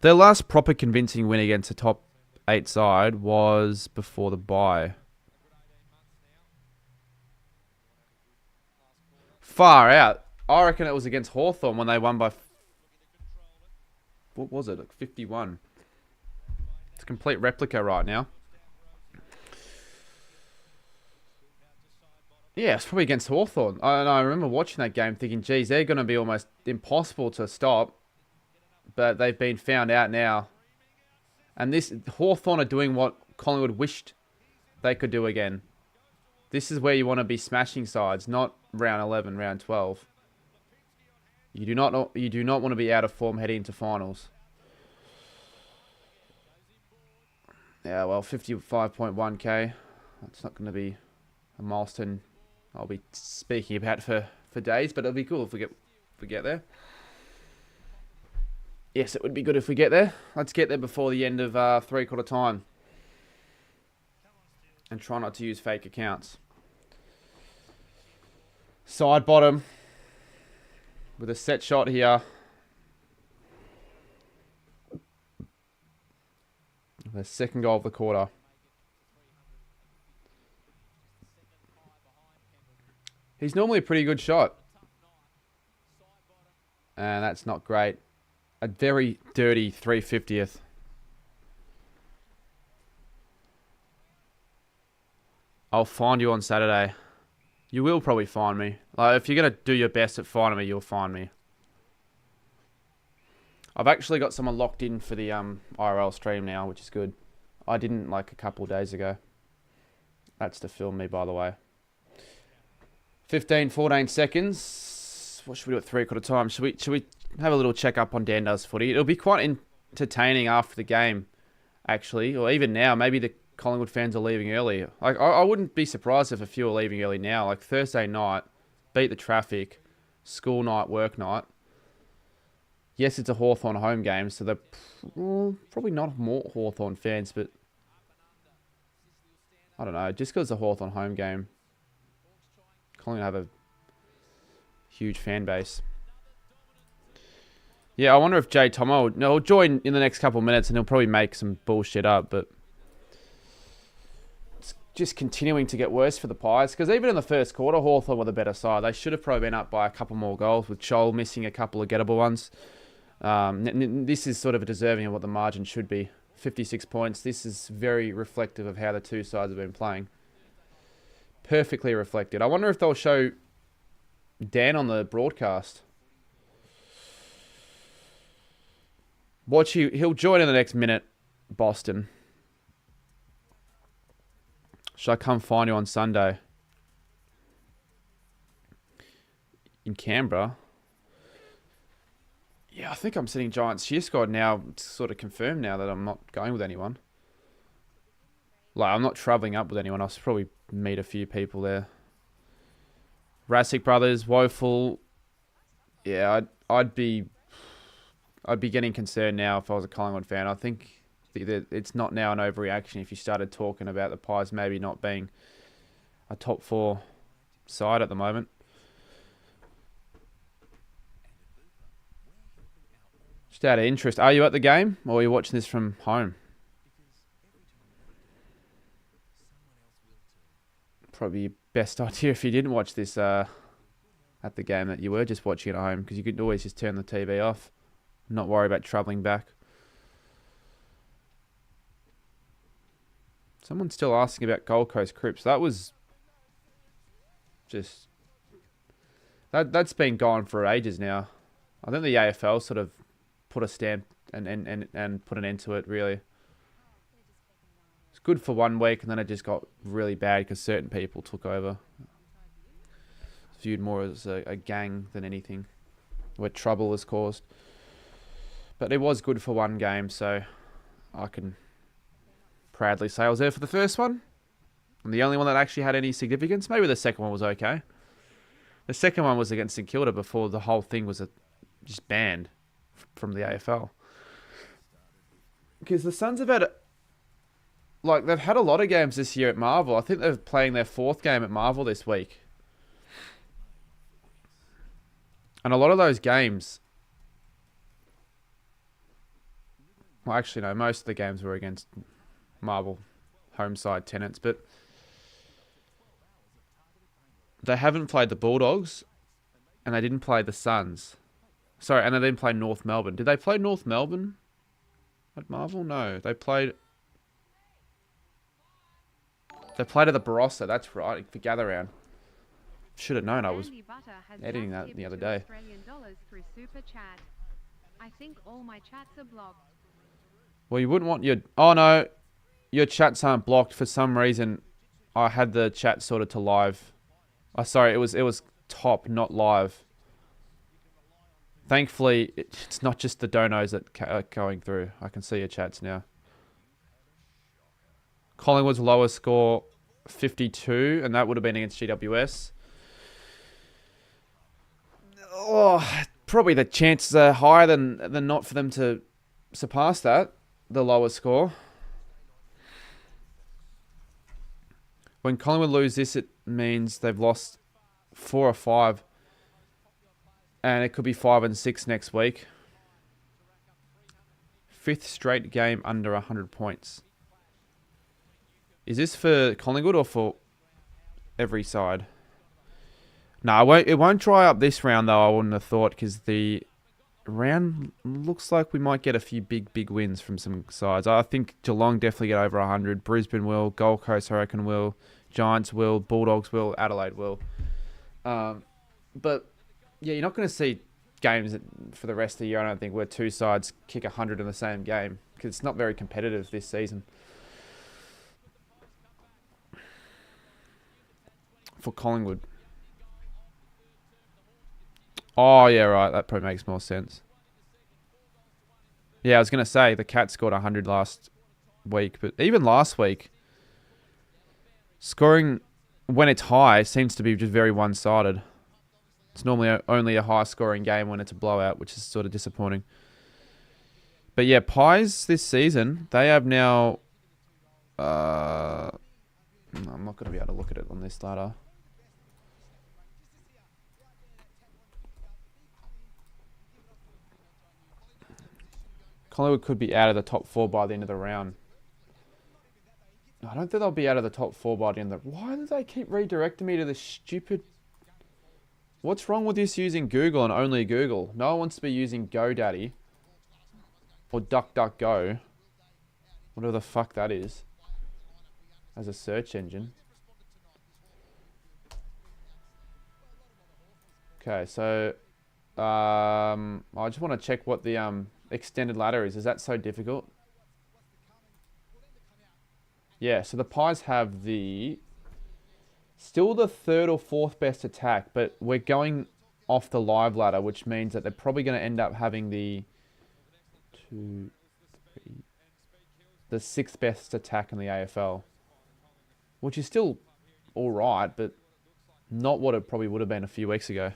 Their last proper convincing win against a top 8 side was before the bye. Far out. I reckon it was against Hawthorn when they won by... What was it? Like 51. It's a complete replica right now. Yeah, it's probably against Hawthorn. I remember watching that game thinking, geez, they're going to be almost impossible to stop. But they've been found out now. And this Hawthorn are doing what Collingwood wished they could do again. This is where you want to be smashing sides, not round 11, round 12. You do not want to be out of form heading into finals. Yeah, well, 55.1k. That's not going to be a milestone I'll be speaking about for days, but it'll be cool if we get there. Yes, it would be good if we get there. Let's get there before the end of three-quarter time. And try not to use fake accounts. Side bottom. With a set shot here. The second goal of the quarter. He's normally a pretty good shot. And that's not great. A very dirty 350th. I'll find you on Saturday. You will probably find me. Like, if you're going to do your best at finding me, you'll find me. I've actually got someone locked in for the IRL stream now, which is good. I didn't like a couple of days ago. That's to film me, by the way. 15, 14 seconds. What should we do at three-quarter time? Should we have a little check-up on Dan Does Footy? It'll be quite entertaining after the game, actually. Or even now. Maybe the Collingwood fans are leaving early. Like, I wouldn't be surprised if a few are leaving early now. Like, Thursday night, beat the traffic, school night, work night. Yes, it's a Hawthorn home game, so they're probably not more Hawthorn fans, but I don't know. Just because it's a Hawthorn home game, Collingwood have a huge fan base. Yeah, I wonder if Jay Tomo will join in the next couple of minutes, and he'll probably make some bullshit up, but it's just continuing to get worse for the Pies, because even in the first quarter, Hawthorn were the better side. They should have probably been up by a couple more goals, with Chol missing a couple of gettable ones. This is sort of deserving of what the margin should be. 56 points. This is very reflective of how the two sides have been playing. Perfectly reflected. I wonder if they'll show Dan on the broadcast. Watch, he'll join in the next minute, Boston. Should I come find you on Sunday? In Canberra? Yeah, I think I'm sitting Giants cheer squad now. It's sort of confirmed now that I'm not going with anyone. Like, I'm not travelling up with anyone. I'll probably meet a few people there. Rasic Brothers, Woeful. Yeah, I'd be getting concerned now if I was a Collingwood fan. I think it's not now an overreaction if you started talking about the Pies maybe not being a top 4 side at the moment. Just out of interest, are you at the game or are you watching this from home? Probably best idea if you didn't watch this at the game that you were just watching at home, because you could always just turn the TV off, not worry about travelling back. Someone's still asking about Gold Coast Crips. That was just... That's been gone for ages now. I think the AFL sort of put a stamp and put an end to it, really. It's good for 1 week, and then it just got really bad because certain people took over. It's viewed more as a gang than anything, where trouble is caused. But it was good for 1 game, so I can proudly say I was there for the first one. And the only one that actually had any significance. Maybe the second one was okay. The second one was against St Kilda before the whole thing was just banned from the AFL. Because the Suns have had... Like, they've had a lot of games this year at Marvel. I think they're playing their 4th game at Marvel this week. And a lot of those games... Well, actually, no. Most of the games were against Marvel home side tenants. But they haven't played the Bulldogs. And they didn't play the Suns. Sorry, and they didn't play North Melbourne. Did they play North Melbourne at Marvel? No. They played at the Barossa. That's right, for Gather Round. Should have known. I was editing that the other day. I think all my chats are blocked. Well, you wouldn't want your... Oh, no. Your chats aren't blocked. For some reason, I had the chat sorted to live. Oh, sorry, it was top, not live. Thankfully, it's not just the donos that are going through. I can see your chats now. Collingwood's lowest score, 52, and that would have been against GWS. Oh, probably the chances are higher than not for them to surpass that, the lowest score. When Collingwood lose this, it means they've lost 4 or 5. And it could be 5 and 6 next week. 5th straight game under 100 points. Is this for Collingwood or for every side? No, it won't dry up this round, though, I wouldn't have thought, because the round looks like we might get a few big wins from some sides. I think Geelong definitely get over 100. Brisbane will. Gold Coast, I reckon, will. Giants will. Bulldogs will. Adelaide will. But... yeah, you're not going to see games for the rest of the year, I don't think, where 2 sides kick 100 in the same game, because it's not very competitive this season. For Collingwood. Oh, yeah, right. That probably makes more sense. Yeah, I was going to say, the Cats scored 100 last week, but even last week, scoring when it's high seems to be just very one-sided. It's normally only a high-scoring game when it's a blowout, which is sort of disappointing. But yeah, Pies this season, they have now... I'm not going to be able to look at it on this ladder. Collingwood could be out of the top 4 by the end of the round. I don't think they'll be out of the top 4 by the end of the... Why do they keep redirecting me to this stupid... What's wrong with this using Google and only Google? No one wants to be using GoDaddy. Or DuckDuckGo. Whatever the fuck that is. As a search engine. Okay, so... I just want to check what the extended ladder is. Is that so difficult? Yeah, so the Pies have the... still the 3rd or 4th best attack, but we're going off the live ladder, which means that they're probably going to end up having the 6th best attack in the AFL, which is still all right, but not what it probably would have been a few weeks ago.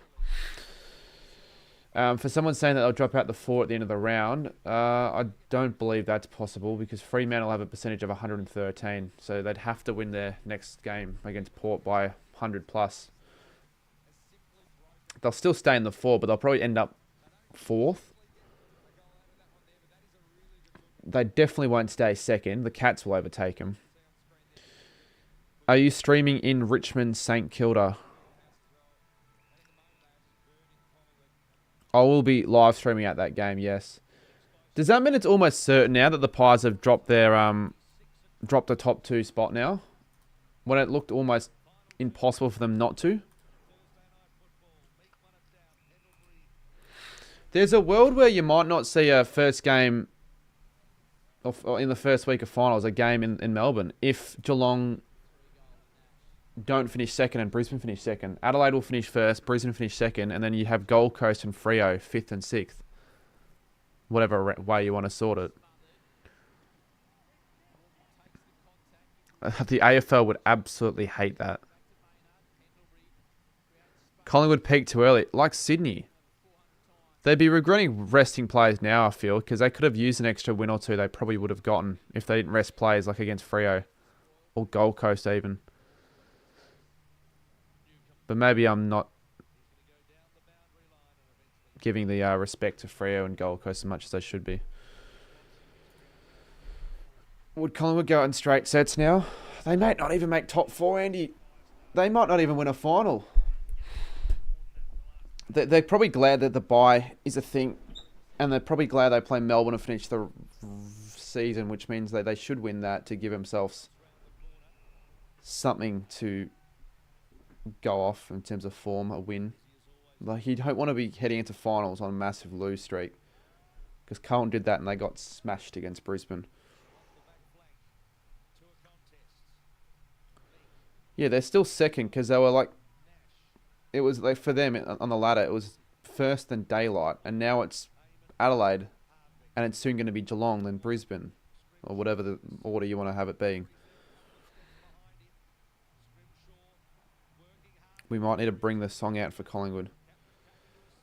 For someone saying that they'll drop out the 4 at the end of the round, I don't believe that's possible, because Fremantle have a percentage of 113, so they'd have to win their next game against Port by 100 plus. They'll still stay in the 4, but they'll probably end up 4th. they definitely won't stay second. The Cats will overtake them. Are you streaming in Richmond, St Kilda? I will be live streaming at that game, yes. Does that mean it's almost certain now that the Pies have dropped their dropped the top 2 spot now? When it looked almost impossible for them not to? There's a world where you might not see a first game or in the first week of finals, a game in Melbourne, if Geelong don't finish second and Brisbane finish second. Adelaide will finish first, Brisbane finish second, and then you have Gold Coast and Freo 5th and 6th. Whatever way you want to sort it. The AFL would absolutely hate that. Collingwood peaked too early, like Sydney. They'd be regretting resting players now, I feel, because they could have used an extra win or two they probably would have gotten if they didn't rest players like against Freo or Gold Coast even. But maybe I'm not giving the respect to Freo and Gold Coast as much as they should be. Would Collingwood go out in straight sets now? They might not even make top 4, Andy. They might not even win a final. They're probably glad that the bye is a thing. And they're probably glad they play Melbourne and finish the season, which means that they should win that to give themselves something to go off in terms of form, a win. Like, you don't want to be heading into finals on a massive lose streak. Because Carlton did that and they got smashed against Brisbane. Yeah, they're still second because they were like... It was like for them on the ladder, it was first then Daylight. And now it's Adelaide. And it's soon going to be Geelong, then Brisbane. Or whatever the order you want to have it being. We might need to bring the song out for Collingwood.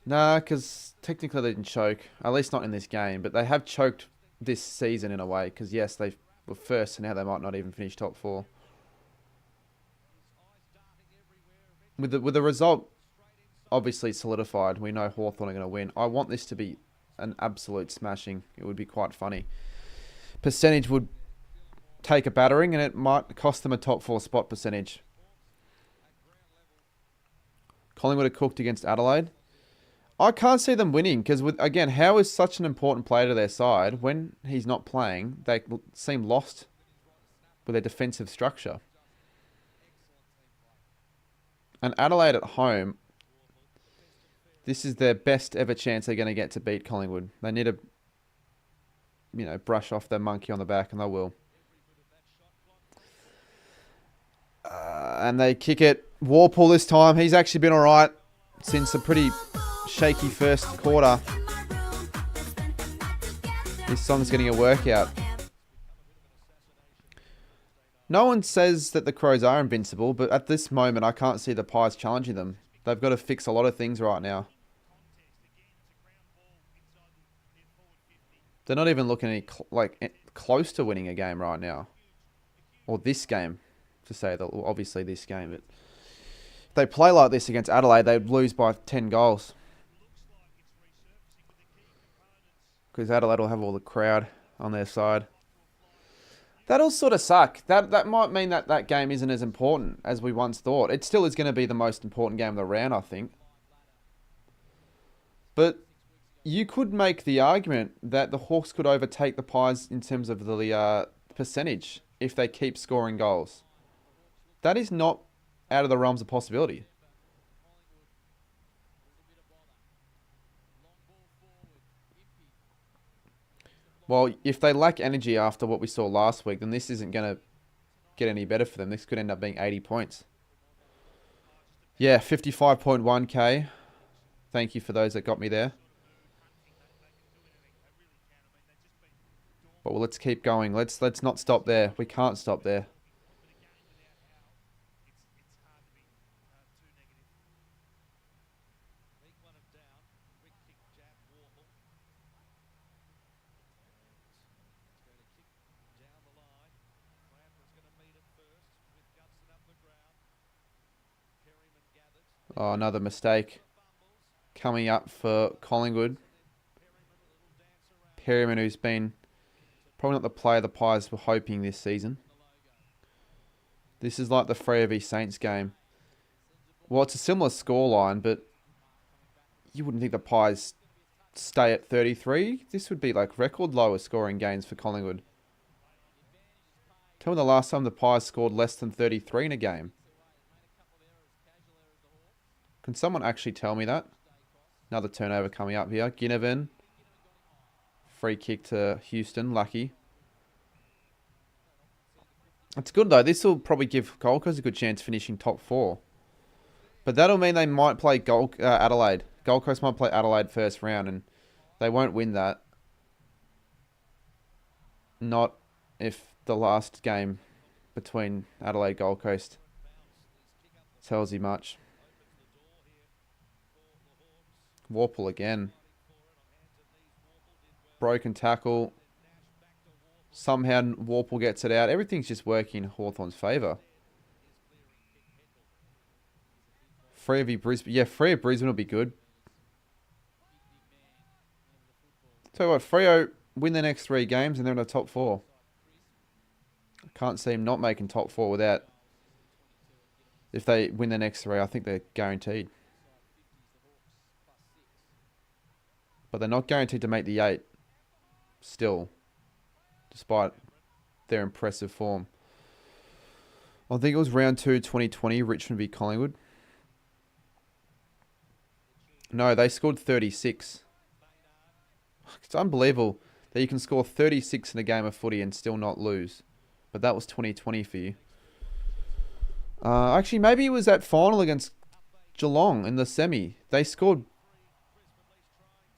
Nah, because technically they didn't choke. At least not in this game. But they have choked this season in a way. Because yes, they were first and now they might not even finish top 4. With the result obviously solidified, we know Hawthorn are going to win. I want this to be an absolute smashing. It would be quite funny. Percentage would take a battering and it might cost them a top 4 spot percentage. Collingwood are cooked against Adelaide. I can't see them winning because, again, Howe is such an important player to their side. When he's not playing, they seem lost with their defensive structure. And Adelaide at home, this is their best ever chance they're going to get to beat Collingwood. They need to, brush off their monkey on the back, and they will. And they kick it. Warpool this time. He's actually been all right since a pretty shaky first quarter. This song's getting a workout. No one says that the Crows are invincible, but at this moment, I can't see the Pies challenging them. They've got to fix a lot of things right now. They're not even looking close to winning a game right now. Or this game, to say that. Obviously this game. But if they play like this against Adelaide, they'd lose by 10 goals. Because Adelaide will have all the crowd on their side. That'll sort of suck. That might mean that game isn't as important as we once thought. It still is going to be the most important game of the round, I think. But you could make the argument that the Hawks could overtake the Pies in terms of the percentage if they keep scoring goals. That is not out of the realms of possibility. Well, if they lack energy after what we saw last week, then this isn't going to get any better for them. This could end up being 80 points. Yeah, 55.1k. Thank you for those that got me there. But well, let's keep going. Let's not stop there. We can't stop there. Oh, another mistake coming up for Collingwood. Perryman, who's been Probably not the player the Pies were hoping this season. This is like the Freo v Saints game. Well, it's a similar scoreline, but you wouldn't think the Pies stay at 33. This would be like record lowest scoring games for Collingwood. Tell me the last time the Pies scored less than 33 in a game. Can someone actually tell me that? Another turnover coming up here. Ginnivan. Free kick to Houston. Lucky. It's good though. This will probably give Gold Coast a good chance of finishing top 4. But that'll mean they might play Adelaide. Gold Coast might play Adelaide first round, and they won't win that. Not if the last game between Adelaide Gold Coast tells you much. Warple again. Broken tackle. Somehow Warple gets it out. Everything's just working in Hawthorn's favour. Freo v Brisbane. Yeah, Freo Brisbane will be good. Tell you what, Freo win their next 3 games and they're in the top 4. I can't see them not making top 4 without... If they win their next 3, I think they're guaranteed. But they're not guaranteed to make the 8. Still. Despite their impressive form. I think it was round 2, 2020, Richmond v Collingwood. No, they scored 36. It's unbelievable that you can score 36 in a game of footy and still not lose. But that was 2020 for you. Actually, maybe it was that final against Geelong in the semi. They scored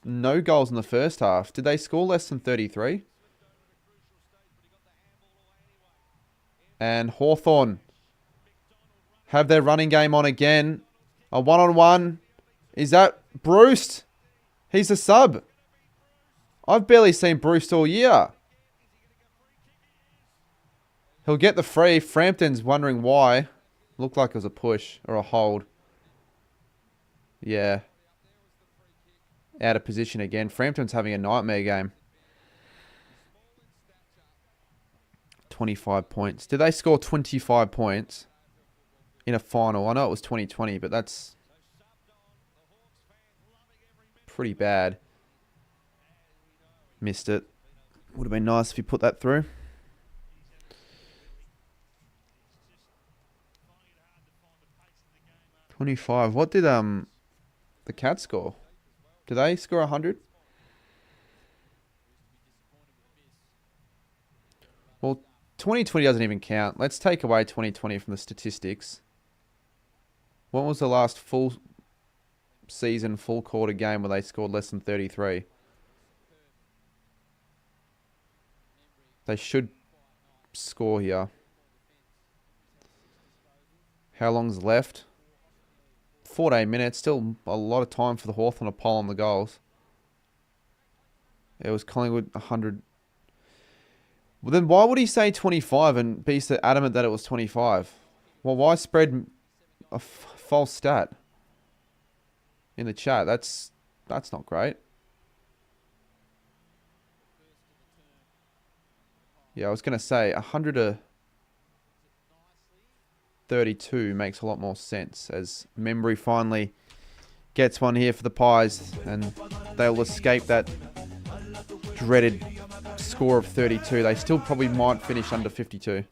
no goals in the first half. Did they score less than 33? And Hawthorn have their running game on again. A one-on-one. Is that Bruce? He's a sub. I've barely seen Bruce all year. He'll get the free. Frampton's wondering why. Looked like it was a push or a hold. Yeah. Out of position again. Frampton's having a nightmare game. 25 points. Did they score 25 points in a final? I know it was 2020, but that's pretty bad. Missed it. Would have been nice if you put that through. $25. What did the Cats score? Did they score 100? Well, 2020 doesn't even count. Let's take away 2020 from the statistics. When was the last full season, full quarter game where they scored less than 33? They should score here. How long's left? 14 minutes. Still a lot of time for the Hawthorn to pile on the goals. It was Collingwood 100. Well, then why would he say 25 and be so adamant that it was 25? Well, why spread a false stat in the chat? That's not great. Yeah, I was going to say 100 to 32 makes a lot more sense as Membry finally gets one here for the Pies and they'll escape that dreaded score of 32. They still probably might finish under 52.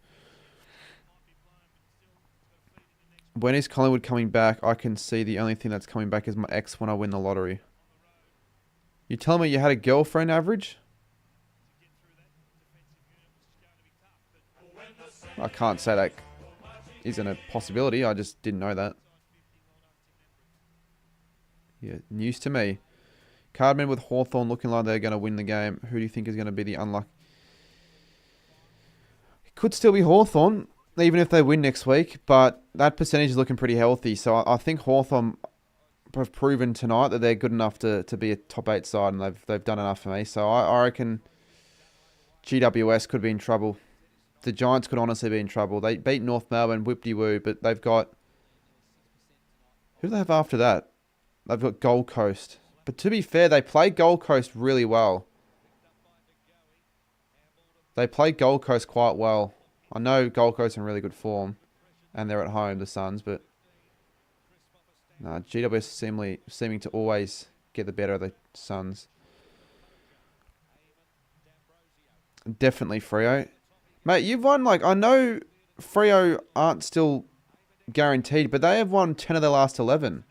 When is Collingwood coming back? I can see the only thing that's coming back is my ex when I win the lottery. You telling me you had a girlfriend, Average? I can't say that isn't a possibility. I just didn't know that. Yeah, news to me. Cardman with Hawthorn looking like they're going to win the game. Who do you think is going to be the unlucky? It could still be Hawthorn, even if they win next week. But that percentage is looking pretty healthy. So I think Hawthorn have proven tonight that they're good enough to be a top 8 side. And they've done enough for me. So I reckon GWS could be in trouble. The Giants could honestly be in trouble. They beat North Melbourne, whip-de-woo, but they've got... Who do they have after that? They've got Gold Coast. But to be fair, they played Gold Coast really well. They play Gold Coast quite well. I know Gold Coast are in really good form, and they're at home, the Suns, but GWS seeming to always get the better of the Suns. Definitely Freo. Mate, you've won, like, I know Freo aren't still guaranteed, but they have won 10 of their last 11.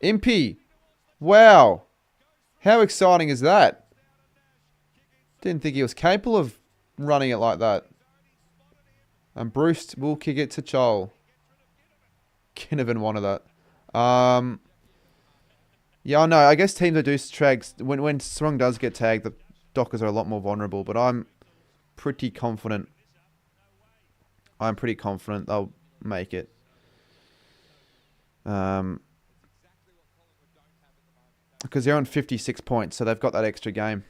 Impy. Wow. How exciting is that? Didn't think he was capable of running it like that. And Bruce will kick it to Chol. Kinnivan wanted that. Yeah, I know. I guess teams that do tags, when Strong does get tagged, the Dockers are a lot more vulnerable. But I'm pretty confident. They'll make it. Because they're on 56 points, so they've got that extra game.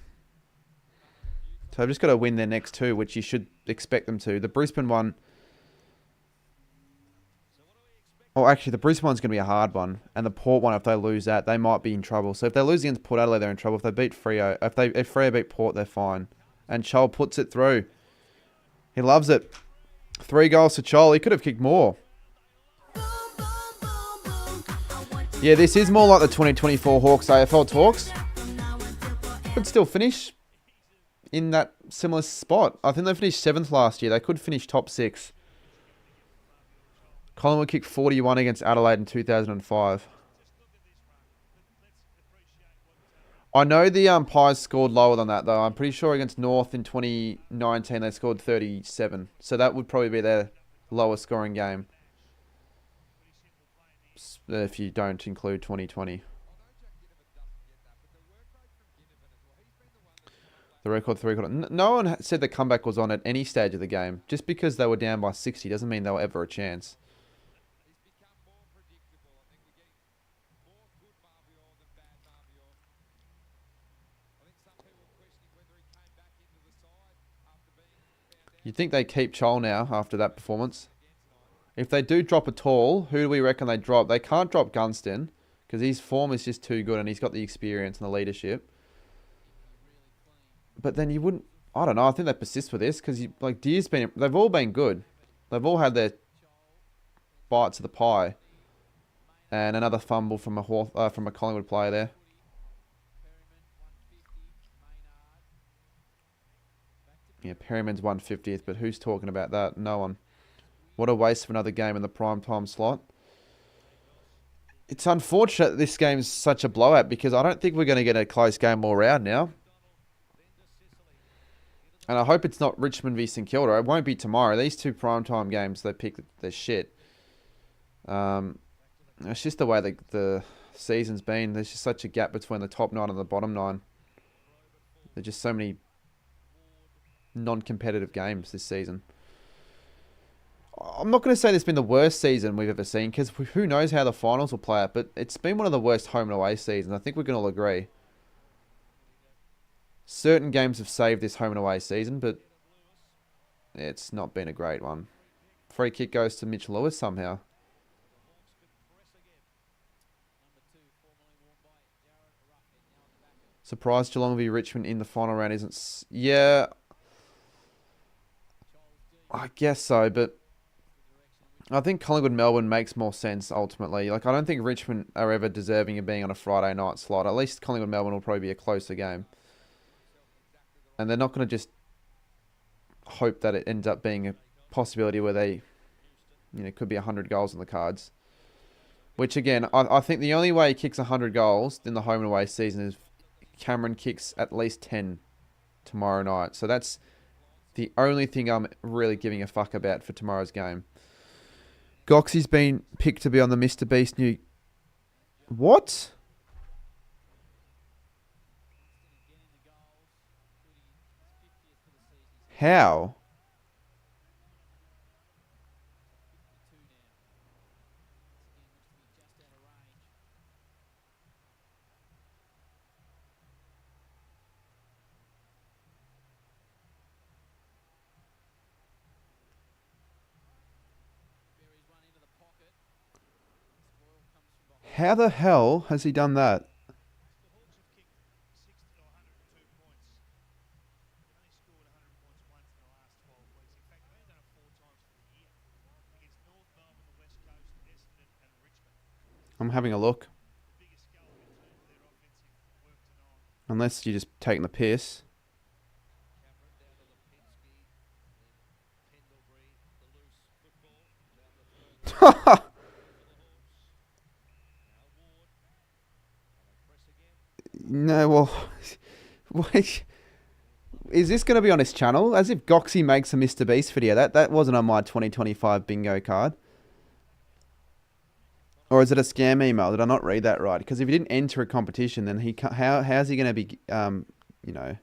So they've just got to win their next two, which you should expect them to. The Brisbane one... Oh, actually, the Brisbane one's going to be a hard one. And the Port one, if they lose that, they might be in trouble. So if they lose against Port Adelaide, they're in trouble. If they beat Freo... If Freo beat Port, they're fine. And Chol puts it through. He loves it. 3 goals to Chol. He could have kicked more. Yeah, this is more like the 2024 Hawks AFL talks. Could still finish in that similar spot. I think they finished 7th last year. They could finish top 6. Collingwood kicked 41 against Adelaide in 2005. I know the Pies scored lower than that, though. I'm pretty sure against North in 2019 they scored 37. So that would probably be their lowest scoring game. If you don't include 2020. The record 3-quarter. No one said the comeback was on at any stage of the game. Just because they were down by 60 doesn't mean they were ever a chance. You'd think they keep Chol now after that performance. If they do drop at all, who do we reckon they drop? They can't drop Gunston because his form is just too good and he's got the experience and the leadership. But then you wouldn't... I don't know. I think they persist with this because like Deer's been... They've all been good. They've all had their bites of the pie. And another fumble from a Collingwood player there. Yeah, Perryman's 150th, but who's talking about that? No one. What a waste of another game in the prime time slot. It's unfortunate this game's such a blowout because I don't think we're going to get a close game all round now. And I hope it's not Richmond v St Kilda. It won't be tomorrow. These two primetime games, they pick their shit. It's just the way the season's been. There's just such a gap between the top 9 and the bottom 9. There's just so many non-competitive games this season. I'm not going to say this has been the worst season we've ever seen because who knows how the finals will play out, but it's been one of the worst home and away seasons. I think we can all agree. Certain games have saved this home and away season, but it's not been a great one. Free kick goes to Mitch Lewis somehow. Surprised Geelong v Richmond in the final round isn't... Yeah, I guess so, but I think Collingwood-Melbourne makes more sense ultimately. Like, I don't think Richmond are ever deserving of being on a Friday night slot. At least Collingwood-Melbourne will probably be a closer game. And they're not going to just hope that it ends up being a possibility where they, could be 100 goals in the cards. Which, again, I think the only way he kicks 100 goals in the home and away season is Cameron kicks at least 10 tomorrow night. So that's the only thing I'm really giving a fuck about for tomorrow's game. Goxie's been picked to be on the Mr. Beast new... What? How? How the hell has he done that? I'm having a look. Unless you're just taking the piss. No, well, wait, is this going to be on his channel? As if Goxie makes a Mr. Beast video. That wasn't on my 2025 bingo card. Or is it a scam email? Did I not read that right? Because if he didn't enter a competition, then he can't, how's he going to be you know,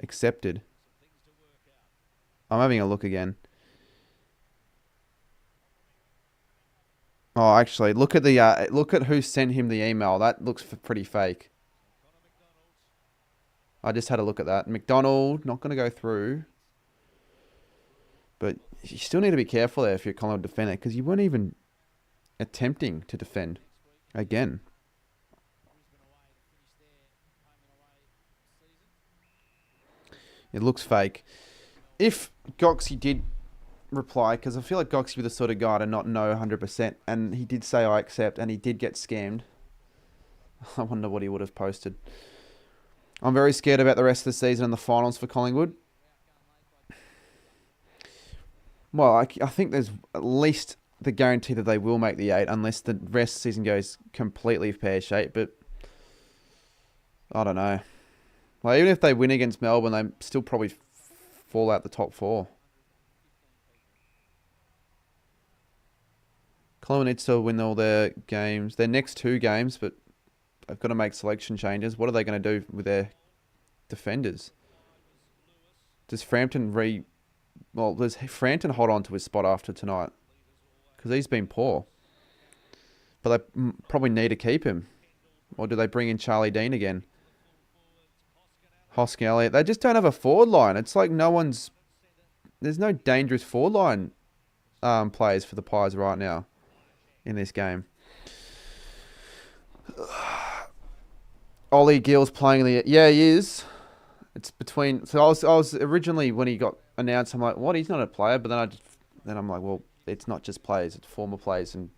accepted? I'm having a look again. Oh, actually, look at the look at who sent him the email. That looks pretty fake. I just had a look at that. McDonald, not going to go through. But you still need to be careful there if you're a Collingwood defender, because you weren't even attempting to defend again. It looks fake. If Goxie did reply, because I feel like Goxie was the sort of guy to not know 100%, and he did say I accept, and he did get scammed. I wonder what he would have posted. I'm very scared about the rest of the season and the finals for Collingwood. Well, I think there's at least the guarantee that they will make the 8, unless the rest of the season goes completely pear-shaped, but I don't know. Like, even if they win against Melbourne, they still probably fall out the top 4. Collingwood needs to win all their games. Their next 2 games, but they've got to make selection changes. What are they going to do with their defenders? Does Frampton does Frampton hold on to his spot after tonight? Because he's been poor. But they probably need to keep him. Or do they bring in Charlie Dean again? Hoskin Elliott. They just don't have a forward line. It's like there's no dangerous forward line players for the Pies right now in this game. Ollie Gill's playing yeah, he is. It's between. So I was originally, when he got announced, I'm like, what? He's not a player. But then I'm like, well, it's not just players. It's former players and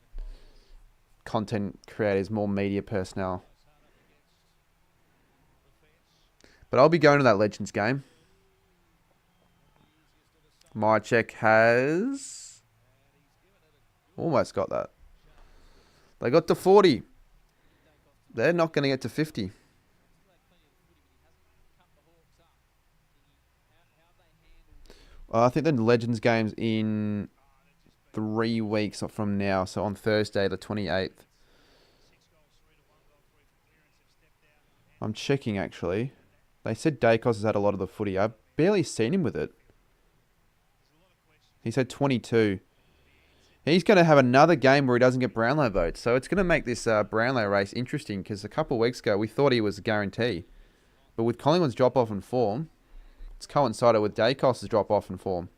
content creators, more media personnel. But I'll be going to that Legends game. My check has almost got that. They got to 40. They're not going to get to 50. I think the Legends game's in 3 weeks from now. So on Thursday, the 28th. I'm checking, actually. They said Dacos has had a lot of the footy. I've barely seen him with it. He's had 22. He's going to have another game where he doesn't get Brownlow votes. So it's going to make this Brownlow race interesting, because a couple of weeks ago we thought he was a guarantee. But with Collingwood's drop-off in form, it's coincided with Dacos' drop-off in form.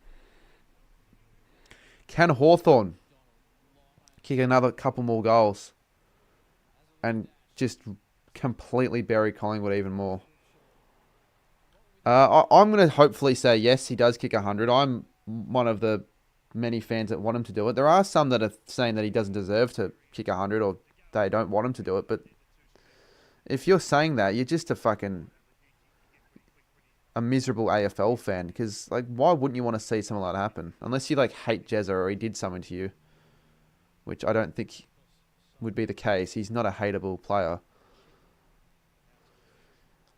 Can Hawthorn kick another couple more goals and just completely bury Collingwood even more? I'm going to hopefully say yes, he does kick 100. I'm one of the many fans that want him to do it. There are some that are saying that he doesn't deserve to kick 100, or they don't want him to do it. But if you're saying that, you're just a miserable AFL fan. Because, like, why wouldn't you want to see something like that happen? Unless you, like, hate Jezza or he did something to you. Which I don't think would be the case. He's not a hateable player.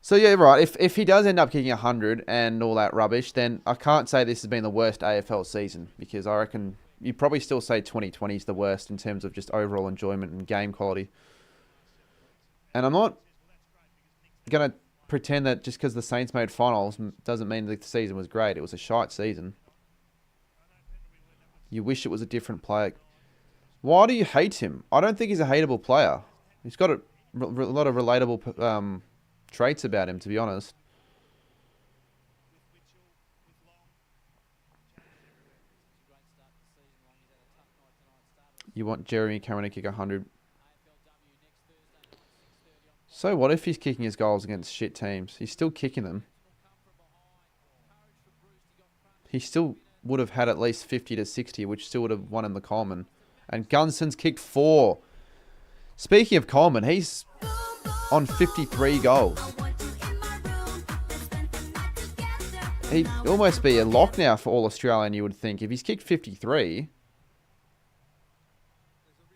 So, yeah, right. If he does end up kicking 100 and all that rubbish, then I can't say this has been the worst AFL season, because I reckon you'd probably still say 2020 is the worst in terms of just overall enjoyment and game quality. And I'm not going to pretend that just because the Saints made finals doesn't mean that the season was great. It was a shite season. You wish it was a different player. Why do you hate him? I don't think he's a hateable player. He's got a lot of relatable traits about him, to be honest. You want Jeremy Cameron to kick 100. So what if he's kicking his goals against shit teams? He's still kicking them. He still would have had at least 50 to 60, which still would have won him the Coleman. And Gunson's kicked 4. Speaking of Coleman, he's on 53 goals. He'd almost be a lock now for All Australian, you would think. If he's kicked 53,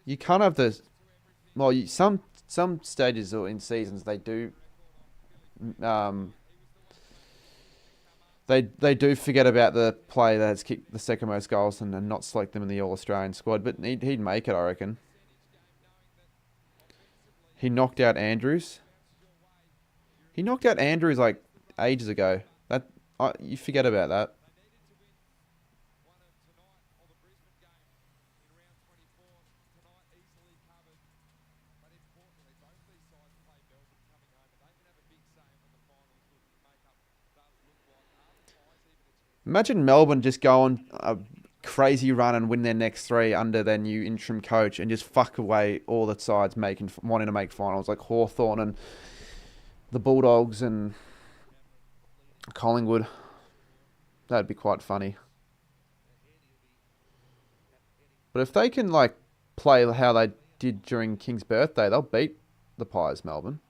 you can't have the... Well, some stages or in seasons, they do... They do forget about the player that has kicked the second most goals and not select them in the All Australian squad. But he'd make it, I reckon. He knocked out Andrews. He knocked out Andrews like ages ago. You forget about that. Imagine Melbourne just go on a crazy run and win their next 3 under their new interim coach and just fuck away all the sides wanting to make finals, like Hawthorn and the Bulldogs and Collingwood. That'd be quite funny. But if they can like play how they did during King's birthday, they'll beat the Pies, Melbourne.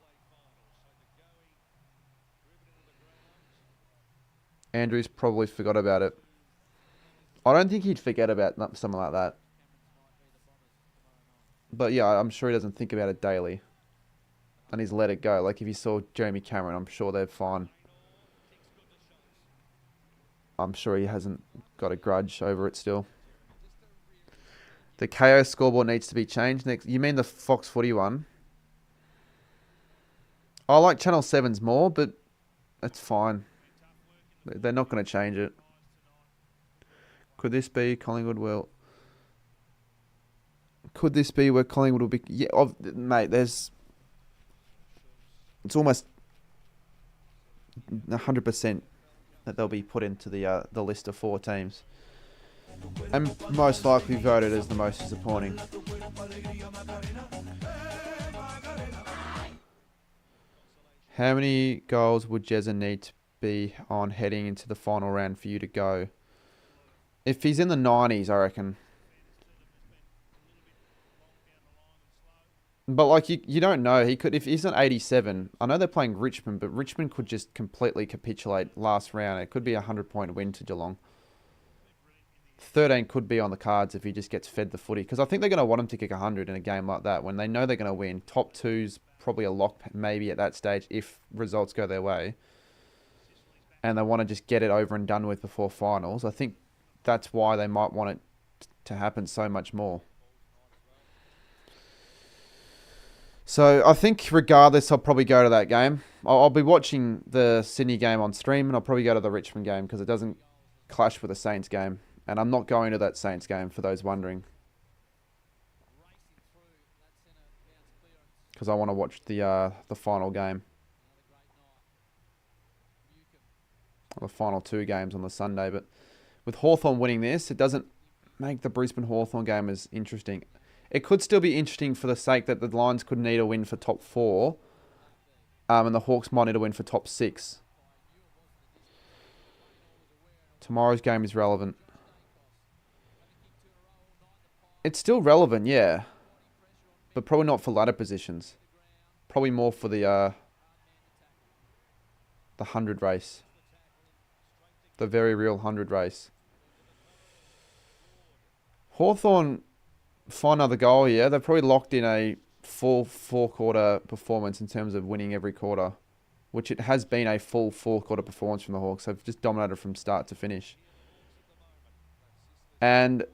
Andrews probably forgot about it. I don't think he'd forget about something like that. But yeah, I'm sure he doesn't think about it daily. And he's let it go. Like if he saw Jeremy Cameron, I'm sure they're fine. I'm sure he hasn't got a grudge over it still. The KO scoreboard needs to be changed next. You mean the Fox Footy one? I like Channel 7's more, but that's fine. They're not going to change it. Could this be Collingwood will... Could this be where Collingwood will be... Yeah, mate, there's... It's almost 100% that they'll be put into the list of 4 teams. And most likely voted as the most disappointing. How many goals would Jezza need to be on heading into the final round for you to go? If he's in the 90s, I reckon. But like you don't know. He could, if he's at 87. I know they're playing Richmond, but Richmond could just completely capitulate last round. It could be a 100-point win to Geelong. 13 could be on the cards if he just gets fed the footy, because I think they're going to want him to kick 100 in a game like that when they know they're going to win. Top 2's probably a lock maybe at that stage if results go their way, and they want to just get it over and done with before finals. I think that's why they might want it to happen so much more. So I think regardless, I'll probably go to that game. I'll be watching the Sydney game on stream, and I'll probably go to the Richmond game because it doesn't clash with the Saints game. And I'm not going to that Saints game, for those wondering, because I want to watch the final game. The final 2 games on the Sunday. But with Hawthorn winning this, it doesn't make the Brisbane Hawthorn game as interesting. It could still be interesting for the sake that the Lions could need a win for top 4. And the Hawks might need a win for top 6. Tomorrow's game is relevant. It's still relevant, yeah. But probably not for ladder positions. Probably more for the 100 race. The very real 100 race. Hawthorn find another goal here. They've probably locked in a full 4-quarter performance in terms of winning every quarter, which it has been a full 4-quarter performance from the Hawks. They've just dominated from start to finish. And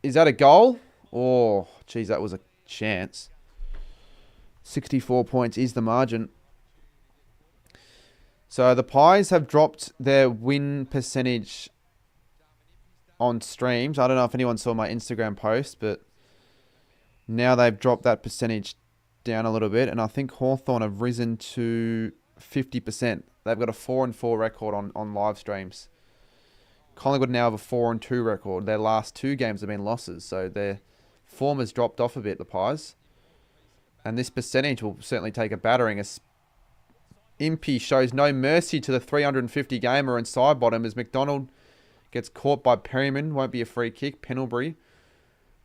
is that a goal? Oh, geez, that was a chance. 64 points is the margin. So the Pies have dropped their win percentage on streams. I don't know if anyone saw my Instagram post, but now they've dropped that percentage down a little bit. And I think Hawthorn have risen to 50%. They've got a 4-4 record on live streams. Collingwood now have a 4-2 record. Their last 2 games have been losses, so their form has dropped off a bit, the Pies. And this percentage will certainly take a battering as Impey shows no mercy to the 350 gamer and side bottom as McDonald gets caught by Perryman. Won't be a free kick. Pendlebury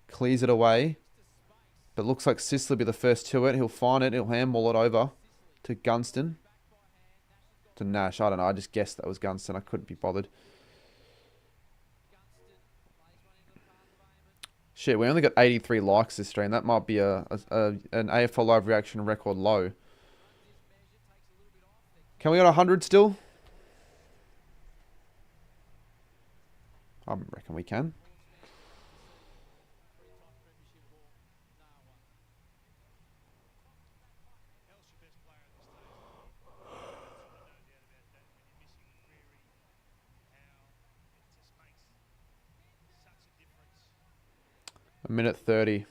clears it away. But looks like Sicily will be the first to it. He'll find it. He'll handball it over to Gunston. To Nash. I don't know. I just guessed that was Gunston. I couldn't be bothered. Shit, we only got 83 likes this stream. That might be an AFL live reaction record low. Can we get 100 still? I reckon we can. A minute 30.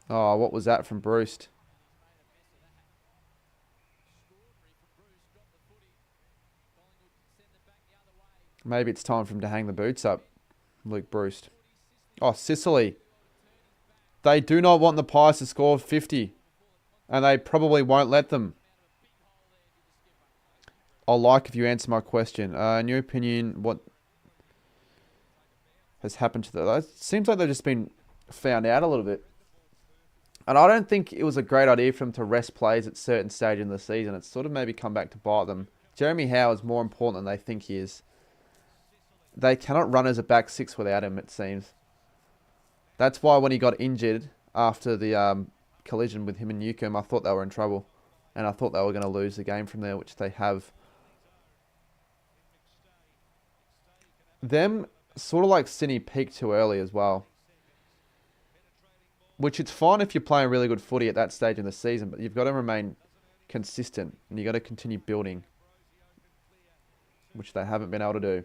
Oh, what was that from Bruce? Maybe it's time for him to hang the boots up, Luke Bruce. Oh, Sicily. They do not want the Pies to score 50. And they probably won't let them. I'll like if you answer my question. In your opinion, what has happened to them? It seems like they've just been found out a little bit. And I don't think it was a great idea for them to rest players at certain stages in the season. It's sort of maybe come back to bite them. Jeremy Howe is more important than they think he is. They cannot run as a back six without him, it seems. That's why when he got injured after the collision with him and Newcombe, I thought they were in trouble. And I thought they were going to lose the game from there, which they have. Them sort of like Sydney peaked too early as well. Which it's fine if you're playing really good footy at that stage in the season, but you've got to remain consistent and you've got to continue building, which they haven't been able to do.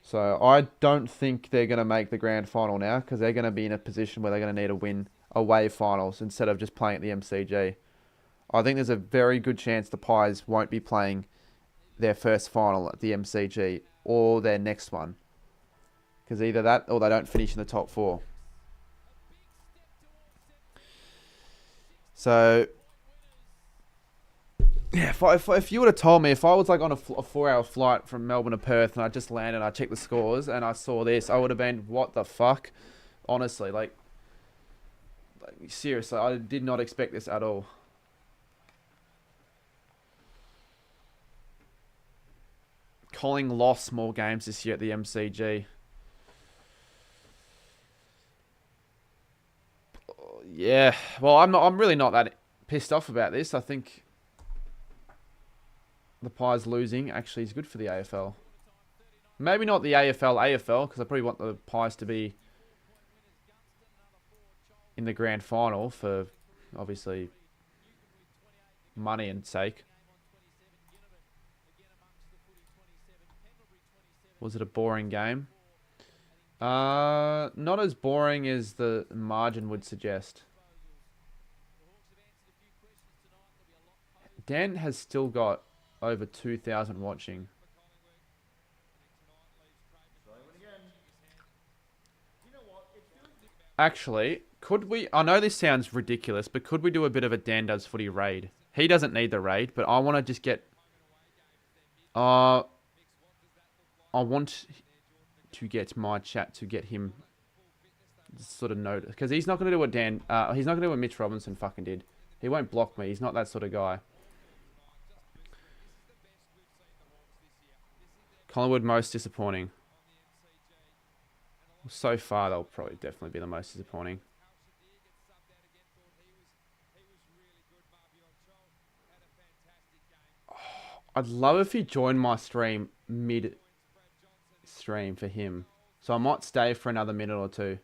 So I don't think they're going to make the grand final now because they're going to be in a position where they're going to need to win away finals instead of just playing at the MCG. I think there's a very good chance the Pies won't be playing their first final at the MCG or their next one. Because either that or they don't finish in the top four. So, yeah, if you would have told me, if I was like on a 4-hour flight from Melbourne to Perth and I just landed and I checked the scores and I saw this, I would have been, what the fuck? Honestly, like seriously, I did not expect this at all. Colling lost more games this year at the MCG. Yeah, well, I'm really not that pissed off about this. I think the Pies losing actually is good for the AFL. Maybe not the AFL, because I probably want the Pies to be in the grand final for, obviously, money and sake. Was it a boring game? Not as boring as the margin would suggest. Dan has still got over 2,000 watching. Actually, could we... I know this sounds ridiculous, but could we do a bit of a Dan Does Footy raid? He doesn't need the raid, but I want to just get... I want to get my chat to get him sort of notice. Because he's not going to do what Dan... he's not going to do what Mitch Robinson fucking did. He won't block me. He's not that sort of guy. Collingwood most disappointing. So far, they'll probably definitely be the most disappointing. Oh, I'd love if he joined my stream mid-stream for him. So I might stay for another minute or two.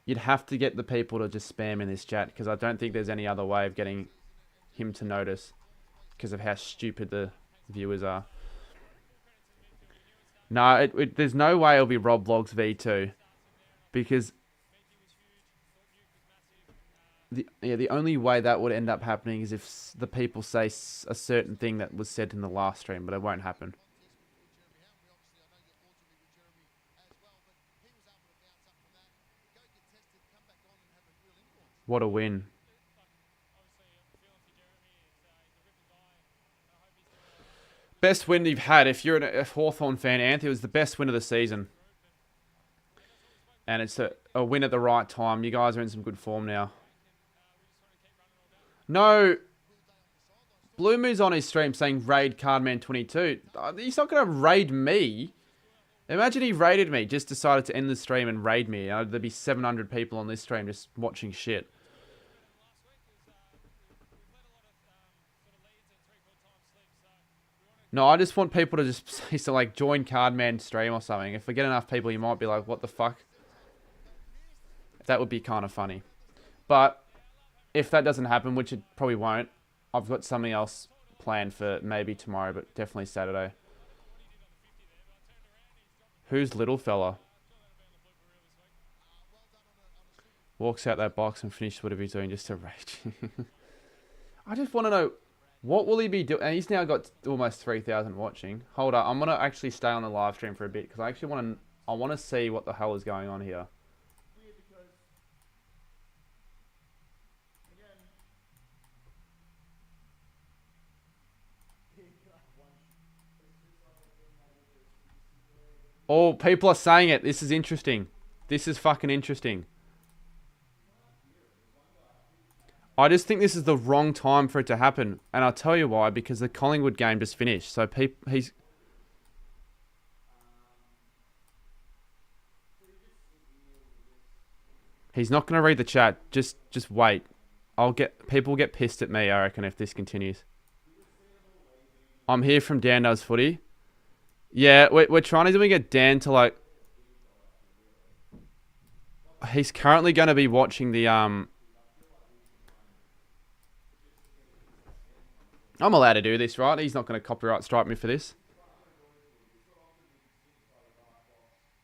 You'd have to get the people to just spam in this chat because I don't think there's any other way of getting him to notice because of how stupid the viewers are. No, there's no way it'll be Rob Vlogs V2 because the only way that would end up happening is if the people say a certain thing that was said in the last stream, but it won't happen. What a win. best win you've had. If you're a Hawthorn fan, Anthony, it was the best win of the season. And it's a win at the right time. You guys are in some good form now. No. Blue Moon's on his stream saying raid Cardman22. He's not going to raid me. Imagine he raided me, just decided to end the stream and raid me. There'd be 700 people on this stream just watching shit. No, I just want people to just say, so like join Cardman stream or something. If we get enough people, you might be like, what the fuck? That would be kind of funny. But if that doesn't happen, which it probably won't, I've got something else planned for maybe tomorrow, but definitely Saturday. Who's little fella? Walks out that box and finishes whatever he's doing just to rage. I just want to know, what will he be doing? And he's now got almost 3,000 watching. Hold up, I'm going to actually stay on the live stream for a bit because I actually want to see what the hell is going on here. Oh, people are saying it. This is interesting. This is fucking interesting. I just think this is the wrong time for it to happen. And I'll tell you why. Because the Collingwood game just finished. So he's not going to read the chat. Just wait. People will get pissed at me, I reckon, if this continues. I'm here from Dan Does Footy. Yeah, we're trying to get Dan to like... He's currently going to be watching the... I'm allowed to do this, right? He's not going to copyright strike me for this.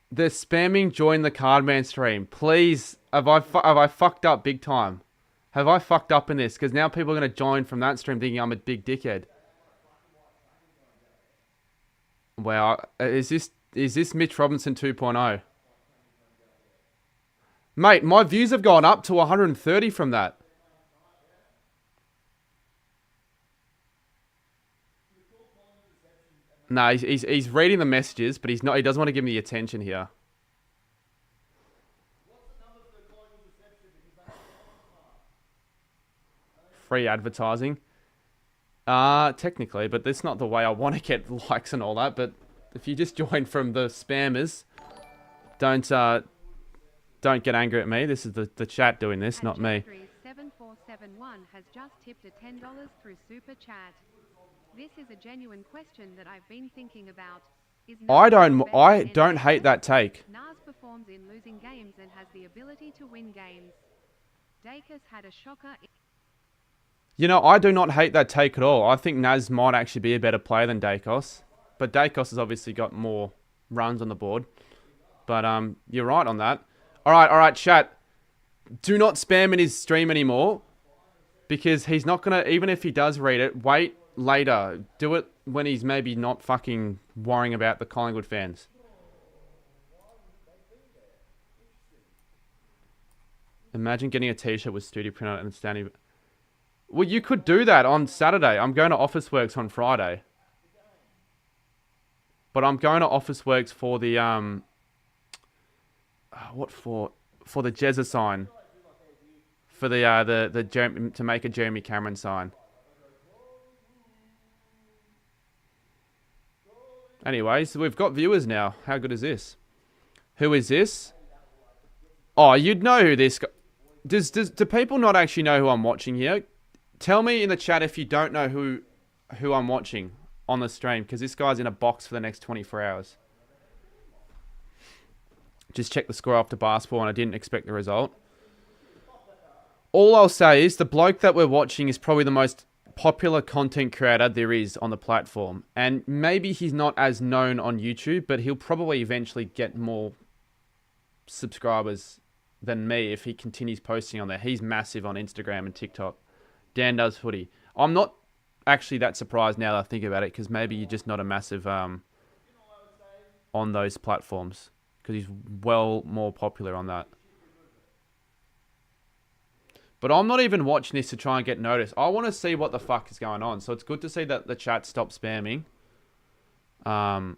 They're spamming join the Cardman stream. Please, have I fucked up big time? Have I fucked up in this? Because now people are going to join from that stream thinking I'm a big dickhead. Wow, is this Mitch Robinson 2.0? Mate, my views have gone up to 130 from that. No, he's reading the messages, but he's not. He doesn't want to give me the attention here. Free advertising. Technically, but that's not the way I want to get likes and all that. But if you just join from the spammers, don't get angry at me. This is the chat doing this, not me. 7471 has just tipped a $10 through Super Chat. This is a genuine question that I've been thinking about. I don't hate that take. Nas performs in losing games and has the ability to win games. Dacus had a shocker. You know, I do not hate that take at all. I think Naz might actually be a better player than Dacos. But Dacos has obviously got more runs on the board. But you're right on that. All right, chat. Do not spam in his stream anymore. Because he's not going to, even if he does read it, wait later. Do it when he's maybe not fucking worrying about the Collingwood fans. Imagine getting a t-shirt with studio print on it and standing... Well, you could do that on Saturday. I'm going to Officeworks on Friday. But I'm going to Officeworks for the, what for? For the Jezza sign. For to make a Jeremy Cameron sign. Anyways, we've got viewers now. How good is this? Who is this? Oh, you'd know who this guy... Do people not actually know who I'm watching here? Tell me in the chat if you don't know who I'm watching on the stream, because this guy's in a box for the next 24 hours. Just check the score after basketball, and I didn't expect the result. All I'll say is the bloke that we're watching is probably the most popular content creator there is on the platform. And maybe he's not as known on YouTube, but he'll probably eventually get more subscribers than me if he continues posting on there. He's massive on Instagram and TikTok. Dan Does Footy. I'm not actually that surprised now that I think about it, because maybe you're just not a massive on those platforms, because he's well more popular on that. But I'm not even watching this to try and get noticed. I want to see what the fuck is going on. So it's good to see that the chat stopped spamming. Um,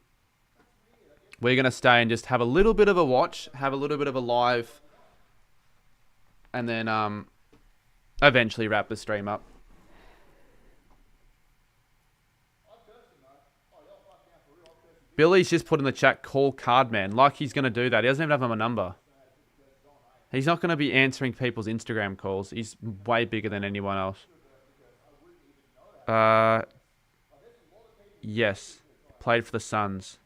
we're going to stay and just have a little bit of a watch, have a little bit of a live, and then eventually wrap the stream up. Billy's just put in the chat, call Cardman. Like he's going to do that. He doesn't even have my number. He's not going to be answering people's Instagram calls. He's way bigger than anyone else. Yes. Played for the Suns.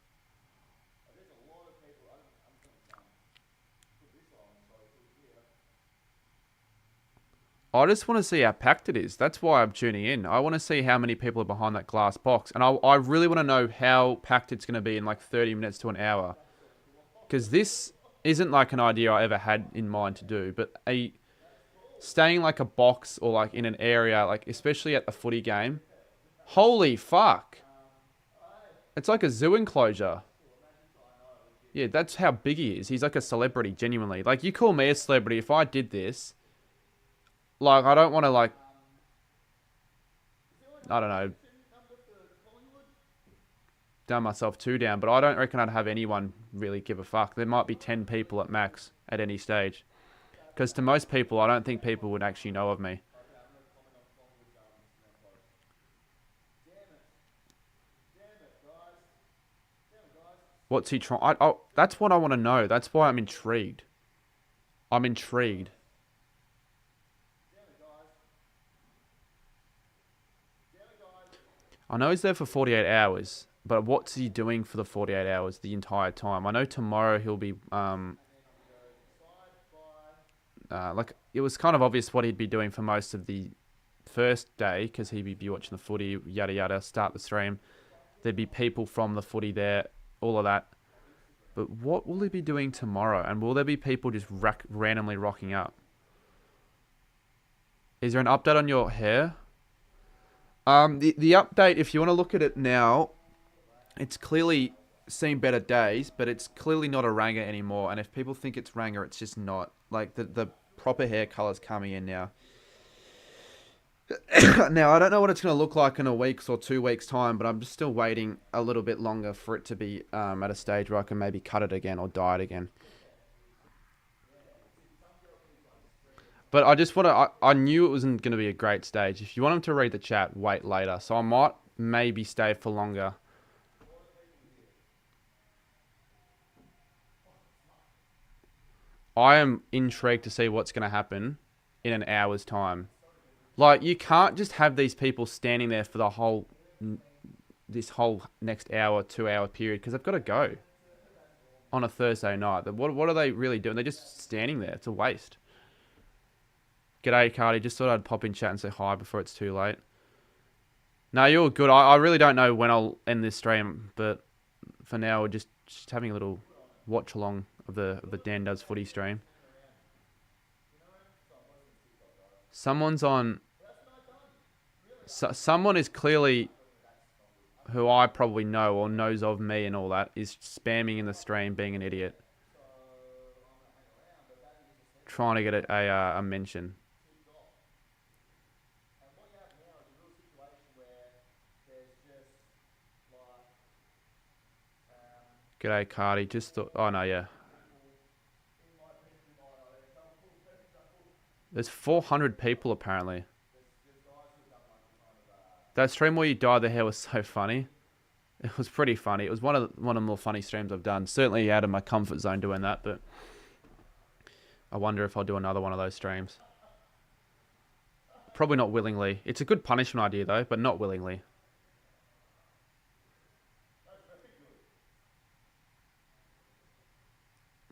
I just want to see how packed it is. That's why I'm tuning in. I want to see how many people are behind that glass box. And I really want to know how packed it's going to be in like 30 minutes to an hour. Because this isn't like an idea I ever had in mind to do. But staying like a box or like in an area, like especially at the footy game. Holy fuck. It's like a zoo enclosure. Yeah, that's how big he is. He's like a celebrity, genuinely. Like, you call me a celebrity if I did this. Like, I don't want to, like, I don't know, dumb myself too down, but I don't reckon I'd have anyone really give a fuck. There might be 10 people at max at any stage. Because to most people, I don't think people would actually know of me. What's he trying? That's what I want to know. That's why I'm intrigued. I'm intrigued. I know he's there for 48 hours, but what's he doing for the 48 hours the entire time? I know tomorrow he'll be, like, it was kind of obvious what he'd be doing for most of the first day, because he'd be watching the footy, yada yada, start the stream. There'd be people from the footy there, all of that. But what will he be doing tomorrow? And will there be people just randomly rocking up? Is there an update on your hair? The update, if you want to look at it now, it's clearly seen better days, but it's clearly not a Ranger anymore. And if people think it's Ranger, it's just not. Like, the proper hair color's coming in now. Now, I don't know what it's going to look like in a week's or 2 weeks' time, but I'm just still waiting a little bit longer for it to be at a stage where I can maybe cut it again or dye it again. But I just want to... I knew it wasn't going to be a great stage. If you want him to read the chat, wait later. So I might maybe stay for longer. I am intrigued to see what's going to happen in an hour's time. Like, you can't just have these people standing there for the this whole next hour, 2 hour period, because they've got to go on a Thursday night. What are they really doing? They're just standing there. It's a waste. G'day, Cardi. Just thought I'd pop in chat and say hi before it's too late. No, you're good. I really don't know when I'll end this stream, but for now, we're just having a little watch along of the Dan Does Footy stream. Someone's on... someone is clearly, who I probably know or knows of me and all that, is spamming in the stream, being an idiot. Trying to get a mention. G'day, Cardi. Just thought... Oh, no, yeah. There's 400 people, apparently. That stream where you dyed the hair was so funny. It was pretty funny. It was one of the more funny streams I've done. Certainly out of my comfort zone doing that, but I wonder if I'll do another one of those streams. Probably not willingly. It's a good punishment idea, though, but not willingly.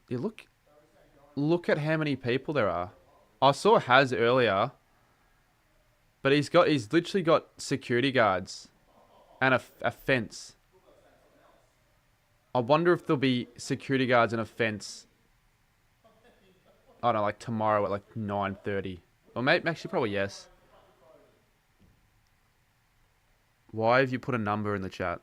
Yeah, look at how many people there are. I saw Haz earlier, but he's literally got security guards and a fence. I wonder if there'll be security guards and a fence. I don't know, like tomorrow at like 9:30. Or maybe, actually, probably yes. Why have you put a number in the chat?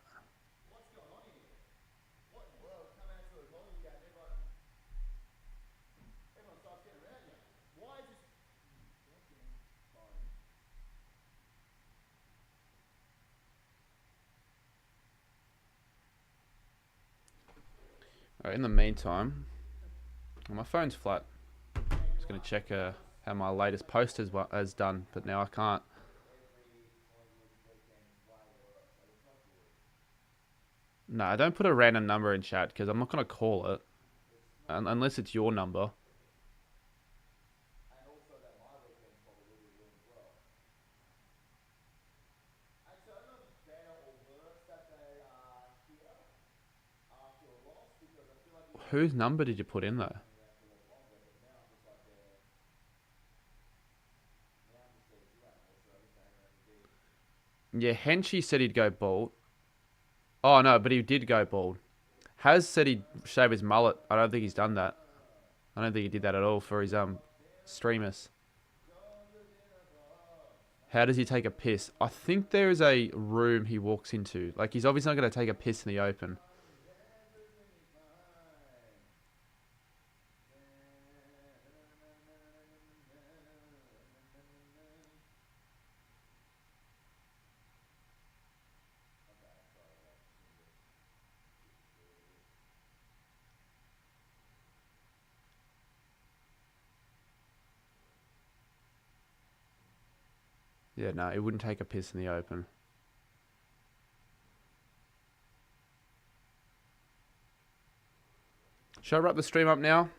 Alright, in the meantime, well, my phone's flat. Just gonna check how my latest post has done, but now I can't. No, don't put a random number in chat because I'm not gonna call it unless it's your number. Whose number did you put in though? Yeah, Henchy said he'd go bald. Oh no, but he did go bald. Has said he'd shave his mullet. I don't think he's done that. I don't think he did that at all for his streamers. How does he take a piss? I think there is a room he walks into. Like, he's obviously not going to take a piss in the open. Yeah, no, he wouldn't take a piss in the open. Should I wrap the stream up now?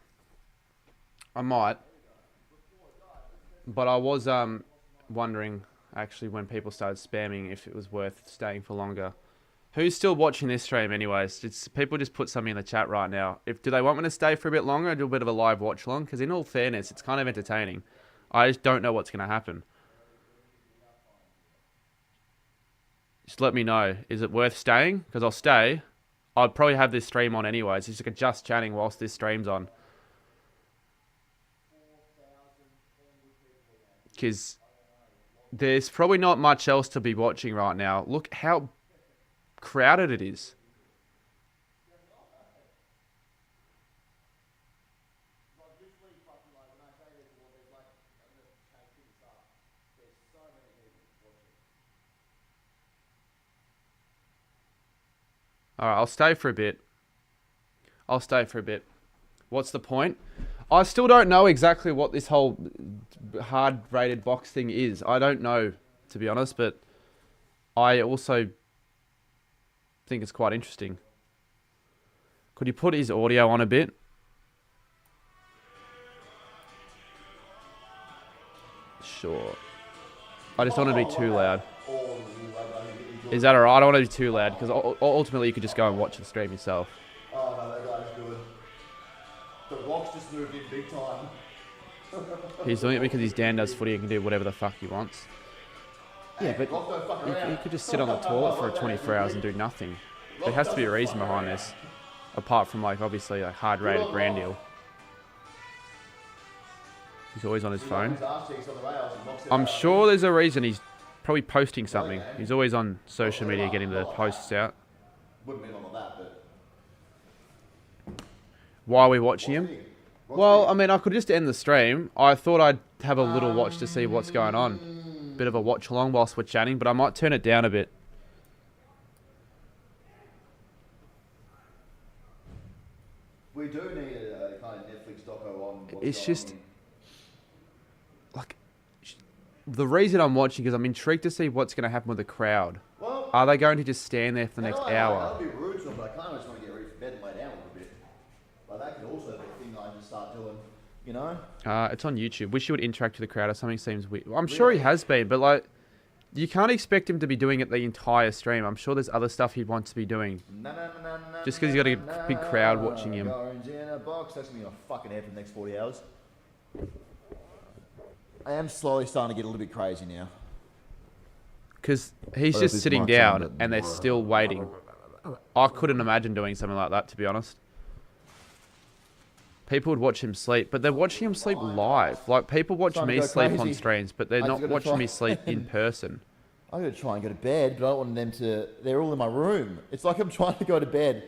I might. But I was wondering, actually, when people started spamming, if it was worth staying for longer. Who's still watching this stream anyways? People just put something in the chat right now. Do they want me to stay for a bit longer and do a bit of a live watch along? Because in all fairness, it's kind of entertaining. I just don't know what's going to happen. Just let me know. Is it worth staying? Because I'll stay. I'd probably have this stream on anyways. It's just chatting whilst this stream's on. Because there's probably not much else to be watching right now. Look how crowded it is. Alright, I'll stay for a bit. What's the point? I still don't know exactly what this whole hard rated box thing is. I don't know, to be honest, but I also think it's quite interesting. Could you put his audio on a bit? Sure. I just don't want to be too loud. Is that alright? I don't want to be too loud because ultimately you could just go and watch the stream yourself. Oh no, that guy's good. The Rock's just moved in big time. He's doing it because his Dan does footy and can do whatever the fuck he wants. Yeah, but he could just sit on the toilet for 24 hours and do nothing. There has to be a reason behind this. Apart from, like, obviously, a hard-rated brand deal. He's always on his phone. I'm sure there's a reason. He's probably posting something. He's always on social media getting the posts out. Wouldn't mean all of that, but... Why are we watching him? Well, I mean, I could just end the stream. I thought I'd have a little watch to see what's going on. Bit of a watch along whilst we're chatting, but I might turn it down a bit. We do need a kind of Netflix doco on what's It's going just... on. Like, the reason I'm watching is I'm intrigued to see what's going to happen with the crowd. Well, Are they going to just stand there for the next hour? That'll be rude to them, but I kind of just want to get ready for bed and lay down a little bit. But that could also be a thing I just start doing, you know? It's on YouTube. Wish you would interact with the crowd or something seems weird. I'm sure he has been, but like, you can't expect him to be doing it the entire stream. I'm sure there's other stuff he'd want to be doing. Just because he's got a big crowd watching him. Orange in a box. That's going to be my fucking head for the next 40 hours. I am slowly starting to get a little bit crazy now. Because he's just sitting down and they're still waiting. I couldn't imagine doing something like that, to be honest. People would watch him sleep, but they're watching him sleep live. Like, people watch me sleep on streams, but they're not watching me sleep in person. I'm going to try and go to bed, but I don't want them to... They're all in my room. It's like I'm trying to go to bed.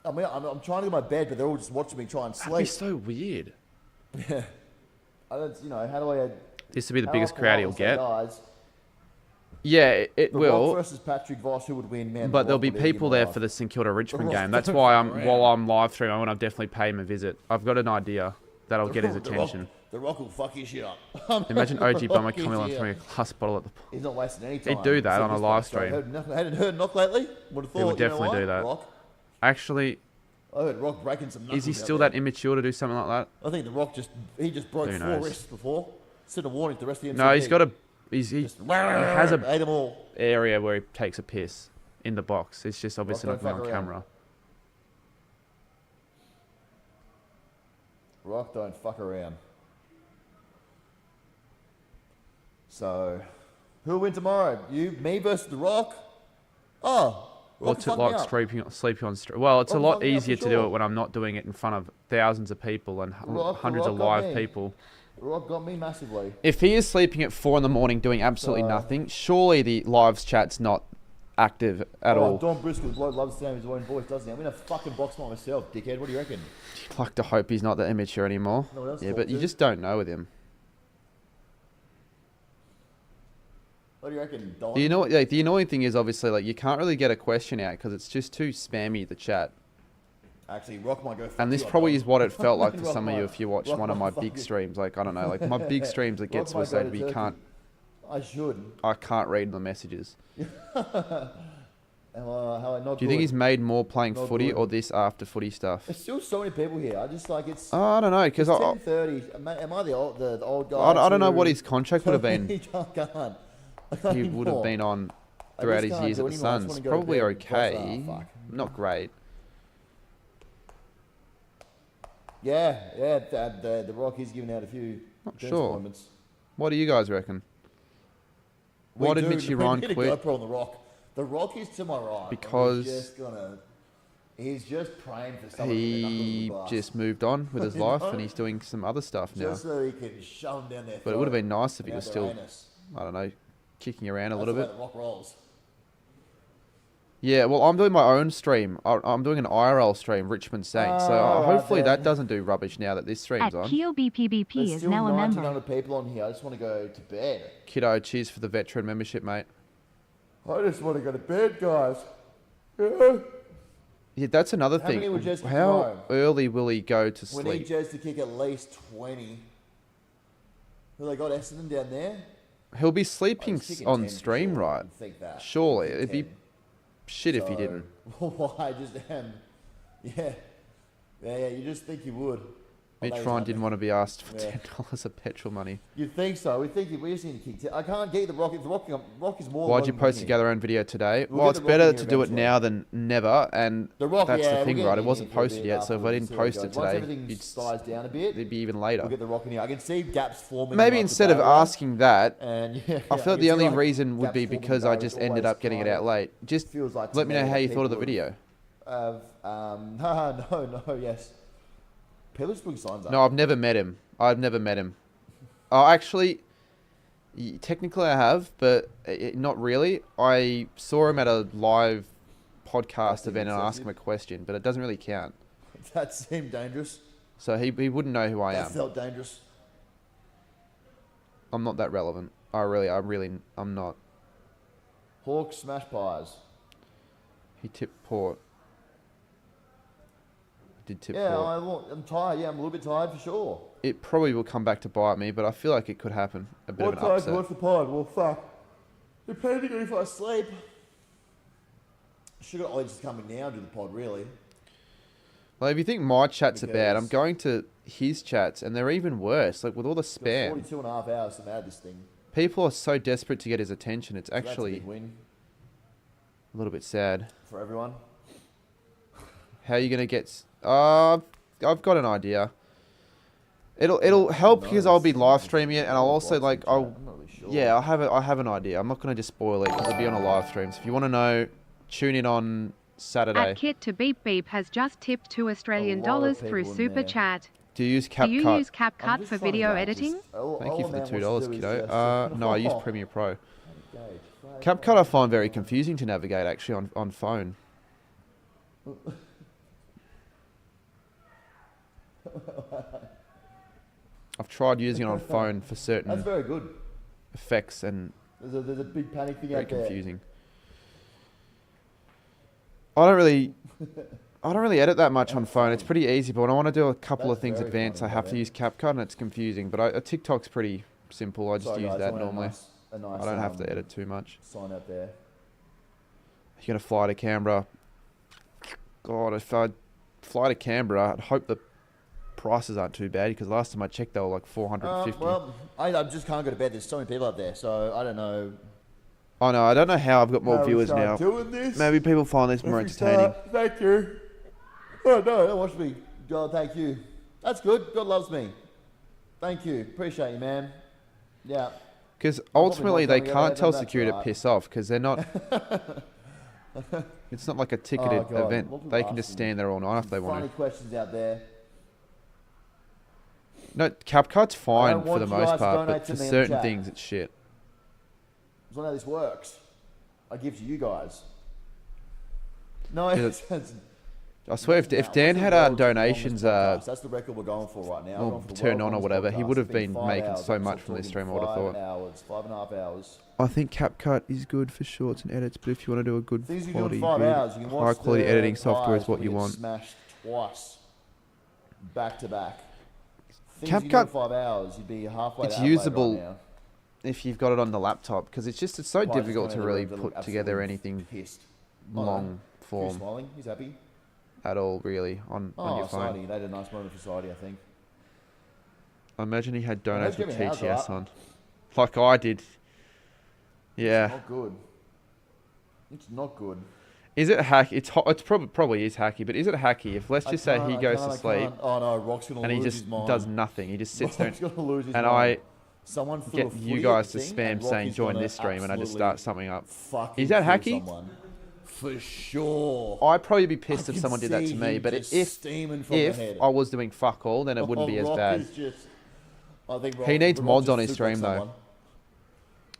I mean, I'm trying to go to my bed, but they're all just watching me try and sleep. That'd be so weird. Yeah. I don't, you know, how do I... This would be the biggest crowd he'll get. Yeah, it The will. Rock versus Patrick Voss, who would win, man? But The there'll Rock be would eat him people there alive. for the St Kilda Richmond Rock game. That's don't why fuck while around. I'm live streaming, I want to definitely pay him a visit. I've got an idea that'll get his attention. The Rock will fuck his shit up. Imagine OG Bummer Fuck his coming on shit throwing a up. glass bottle at the. He's not wasting any time. He'd do that Except on a this live bloke. stream. Hadn't heard knock lately. Would have thought. He would definitely you know do that. Rock. Actually, I heard Rock breaking some knuckles. is he out still there. that immature to do something like that? I think the Rock just broke Who 4 knows? wrists before. Sent a warning to the rest of the MCP. No, he's got a. He Just has a ate them all. area where he takes a piss in the box. It's just obviously Rock not don't going fuck on around. camera. Rock don't fuck around. So, who'll win tomorrow? You, me versus the Rock? Oh, Rock What's it fuck me like up. sleeping on stream? Well, it's a Rock lot fuck me up easier for to do sure. it when I'm not doing it in front of thousands of people and Rock- hundreds of Rock got live me. people. Rock got me massively. If he is sleeping at 4 a.m. doing absolutely So- nothing, surely the live chat's not active at all. Don Briscoe loves the sound of his own voice, doesn't he? I'm in a fucking box by myself, dickhead. What do you reckon? You'd like to hope he's not that immature anymore. No one else Yeah, talk but you to. just don't know with him. What do you reckon, Don? You know, like the annoying thing is obviously like you can't really get a question out because it's just too spammy the chat. Actually, Rock might go. And this fuck you up, probably Don. is what it felt like to Rock some of you might- if you watch Rock one of my might big fuck you. streams. Like I don't know, like my big streams it gets to a Rock might go stage to where you Turkey. can't. I should. I can't read the messages. How I not Do you think good. he's made more playing Not footy good. or this after footy stuff? There's still so many people here. I just like it's. I don't know because It's I 10:30. Am I the old guy? I don't know what who- his contract would have been. I can't. I can't He would have anymore. been on I throughout just his can't years do at the anymore. I just Suns. wanna go to Probably bed. okay, Fuck. not great. Yeah. The Rock is giving out a few. Not defense sure. appointments. What do you guys reckon? We Why did do- Mitchy we Ryan need a quit? GoPro on the Rock. The Rock is to my right. and Because he's just praying for someone to get knuckles in He the glass. just moved on with his You life know? and he's doing some other stuff now. Just so he can shove them down their But it would have throat been nice if he and was out their still, anus. I don't know, kicking around a That's little the way bit. The Rock rolls. Yeah, well, I'm doing my own stream. I'm doing an IRL stream, Richmond Saints. So Alright hopefully then. that doesn't do rubbish now that this stream's At on. QBPBP There's is still now a member. 1,900 people on here. I just want to go to bed. Kiddo, cheers for the veteran membership, mate. I just want to go to bed, guys. Yeah. Yeah, that's another How thing. many would Jez kick How tomorrow? early will he go to We need sleep? Jez to kick at least 20. Who they got Essendon down there? He'll be Oh, sleeping he's kicking on 10 for stream, sure. right? You'd think that. Surely. You'd It'd be think shit if he 10. didn't. So, I just am. Yeah. Yeah, you just think he would. Oh, Mitch that is Ryan nothing. didn't want to be asked for Yeah. $10 of petrol money. You'd think so. We think we just need to kick. I can't get the Rock. If the Rock is more. Why'd you than post winning. together own video today? We'll Well, get it's the Rock better in to here do it eventually. now than never, and The Rock, that's yeah, the we'll thing, get right? It him wasn't in for a posted bit yet, so if I afterwards, didn't see how it post it goes. Once today, everything dies down a bit, it'd be even later. we'll get the Rock in here. I can see gaps forming. Maybe like the instead of barrier, asking that, and yeah, I I felt can the see, only like, reason would gaps be forming because I barriers just ended always up getting it kind out of late. Just feels like to let me know me how that you thought of the people video. No, yes. People just putting signs up. No, I've never met him. I've never met him. Oh, actually, technically I have, but not really. I saw him at a live podcast That's event and I asked him a excessive. question, but it doesn't really count. That seemed dangerous. So he wouldn't know who I That am. felt dangerous. I'm not that relevant. I'm not. Hawks smash pies. He tipped Port. Did tip Yeah, Port. I'm tired. Yeah, I'm a little bit tired for sure. It probably will come back to bite me, but I feel like it could happen. A bit What of an time's upset. what's the pod? Well, fuck. Depending on if I sleep. Should have Ollie just come in now and do the pod, really. Well, if you think my chats are bad, I'm Because- going to his chats, and they're even worse. Like with all the It's got spam, 42 and a half hours to add this thing. people are so desperate to get his attention. It's So that's a actually big win a little bit sad. for everyone. How are you gonna get? I've got an idea. It'll help because I'll be live streaming it, and I'll also like I'll I'm not really sure. yeah I have an idea. I'm not gonna just spoil it because it'll be on a live stream. So if you want to know, tune in on Saturday. At Kit to Beep Beep has just tipped $2 lot of through people in Super there. Chat. Do you use Do you CapCut? use I'm CapCut just for trying to video gauge editing? this. All- Thank all you a for the man $2, wants to do is kiddo. just- No, I use Premiere Pro. Gauge. CapCut I find very confusing to navigate actually on phone. I've tried using it on phone for That's certain very good. effects and There's a big panic thing Very out there. confusing. I don't really edit that much on phone. It's pretty easy, but when I want to do a couple of That's things very advanced, I funny, have to man. use CapCut, and it's confusing. But a TikTok's pretty simple. I just Sorry, use guys, that someone had normally. a nice, I don't have to edit too much. sign out there. You're gonna fly to Canberra. God, if I fly to Canberra, I'd hope the prices aren't too bad, because last time I checked they were like 450. Well, I just can't go to bed. There's so many people out there, so I don't know. Oh no, I don't know how I've got more how we viewers start now. Doing this. Maybe people find this more If we entertaining. start- Thank you. Oh no, don't watch me. God, thank you. That's good. God loves me. Thank you. Appreciate you, man. Yeah. Because probably ultimately not they coming can't out, tell that's security to alright. piss off, because they're not. It's not like a ticketed God, event. what people They can just asking stand there all night if they want Funny to. questions out there. No, CapCut's fine for want the you most guys to part, donate but to for me in the certain chat. things it's shit. That's not how this works. I give to you guys. No, Yeah, it's, I swear, if Now, Dan what's had the our world's longest donations podcast? That's the record we're going for right now. We're or going for the turned world's on or longest whatever, he podcast. would have It's been 5 making hours. so We're much from this talking stream, I would have thought. 5 hours, 5.5 hours. I think CapCut is good for shorts and edits, but if you want to do a good Things you do quality, in 5 video, hours. You can watch high quality the editing software is guys what you get want. Smashed twice, back to back. Things you do in CapCut, 5 hours, you'd be halfway. it's to Adelaide usable right now. if you've got it on the laptop, because it's so Why, just difficult coming to out of the really room to look put together absolutely anything pissed. long Who's form smiling? He's happy. at all, really, on your phone. Society. They had a nice moment for society, I think. I imagine he had donuts with Jimmy Howe's TTS up. on, like I did. Yeah. Not good. It's not good. Is it hacky? It's probably is hacky, but is it hacky if, let's I just say he can't- goes I to can't. sleep Oh no, Rock's gonna and he lose just his mind. does nothing. He just sits there Rock's gonna lose his and mind. I Someone threw get a you footy guys at to the thing, spam and saying Rocky's join gonna this stream and I just start something up. fucking Is that kill hacky? someone. For sure. I'd probably be pissed I if can someone did that to see me, him but just if steaming from the head. I was doing fuck all, then it wouldn't be as Rock bad. is just, I think He needs Rock mods just on his suplex stream, though. someone.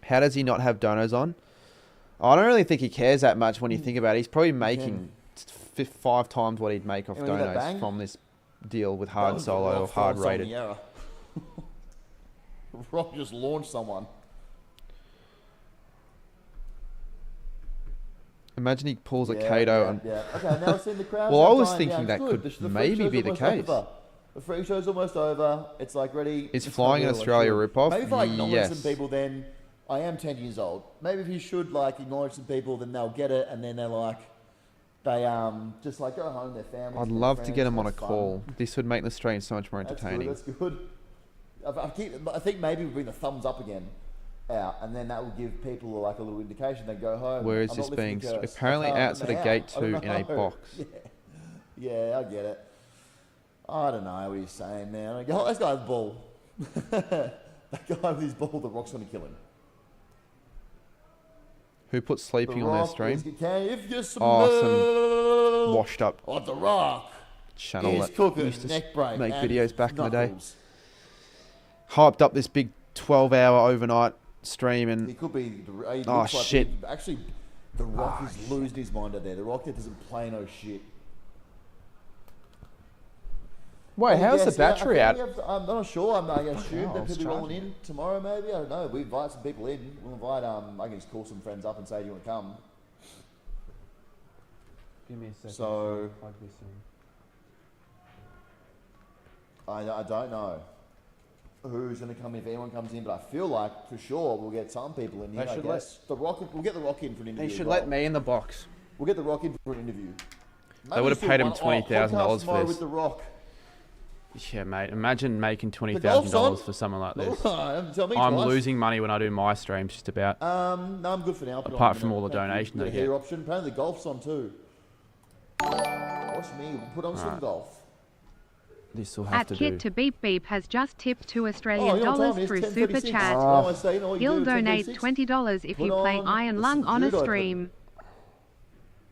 How does he not have donos on? I don't really think he cares that much when you think about it. He's probably making 5 times what he'd make off You remember that donos bang? from this deal with That hard was solo or Rock hard throwing rated. someone in the air. Rock just launched someone. Imagine he pulls a Yeah, Kato yeah, and yeah. Okay, now seeing the crowd. Well, I was thinking that could maybe be the case. The free show's almost over. It's like ready. Is it's Flying in not real, Australia I a should. rip-off? Maybe if I acknowledge Yes. some people, then I am 10 years old. Maybe if you should like acknowledge some people, then they'll get it, and then they're like, they just like go home, their families. I'd their love to friends, get him on a have fun. call. This would make the stream so much more That's entertaining. good. That's good. I think maybe we bring the thumbs up again out, and then that will give people like a little indication. They go home. Where is I'm this not lifting being? the curse. Apparently I can't outside now. of gate I don't 2 in a know. box. Yeah, I get it. I don't know what he's saying, man. I go, this guy's bull. That guy with his ball, the Rock's gonna kill him. Who put The sleeping on their Rock stream? is, can if you Oh, smell Washed up what the Rock channel is that cooking, used to neck break, make and videos back in the day. knuckles. Hyped up this big 12-hour overnight stream He and could be. He Oh, looks like shit. Actually, the Rock is losing his mind out there. The Rock that doesn't play no shit. wait, how's the Yes, yeah, I battery think out? we have to- I'm not sure. I assume hell, that it's could be rolling charging. in tomorrow. Maybe I don't know. We invite some people in. We'll invite. I can just call some friends up and say, "Do you want to come?" Give me a second. So- Plug this in. I don't know who's going to come in, if anyone comes in, but I feel like for sure we'll get some people in here. They I should guess the Rock. We'll get the Rock in for an interview. They as should well. let me in the box. We'll get the Rock in for an interview. They would have paid him $20,000 podcast for tomorrow this. with the Rock. Yeah, mate. Imagine making golf's $20,000 on. for someone like this. Tell me I'm twice. losing money when I do my streams, just about. No, I'm good for now. Put it Apart on from a all the minute. Thank you. donations Got I a get. hair option. Apparently the golf's on too. Watch me. We'll put on some Alright. golf. This will have At to Kit do. to Beep Beep has just tipped $2 Oh, Australian you know what dollars time it is? through 10:36. Super Chat. Oh, I say, you know what you He'll do, donate 10:36? $20 if Put you play on Iron the Lung on a judo stream.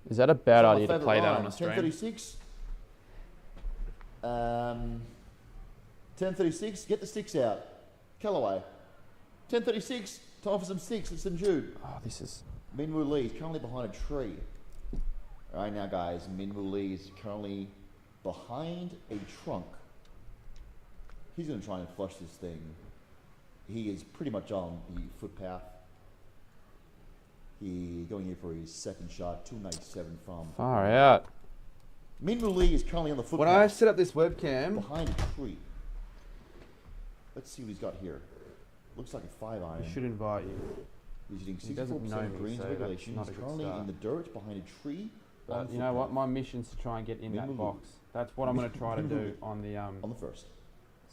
Is that a bad It's my idea to favourite play that line. on a stream? 10:36. 10:36. Get the sticks out. Callaway. 10:36. Time for some sticks at St Jude. Oh, this is. Minwoo Lee is currently behind a tree. Right now, guys, Minwoo Lee is currently behind a trunk. He's going to try and flush this thing. He is pretty much on the footpath. going here for his second shot, 297 from. Far out. Minwoo Lee is currently on the footpath. When I set up this webcam, behind a tree. Let's see what he's got here. Looks like a 5 iron. I should invite you. He's He hitting doesn't know 64% me, greens so regulation. that's He's not a good currently start. in the dirt behind a tree. But you know what? My mission's to try and get in that Minwoo. box. That's what I'm going to try to do on the On the first.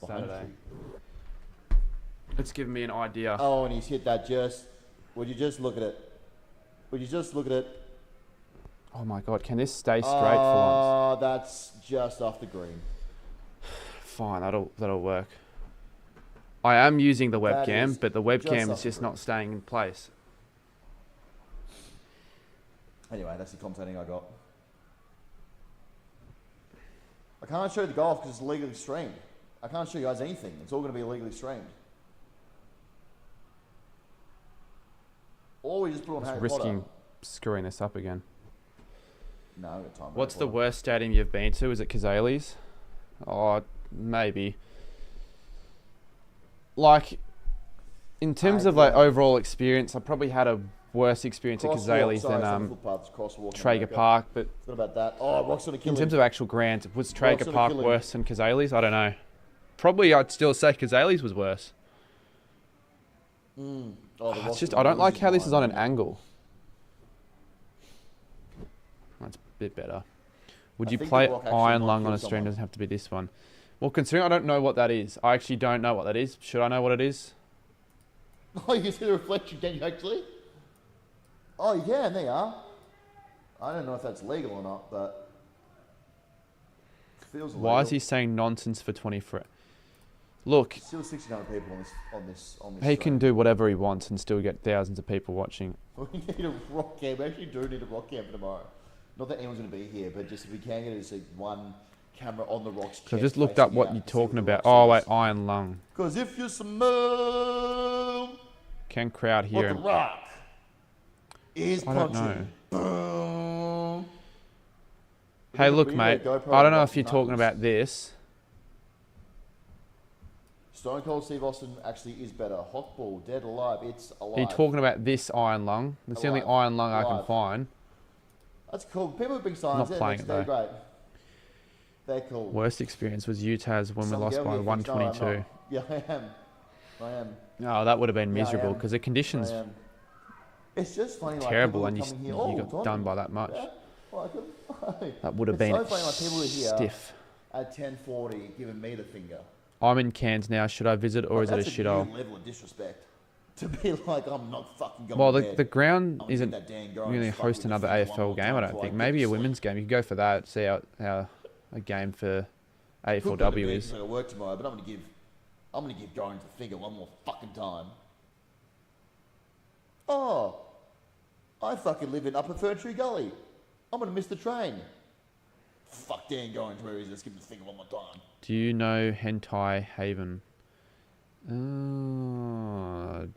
Behind a Saturday. tree. It's given me an idea. Oh, and he's hit that just. Would you just look at it? Would you just look at it? Oh my god, can this stay straight for once? That's just off the green. Fine, that'll work. I am using the That webcam, is but the just webcam off is the just green. not staying in place. Anyway, that's the commentating I got. I can't show you the golf because it's legally streamed. I can't show you guys anything. It's all going to be illegally streamed. Or we just put on It's Harry risking Potter. screwing this up again. No, I've got time. What's the worst stadium you've been to? Is it Kazali's? Oh, maybe. Like, in terms of like overall experience, I probably had a worse experience at Kazali's than Traeger Park. But What about that? Oh, Rock's going to kill in him. terms of actual grounds, was Traeger gonna Park kill him. worse than Kazali's? I don't know. Probably I'd still say Kazali's was worse. Oh, the Rock's It's just gonna I don't lose like his how this is mind. on an angle. That's a bit better. Would I you think play The Rock actually Iron might Lung kill on a stream? someone. Doesn't have to be this one. Well, considering I don't know what that is, I actually don't know what that is. Should I know what it is? Oh, you can see the reflection, can you actually? Oh, you can, there you are. I don't know if that's legal or not, but it feels illegal. Why is he saying nonsense for 23? Look, Still 1,600 people on this. he can do whatever he wants and still get thousands of people watching. We need a rock cam. We actually do need a rock cam for tomorrow. Not that anyone's going to be here, but just if we can get it to see one camera on the Rock's chest. So I've just looked up what you're talking about. Oh wait, Iron Lung. Because if you smell Can crowd what hear the him? Rock is I don't punching. know. Boom. Hey, look, We need a mate. GoPro I don't know on if you're the talking knuckles. about this. Stone Cold Steve Austin actually is better. Hot ball, dead alive. It's alive. Are you talking about this Iron Lung? That's the only Alive. Iron Lung I can Alive. find. That's cool. People with big signs. Not They're playing it, they're though. great. They're cool. Worst experience was Utah's when we Some lost girl by here thinks, no, I'm 122. not. Yeah, I am. I am. Oh, that would have been Yeah, I miserable am. because the conditions I am. It's just funny. Like, terrible people and you, coming here, you "Oh, got Tony." done by that much. Yeah, like, That would have It's been so funny, like, people are here. stiff. at 10:40, giving me the finger. I'm in Cairns now. Should I visit or is it a That's shithole? new level of disrespect. To be like, I'm not fucking going Well, to the bed. ground I'm gonna isn't get that Dan Gorham really and fuck host with the another finger one AFL more game, time I don't before think. get Maybe to a sleep. women's game. You could go for that, see how a game for Could go to AFLW bed is. 'cause I gotta work tomorrow, but I'm gonna give Gorham the finger one more fucking time. Oh, I fucking live in Upper Fern Tree Gully. I'm gonna miss the train. Fuck Dan Gorham, where is it? Let's give him the finger one more time. Do you know Hentai Haven? No.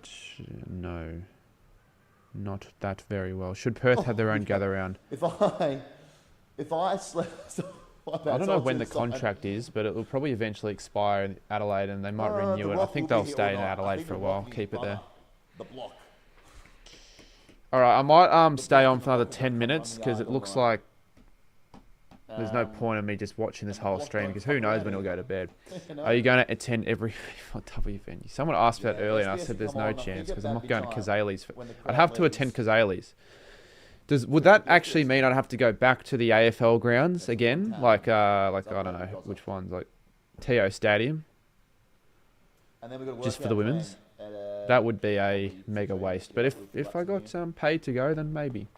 Not that very well. Should Perth have their own gather round? If I slept, I don't know when the contract is, but it will probably eventually expire in Adelaide and they might renew it. I think they'll stay in Adelaide for a while, keep it there. The block. Alright, I might stay on for another 10 minutes because it looks like there's no point in me just watching this whole stream because who knows when he'll go to bed. Are you going to attend every W venue? Someone asked me that earlier and I said there's no chance because I'm not going to Kazali's. I'd have to attend Kazali's. Would that actually mean I'd have to go back to the AFL grounds again? Like I don't know which ones, like TO Stadium, just for the women's? That would be a mega waste. But if I got paid to go, then maybe.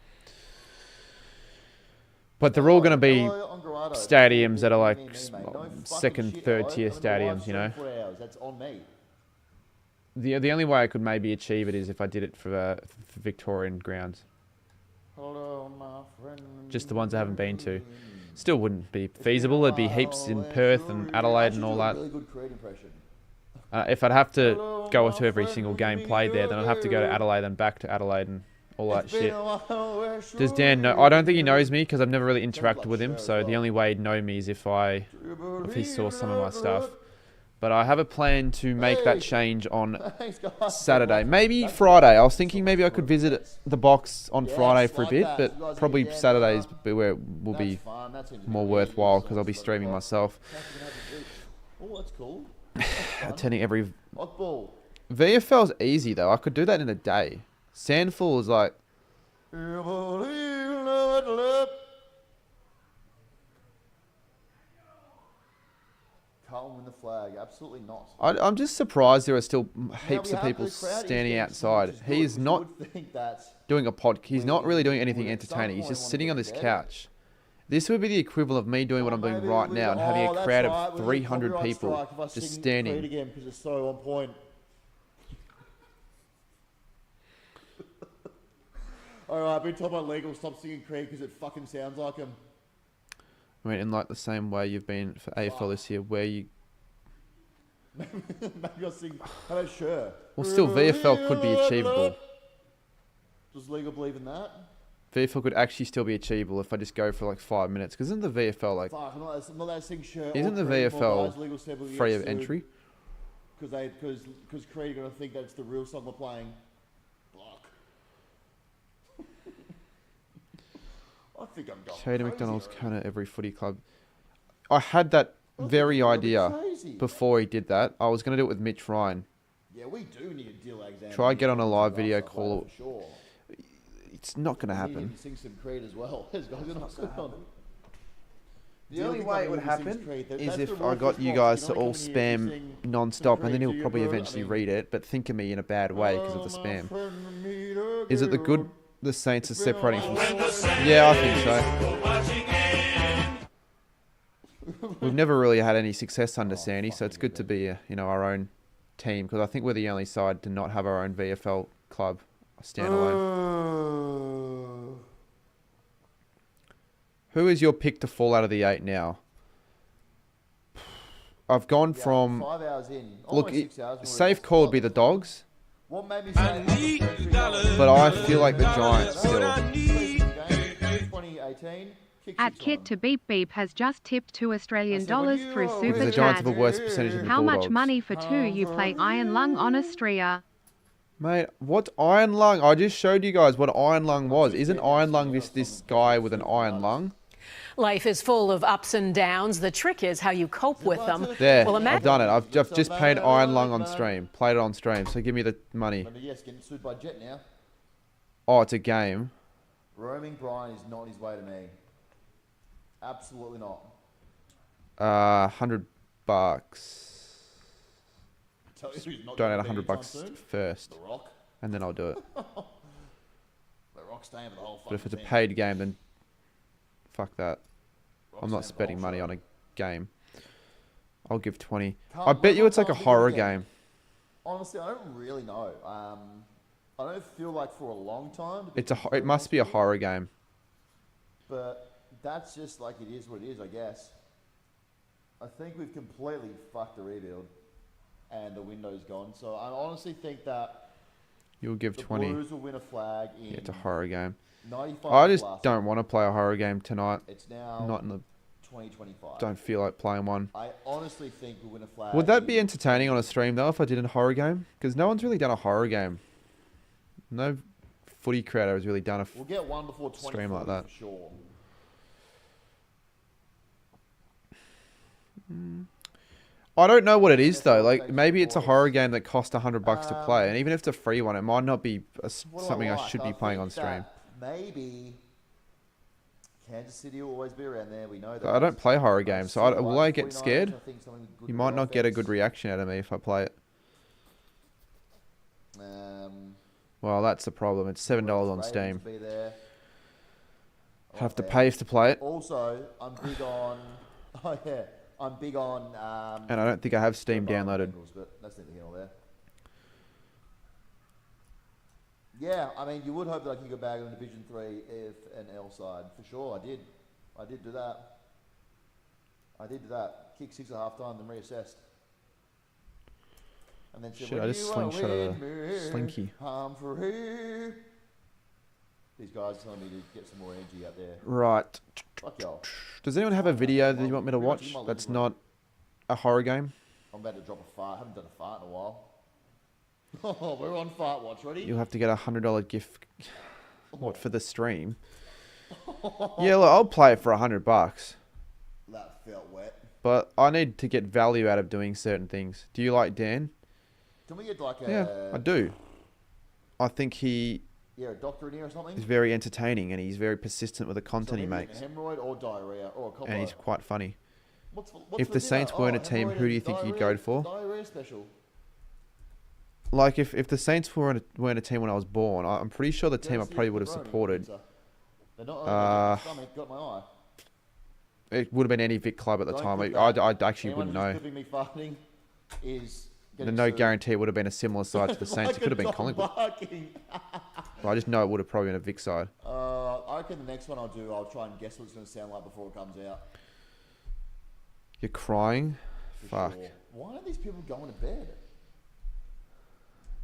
But they're all going to be stadiums that are like second, third tier stadiums, you know. That's on me. The only way I could maybe achieve it is if I did it for Victorian grounds. Hello, my friend. Just the ones I haven't been to. Still wouldn't be feasible. There'd be heaps in Perth and Adelaide and all that. Really good Korean impression. If I'd have to go to every single game played there, then I'd have to go to Adelaide and back to Adelaide and all that shit. Does Dan know? I don't think he knows me because I've never really interacted with him. So the only way he'd know me is if he saw some of my stuff. But I have a plan to make that change on Thanks, guys. Saturday. Maybe Friday. I was thinking maybe I could visit the box on Friday for a bit, but probably Saturdays where it will be more worthwhile because I'll be streaming myself. Oh, that's cool. Attending every... Oddball. VFL's easy though. I could do that in a day. Sandful is like... Can't win the flag. Absolutely not. I'm just surprised there are still heaps of people standing outside. He is not doing a pod. He's not really doing anything entertaining. He's just sitting on this couch. This would be the equivalent of me doing what I'm doing right now and having a crowd of 300 people just standing. Again because it's so on point. Alright, I've been told by legal stop singing Creed because it fucking sounds like him. I mean, in like the same way you've been for AFL this year, where you... Maybe I'll sing... How about sure? Well, still, VFL could be achievable. Does legal believe in that? VFL could actually still be achievable if I just go for like 5 minutes. Because isn't the VFL like... Fuck, I'm not allowed to sing sure. Isn't the VFL free of entry? Because Creed are going to think that's the real song we're playing. Fuck. I think I'm going Tatum crazy McDonald's already. kind of every footy club. I had that very idea before he did that. I was going to do it with Mitch Ryan. Yeah, we do need a deal, Alexander. Try get on a live video For call. sure. It's not going to We need him happen. to sing some Creed as well. This guy's not good on. The only way it would happen is That's if the I rule got for you Fox. guys You to don't all come in here and spam sing non-stop, some and then Creed, he'll do probably you, bro? eventually I mean- read it, but think of me in a bad way because of the spam. Is it the good the Saints are separating from... Yeah, I think so. We've never really had any success under Sandy, so it's good to be, our own team, because I think we're the only side to not have our own VFL club standalone. Who is your pick to fall out of the 8 now? I've gone from... 5 hours in. Look, Almost 6 hours. safe call would be the Dogs, What made me say but I feel like the Giants still. 2018. At Kit to Beep Beep has just tipped $2 through Because Super the Giants Chat. have a worse percentage than the How Bulldogs. much money for 2 you play Iron Lung on Austria? Mate, what iron lung? I just showed you guys what iron lung was. Isn't iron lung this guy with an iron lung? Life is full of ups and downs. The trick is how you cope with them. There, Well, I've done it. I've just paid iron lung on stream. Played it on stream, so give me the money. Yes, getting sued by Jet now. Oh, it's a game. Roaming Brian is not his way to me. Absolutely not. $100. Tell you who's not Donate gonna be $100 anytime soon. first, The Rock. and then I'll do it. The Rock's staying for the whole fucking But if it's a thing. paid game, then fuck that. Rock's I'm not staying for the spending whole money show. on a game. I'll give 20. Can't- I bet you what it's like a time is it horror again? game. Honestly, I don't really know. I don't feel like for a long time. It must be a horror game. But that's just like it is what it is, I guess. I think we've completely fucked the rebuild, and the window's gone. So I honestly think that You'll give the 20. Blues will win a flag in Yeah, it's a horror game. 95. I just plus. don't want to play a horror game tonight. It's now Not in the. 2025. Don't feel like playing one. I honestly think we'll win a flag. Would that be in- entertaining on a stream though if I did a horror game? Because no one's really done a horror game. No footy creator has really done a. We'll get one before stream 20 like that. for sure. I don't know what it is though. Like maybe it's a horror game that costs $100 to play, and even if it's a free one, it might not be What do something I like? should be playing on think stream. that Maybe Kansas City will always be around there. We know that. I don't play horror games, so will I get 49ers, scared? I think something good You with might the not get a offense. good reaction out of me if I play it. Um, Well, that's the problem. It's $7 on Ravens Steam. will be there. Have to Oh, pay to play it, Also, I'm big on. Oh yeah, I'm big on. and I don't think I have Steam Bengals, downloaded. but that's neither here nor there. Yeah, I mean, you would hope that I could go back in Division 3 if an L side for sure. I did do that. Kick 6 at half time, then reassessed. And then said, Shit, I "When just you are slingshotted with a me, slinky. I'm free." These guys telling me to get some more energy out there. Right. Fuck y'all. Does anyone have a video that you want me to Pretty much watch in my that's living room. not a horror game? I'm about to drop a fart. I haven't done a fart in a while. Oh, we're on fart watch. Ready? You'll have to get $100 gift. What, for the stream? Yeah, look, I'll play it for $100. That felt wet. But I need to get value out of doing certain things. Do you like Dan? Can we get like a... Yeah, I do. I think he Yeah, a doctor in here or something? is very entertaining and he's very persistent with the So content he maybe makes. a hemorrhoid or diarrhea or a combo. And he's quite funny. What's If for the dinner? Saints weren't a team, hemorrhoid who do you and think you'd diarrhea- go for? Diarrhea special. Like, if the Saints weren't a team when I was born, I'm pretty sure the team I That's the probably would have pepperoni supported. pizza. They're not Uh, stomach, got my eye. It would have been any Vic club at the Don't time. put I that. actually Anyone wouldn't know. who's clipping me farting is There's getting no sued. guarantee it would have been a similar side to the Saints. Like It could have a been dog Collingwood. barking. But I just know it would have probably been a Vic side. I reckon the next one I'll try and guess what it's going to sound like before it comes out. You're crying? For Fuck. sure. Why aren't these people going to bed?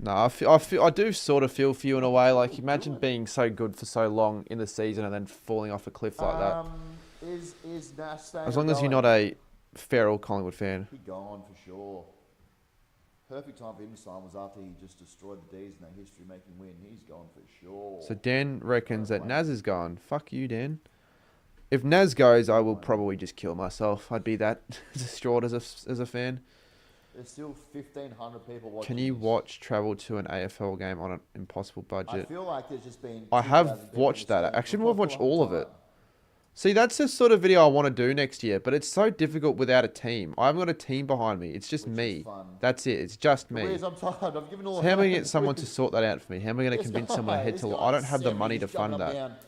No, I do sort of feel for you in a way. Like, imagine being so good for so long in the season and then falling off a cliff like that. Is Nash staying As long as you're going? not a feral Collingwood fan. He gone for sure. Perfect time for him to sign was after he just destroyed the D's in that history-making win. He's gone for sure. So Dan reckons that Naz is gone. Fuck you, Dan. If Naz goes, I will probably just kill myself. I'd be that distraught as a fan. There's still 1,500 people watching. Can you this. watch travel to an AFL game on an impossible I budget? feel like there's just been. I 2,000 have people watched in the that. stadium Actually, for I've watched a long all of time. it. See, that's the sort of video I want to do next year, but it's so difficult without a team. I haven't got a team behind me. It's just Which is me. fun. That's it. It's just me. Whereas I'm tired. I've given all. So how am I going to hands. get someone to sort that out for me? How am I going to This convince guy, someone to head this to... guy's I don't have the 70, money to he's jumping fund up that. and down.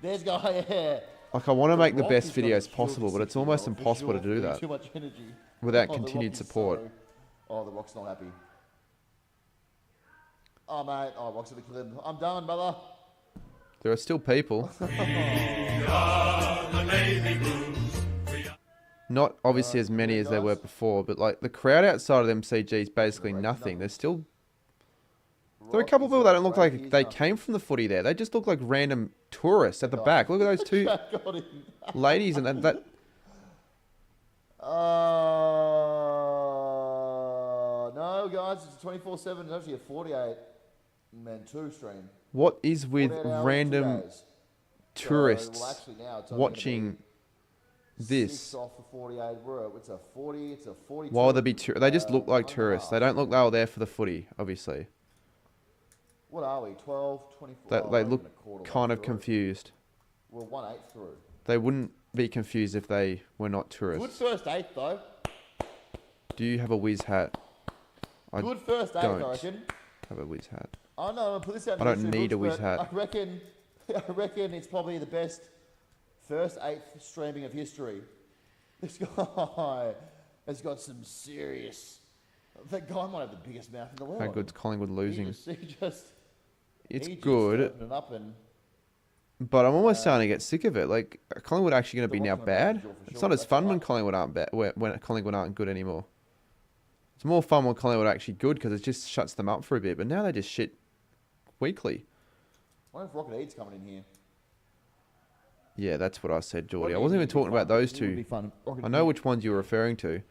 There's guy, yeah. Like, I want to make the Rocky's best got videos killed possible, the but it's 60 almost for impossible to sure. do Doing that Too much energy. without The continued Rocky's support. Oh, the Rock's not happy. Oh, mate. Oh, Rock's gonna kill him. I'm done, brother. There are still people. Not obviously as many as there were before, but like the crowd outside of the MCG is basically nothing. There's still... There are a couple of people that don't look like they came from the footy there. They just look like random tourists at the back. Look at those two Got him. ladies and that No, guys, it's 24/7. It's actually a 48-man 2 stream. what is with 48 hours, 2 random days. tourists So, well, actually now it's only watching gonna be this? 6 off the 48. It's a 40. It's a 42. Why would they be they just look like 1.5. tourists. They don't look they were there for the footy, obviously. What are we? 12, 24. They not look even a quarter way kind of through. confused. We're 1/8 through. They wouldn't be confused if they were not Good tourists. first 8 though. Do you have a whiz hat? I Good first 8, don't. I reckon. have a whiz hat. I know, I'm gonna put this out. I don't in the need a books, whiz but hat. I reckon it's probably the best first 8th streaming of history. This guy has got some serious. That guy might have the biggest mouth in the world. How good's Collingwood losing? It's he just good, opened it up and but I'm almost starting to get sick of it. Like, are Collingwood actually going to The be now Rock's gonna be bad? for sure, It's not as that's fun when right. Collingwood aren't bad. When Collingwood aren't good anymore. It's more fun when Collingwood are actually good because it just shuts them up for a bit. But now they just shit weekly. I wonder if Rocket Eat's coming in here. Yeah, that's what I said, Geordie. I Rocket wasn't even Eats would be talking about fun. those He would be two. fun. Rocket I know Eat. which ones you were referring to.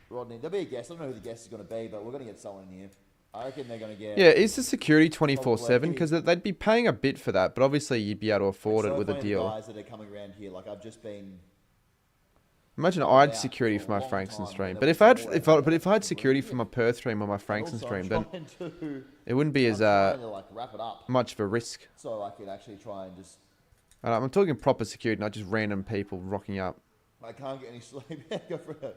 Rodney, there'll be a guest. I don't know who the guest is going to be, but we're going to get someone in here. I reckon they're going to get. Yeah, is the security 24/7? Probably. Because they'd be paying a bit for that, but obviously you'd be able to afford So it with a funny, the deal. Guys that are coming around here, like I've just been. Imagine sold I had out security for for a my long Frankston time, stream. and But there if I had, was if more I, but if I had out. security for my Perth stream or my Frankston Also, stream, I'm then trying to- it wouldn't be I'm as trying to like wrap it up much of a risk. so I can actually try and just. And I'm talking proper security, not just random people rocking up. I can't get any sleep. Go for it.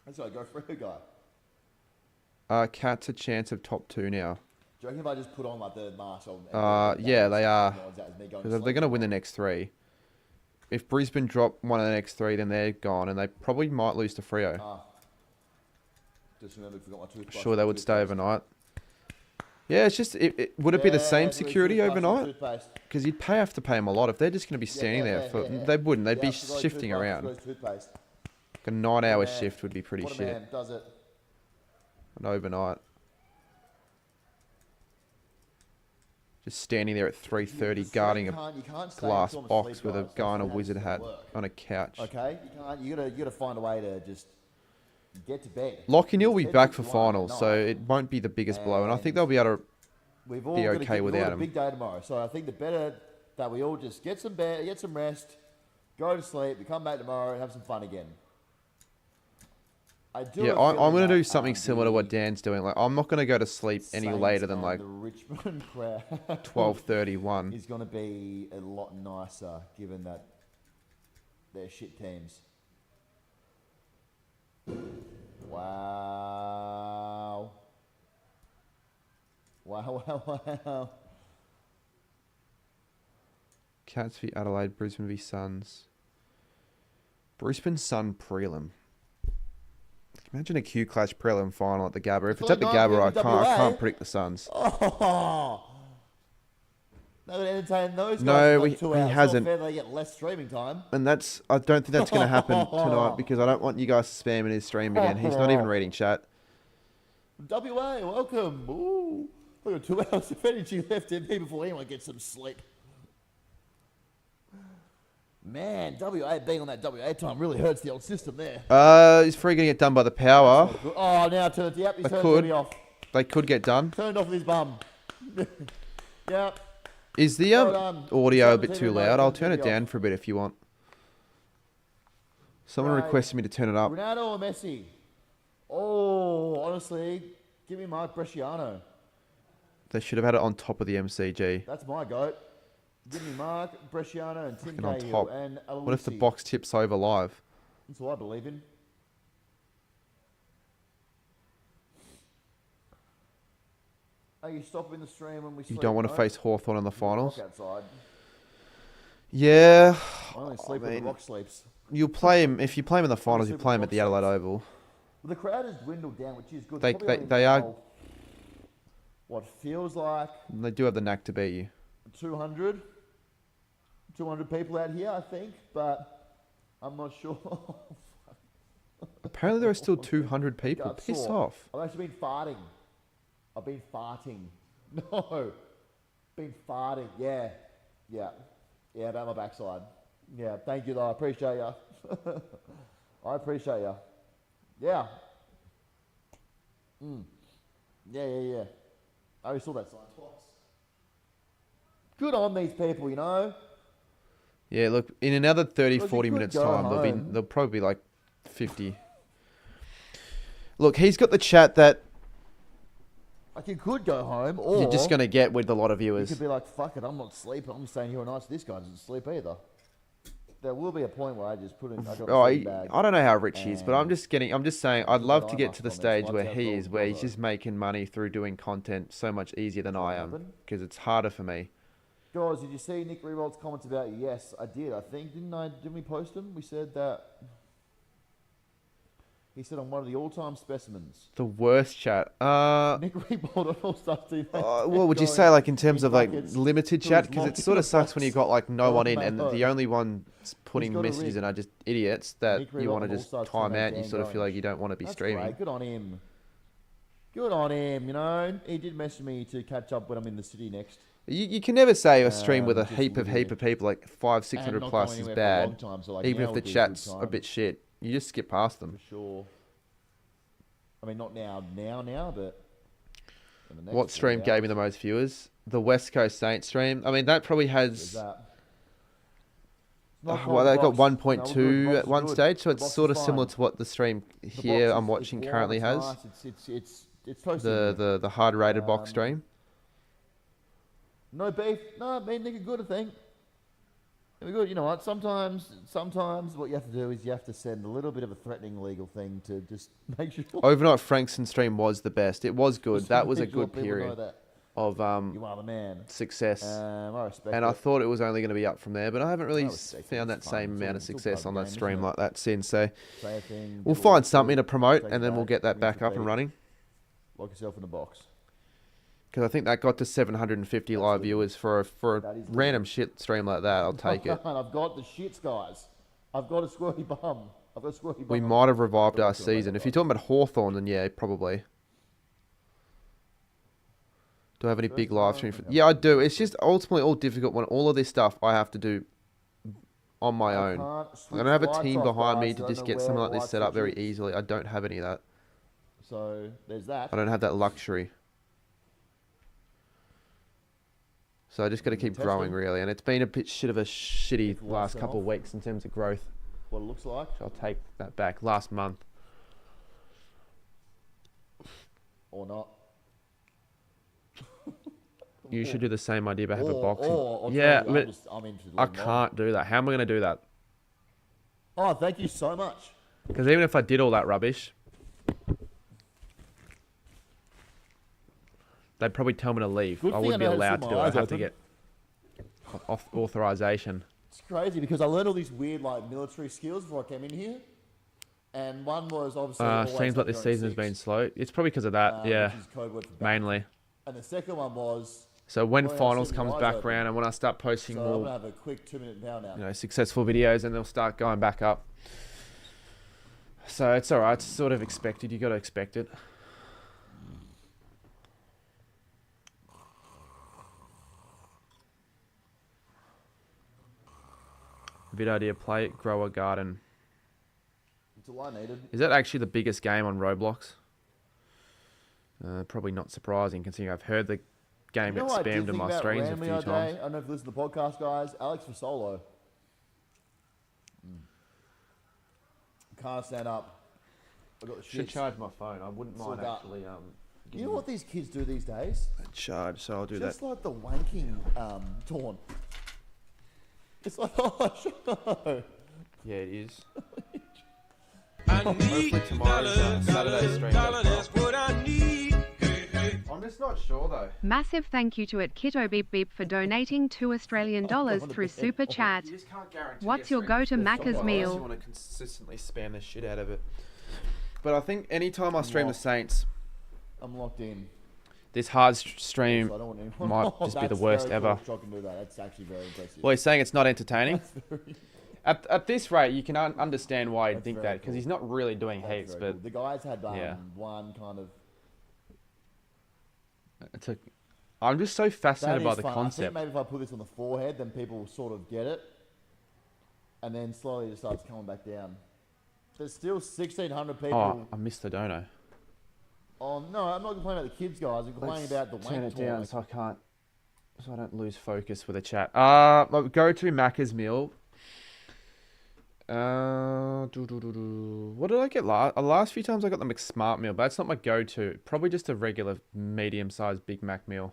That's right. Go for it, guy. Cats a chance of top 2 now. Do you reckon if I just put on like the mask? Yeah, they are. Because they're going to win the next 3. If Brisbane drop one of the next 3, then they're gone, and they probably might lose to Freo. Just remember, forgot my toothbrush. Sure, they would stay overnight. Yeah, it's just, would it be the same security overnight? Because you'd have to pay them a lot. If they're just going to be standing there for, they wouldn't. They'd be shifting around. Like a 9-hour shift would be pretty What a shit. man does it. An overnight. Just standing there at 3:30 guarding a You can't stay glass until I'm box asleep, with a guys. guy in a That's how wizard it's hat gonna work. on a couch. Okay, you can't. You gotta find a way to just get to bed. Lockie Neal will be It's back for 10:51 at finals, so night. it won't be the biggest blow, and I think And they'll be able to We've all be got okay without a him. big day tomorrow, so I think the better that we all just get some rest, go to sleep, we come back tomorrow and have some fun again. I do. Yeah, have a I'm feeling going to do that, something similar to what the Dan's doing. Like, I'm not going to go to sleep any Saints later than and like the Richmond crowd 12:31. is going to be a lot nicer, given that they're shit teams. Wow. Wow. Cats v Adelaide, Brisbane v Suns. Brisbane Sun prelim. Imagine a Q Clash prelim final at the Gabba. If it's at the Gabba, I can't predict the Suns. Oh. They're going to entertain those guys No, for like 2 hours. he hasn't. So fair they get less streaming time. And I don't think that's going to happen tonight because I don't want you guys to spam in his stream again. He's not even reading chat. WA, welcome. Ooh, look at 2 hours of energy left in me before anyone gets some sleep. Man, WA being on that WA time really hurts the old system there. He's free going to get done by the power. Oh, now turned. Yep, he's turned could. me off. They could get done. Turned off with his bum. Yep. Is the Well done. audio a bit too 17 loud? I'll minutes, turn it turn me down off. for a bit if you want. Someone Right. requested me to turn it up. Ronaldo or Messi? Oh, honestly, give me Mark Bresciano. They should have had it on top of the MCG. That's my goat. Give me Mark Bresciano and Tim Fucking on Cahill top. and Aloisi. What if the box tips over live? That's what I believe in. Are you stopping the stream when we sleep? You don't want to no? face Hawthorn in the Walk finals? outside. Yeah. I only sleep when mean, the rock sleeps. You'll play him if you play him in the finals. You Super play him at the box Adelaide sets. Oval. Well, the crowd has dwindled down, which is good. They- Probably only they are- now what feels like And they do have the knack to beat you. 200 people out here, I think, but I'm not sure. Apparently there are still 200 people. Gut Piss sore. off. I've actually been farting. I've been farting. No. Been farting. Yeah. Yeah. Yeah, about my backside. Yeah, thank you, though. I appreciate ya. I appreciate ya. Yeah. Yeah. I already saw that sign twice. Good on these people, you know? Yeah, look, in another 30, Because you 40 could minutes go time, home. there'll probably be like 50. Look, he's got the chat that Like, you could go home, or you're just going to get with a lot of you viewers. could be like, fuck it, I'm not sleeping. I'm staying here all night, so this guy doesn't sleep either. There will be a point where I just put in. I got Oh, a bag. I don't know how rich he is, but I'm and just saying, I'd love to I get must to the comment, stage once where that he goal is, where he's goes just making money through doing content so much easier than I am, happen? because it's harder for me. Guys, did you see Nick Rewald's comments about you? Yes, I did. I think didn't we post them? We said that he said I'm one of the all-time specimens. The worst chat. Nick Rewald on All Stars TV. What would you say, like in terms of like limited chat? Because it sort of sucks when you've got like no one in, and the only ones putting got a messages rig. in are just idiots that Nick you Rewald want to from just All-Stars time teammate out. And you Dan sort of feel Goins. like you don't want to be That's streaming. great. Good on him. Good on him. You know, he did message me to catch up when I'm in the city next. You can never say a stream with a just heap of living people, like 500, 600 And not plus going is anywhere for a long bad. time, so, like, Even now if the would be a good chat's a time. bit shit, you just skip past them. For sure. I mean, not now, but in the next What stream 40 gave hours. me the most viewers? The West Coast Saints stream. I mean, that probably There's has. that. Not Well, they got Box. No, 1.2 good. Box at is one good. stage, so The it's Box sort is of similar fine. to what the stream The here box I'm is- watching it's warm, currently it's has. nice, it's toasty. The hard rated box stream. No beef. No, I mean, they're good, I think. They're good. You know what? Sometimes what you have to do is you have to send a little bit of a threatening legal thing to just make sure. Overnight Frankston stream was the best. It was good. just That to was a make sure good people know period that of you are the man. success. I respect And it. I thought it was only going to be up from there, but I haven't really respect it. found that It's fun. same It's amount all- of it's all success part on of that the game, stream isn't it? like that since. So Say a thing, we'll do find it, something to promote, take and it then we'll back, get that wins back the up and beat. running. Lock yourself in a box. Because I think that got to 750 live legal. viewers for a That is legal. random shit stream like that. I'll take it. And I've got the shits, guys. I've got a squirty bum. I've got a squirty bum. We might have revived our Don't worry season. about If you're talking about Hawthorn, then yeah, probably. Do I have any big live stream? Yeah, I do. It's just ultimately all difficult when all of this stuff I have to do on my I own. can't I switch don't have a lights team off, behind me guys. to I don't just know get where something the like this light set up switch very is. easily. I don't have any of that. So there's that. I don't have that luxury. So I just got to keep Test growing, them. really. And it's been a bit shit of a shitty If the lights last turn couple off. of weeks in terms of growth. What it looks like So I'll take that back. Last month. or not. You should do the same idea about have a boxing. I'll Yeah, tell you, but I'm interested. I can't do that. How am I going to do that? Oh, thank you so much. Because even if I did all that rubbish, they'd probably tell me to leave. Good I thing wouldn't be I know how to allowed sit to do my it. I'd eyes have to open. get authorization. It's crazy because I learned all these weird like military skills before I came in here, and one was obviously. always Seems like have this your own season has six, been slow. It's probably because of that, yeah, which is code word for back. mainly. And the second one was. So when learn how to finals sit with comes your back eyes open. around and when I start posting So I'm more, gonna have a quick 2-minute now. you know, successful videos, and they'll start going back up. So it's alright. It's sort of expected. You got to expect it. Vid idea: play it, grow a garden. That's all I needed. Is that actually the biggest game on Roblox? Probably not surprising, considering I've heard the game You know get what I did spammed in think my about streams a randomly few the other times. day? I don't know if you listen to the podcast, guys. Alex for solo. Can't stand up. I got the Should shits. charge my phone. I wouldn't mind Sort of. actually. You know what these kids do these days? Charge. So I'll do Just that. like the wanking taunt. It's like, oh, no. Yeah, it is. I Hopefully need tomorrow's Saturday stream. dollar, that's what I need. I'm just not sure though. Massive thank you to @Kito Beep Beep for donating $2 through Super Chat. You just can't guarantee. What's a your stream go-to is Macca's unless meal? You want to consistently spam the shit out of it. But I think anytime I stream the Saints, I'm locked in. this hard stream So I don't want anyone. might just be the That's worst very cool ever. if Jock can do that. That's actually very impressive. Well, he's saying it's not entertaining. At this rate, you can understand why he'd That's think very that, because cool. he's not really doing That's heaps. very But cool. The guys had yeah. one kind of. I'm just so That fascinated by is the fun. I concept. think maybe if I put this on the forehead, then people will sort of get it, and then slowly it starts coming back down. There's still 1,600 people. Oh, I missed the dono. Oh no, I'm not complaining about the kids, guys. I'm complaining about the Turn wank it down talk. so I can't, so I don't lose focus with the chat. Go to Macca's meal. What did I get last few times? I got the McSmart meal, but that's not my go-to. Probably just a regular medium-sized Big Mac meal.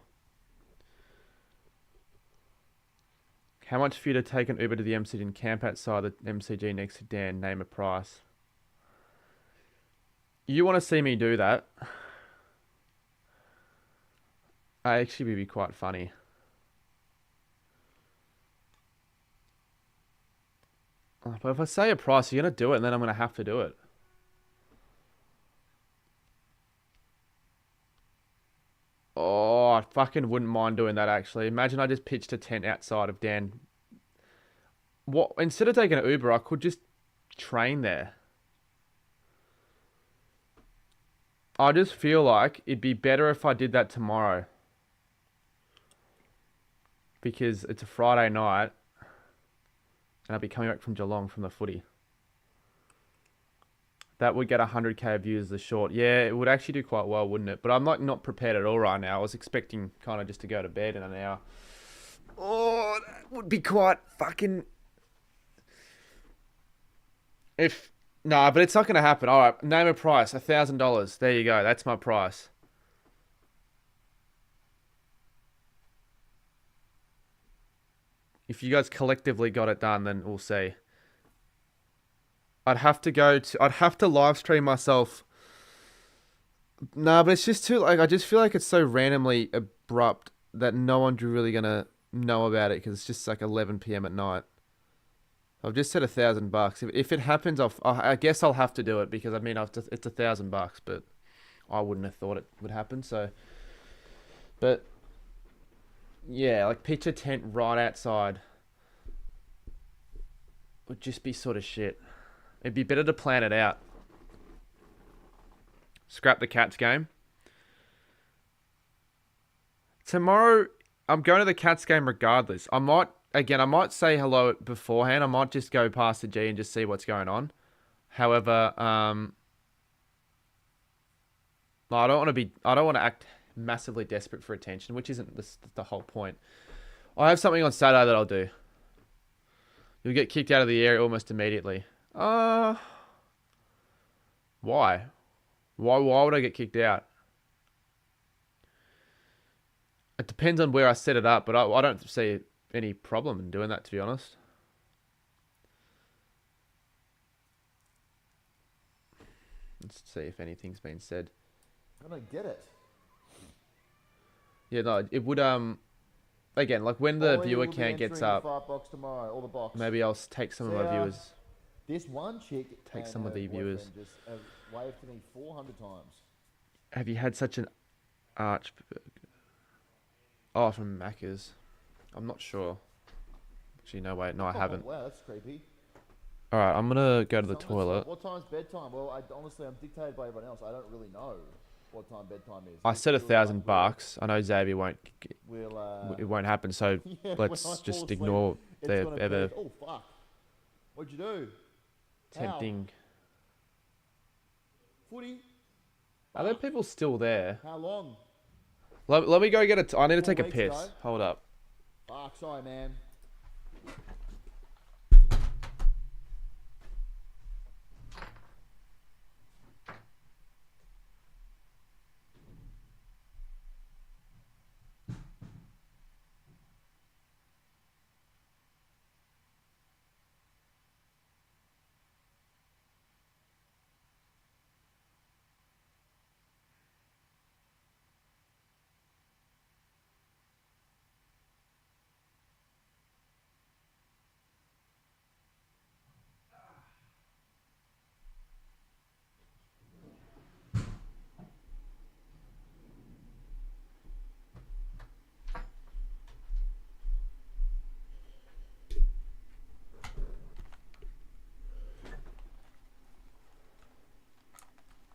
How much for you to take an Uber to the MCG and camp outside the MCG next to Dan? Name a price. You want to see me do that? Actually, would be quite funny. But if I say a price, you're going to do it, and then I'm going to have to do it. Oh, I fucking wouldn't mind doing that, actually. Imagine I just pitched a tent outside of Dan. What? Instead of taking an Uber, I could just train there. I just feel like it'd be better if I did that tomorrow. Because it's a Friday night. And I'll be coming back from Geelong from the footy. That would get 100k views the short. Yeah, it would actually do quite well, wouldn't it? But I'm like not prepared at all right now. I was expecting kind of just to go to bed in an hour. Oh, that would be quite fucking... Nah, but it's not going to happen. All right, name a price. $1,000. There you go. That's my price. If you guys collectively got it done, then we'll see. I'd have to live stream myself. Nah, but it's just too, like, I just feel like it's so randomly abrupt that no one's really gonna know about it because it's just like 11 p.m. at night. I've just said $1,000. If it happens, I guess I'll have to do it because I mean it's $1,000, but I wouldn't have thought it would happen. So, but yeah, like pitch a tent right outside would just be sort of shit. It'd be better to plan it out. Scrap the Cats game. Tomorrow, I'm going to the Cats game regardless. I might again, I might say hello beforehand. I might just go past the G and just see what's going on. However, I don't want to act massively desperate for attention, which isn't the whole point. I have something on Saturday that I'll do. You'll get kicked out of the area almost immediately. Why? Why would I get kicked out? It depends on where I set it up, but I don't see any problem in doing that, to be honest. Let's see if anything's been said. I don't get it. Yeah, no, it would, again, like when the viewer count gets up, box tomorrow, or the box. maybe I'll take some of my viewers. This one chick Take some of the viewers. just waved to me 400 times. Have you had such an arch... Oh, from Macca's. I'm not sure. Actually, no, wait. No, I haven't. Wow, that's creepy. Alright, I'm gonna go to the toilet. What time's bedtime? Well, honestly, I'm dictated by everyone else. I don't really know what time bedtime is. I said $1,000. I know Xavier won't... We'll, It won't happen, so yeah, let's when I fall just asleep, ignore it's their gonna ever be, oh, fuck. What'd you do? tempting... Footy? Are there people still there? How long? Let me go get I need to 4 take a weeks piss. ago. Hold up. Fuck, sorry, man.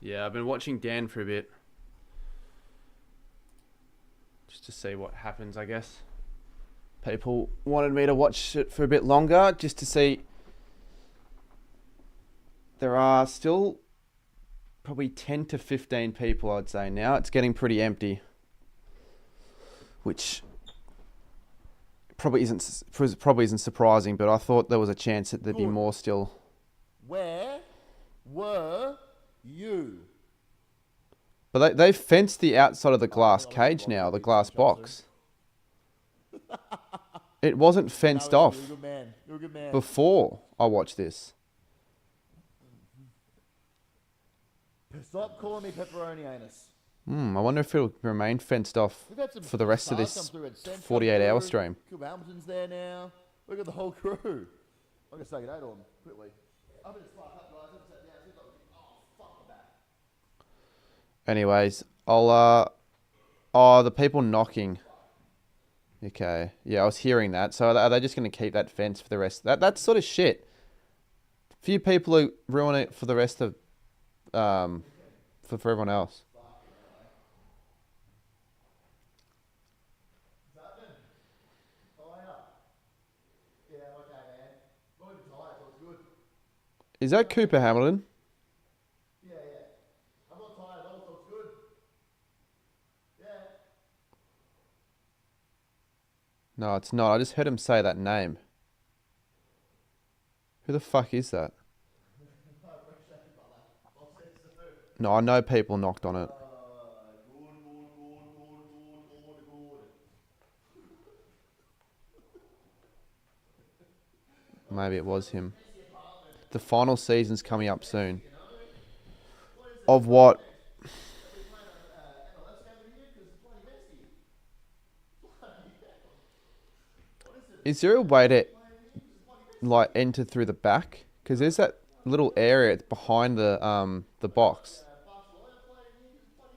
Yeah, I've been watching Dan for a bit. Just to see what happens, I guess. People wanted me to watch it for a bit longer, just to see. There are still probably 10 to 15 people, I'd say now. It's getting pretty empty. Which probably isn't surprising, but I thought there was a chance that there'd be more still. Where were you? But they've fenced the outside of the glass cage now, the glass box. It wasn't fenced off You're a good man. You're a good man. before I watched this. Stop calling me pepperoni anus. I wonder if it'll remain fenced off We've had some for the rest of stars this come through. It's Sen come 48-hour through. stream. Cool Hamilton's there now. Look at the whole crew. I'm going to say good day to them quickly. I've been sparked up, guys. I've sat down. Oh, fuck my back. Anyways, the people knocking. Okay. Yeah, I was hearing that. So are they just going to keep that fence for the rest? That's sort of shit. Few people who ruin it for the rest of, for everyone else. Is that Cooper Hamilton? Yeah. I'm not tired at all, so it's good. Yeah. No, it's not. I just heard him say that name. Who the fuck is that? No, I know people knocked on it. Maybe it was him. The final season's coming up soon. Of what? Is there a way to like enter through the back? Because there's that little area behind the box.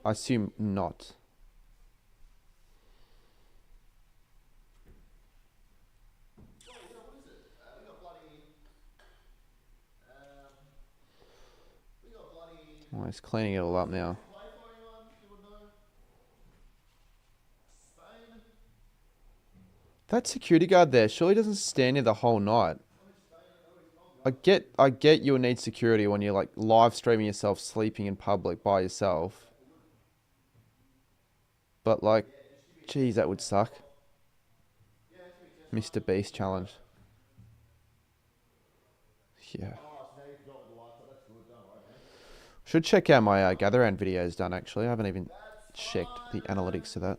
I assume not. Oh, he's cleaning it all up now. That security guard there surely doesn't stand there the whole night. I get you'll need security when you're like live streaming yourself sleeping in public by yourself. But like, geez, that would suck. Mr. Beast challenge. Yeah. Should check out my gather round videos done actually. I haven't even checked the analytics of that.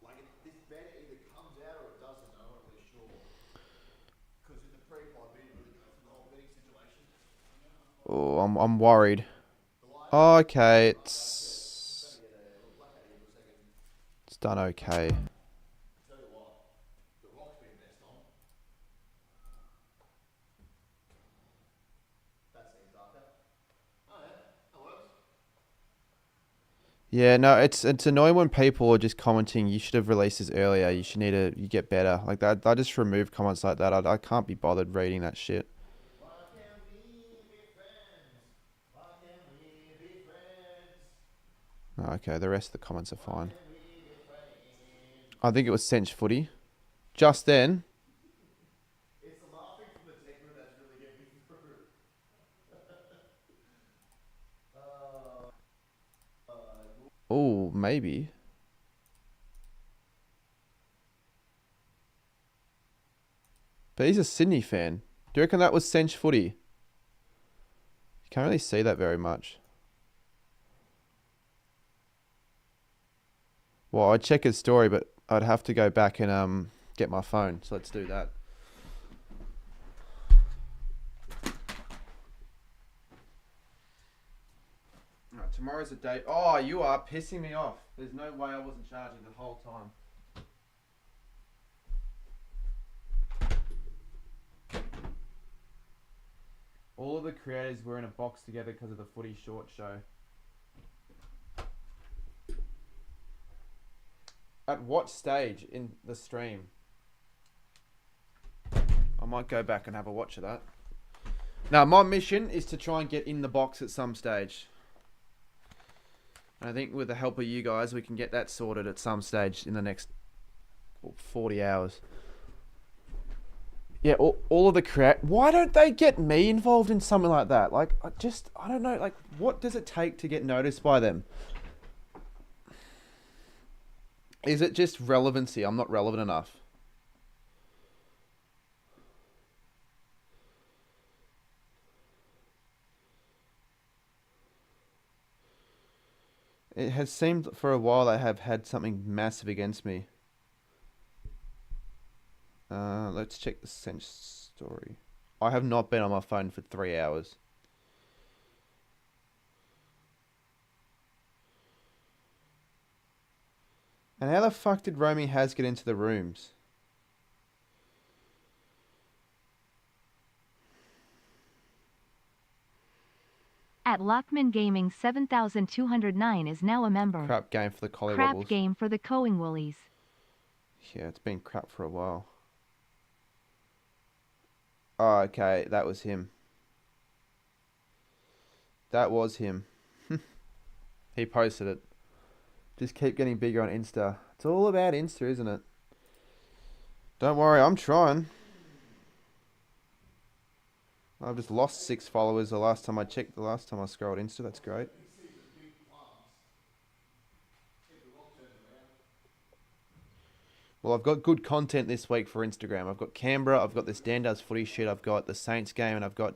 Like this bet either comes out or it doesn't. I'm not really sure. Because in the pre-pod, we didn't really go through the whole betting situation. Oh, I'm worried. Oh, okay, it's done okay. Yeah, no, it's annoying when people are just commenting. You should have released this earlier. You get better like that. I just remove comments like that. I can't be bothered reading that shit. Oh, okay, the rest of the comments are fine. I think it was Cinch Footy. Just then. It's the laughing from the tech room that's really getting me through. Oh, maybe. But he's a Sydney fan. Do you reckon that was Cinch Footy? You can't really see that very much. Well, I'd check his story, but I'd have to go back and get my phone. So let's do that. Alright, tomorrow's a day. Oh, you are pissing me off. There's no way I wasn't charging the whole time. All of the creators were in a box together because of the footy short show. At what stage in the stream? I might go back and have a watch of that. Now, my mission is to try and get in the box at some stage. And I think with the help of you guys, we can get that sorted at some stage in the next 40 hours. Yeah, all of the why don't they get me involved in something like that? Like, I don't know, like, what does it take to get noticed by them? Is it just relevancy? I'm not relevant enough. It has seemed for a while they have had something massive against me. Let's check the Cinch story. I have not been on my phone for 3 hours. And how the fuck did Romy Has get into the rooms? At Lockman Gaming 7209 is now a member. Crap game for the Collingwood. Crap game for the Collingwoolies. Yeah, it's been crap for a while. Oh, okay, that was him. That was him. He posted it. Just keep getting bigger on Insta. It's all about Insta, isn't it? Don't worry, I'm trying. I've just lost 6 followers the last time I checked. The last time I scrolled Insta, that's great. Well, I've got good content this week for Instagram. I've got Canberra, I've got this Dan Does Footy shit, I've got the Saints game, and I've got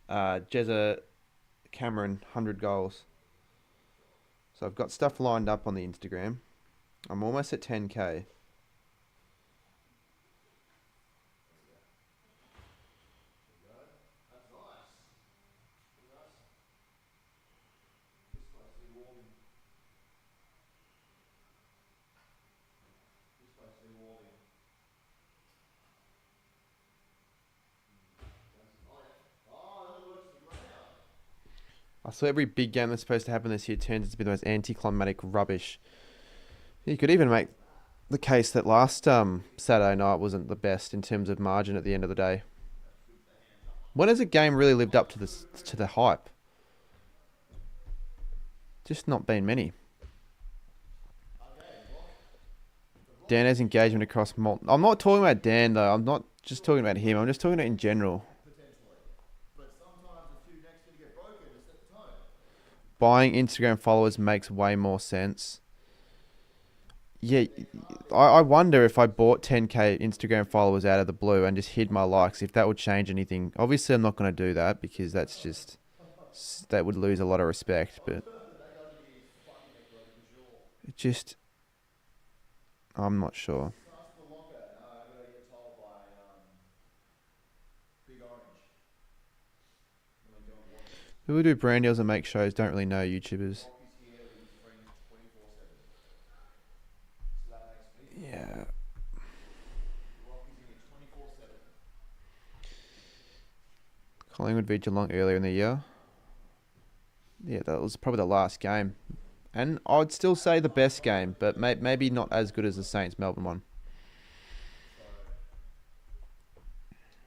Jezza Cameron 100 goals. So I've got stuff lined up on the Instagram. I'm almost at 10k. I saw every big game that's supposed to happen this year turns out to be the most anticlimactic rubbish. You could even make the case that last Saturday night wasn't the best in terms of margin at the end of the day. When has a game really lived up to the hype? Just not been many. Dan has engagement across I'm not talking about Dan though. I'm not just talking about him. I'm just talking about in general. But sometimes a few necks can get broken. It's at the time. Buying Instagram followers makes way more sense. Yeah, I wonder if I bought 10k Instagram followers out of the blue and just hid my likes, if that would change anything. Obviously, I'm not going to do that because that's just, that would lose a lot of respect. But it just, I'm not sure. People who do brand deals and make shows don't really know YouTubers. Yeah. Collingwood beat Geelong earlier in the year. Yeah, that was probably the last game. And I'd still say the best game, but maybe not as good as the Saints Melbourne one.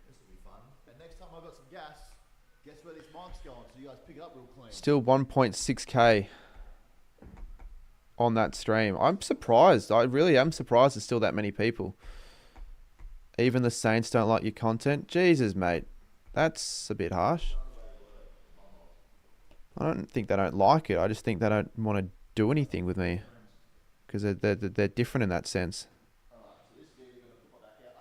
This will be fun. And next time I've got some gas, guess where this mic's going? So you guys pick it up real clean. Still 1.6k on that stream. I'm surprised. I really am surprised there's still that many people. Even the Saints don't like your content. Jesus, mate. That's a bit harsh. I don't think they don't like it. I just think they don't want to do anything with me. Because they're different in that sense.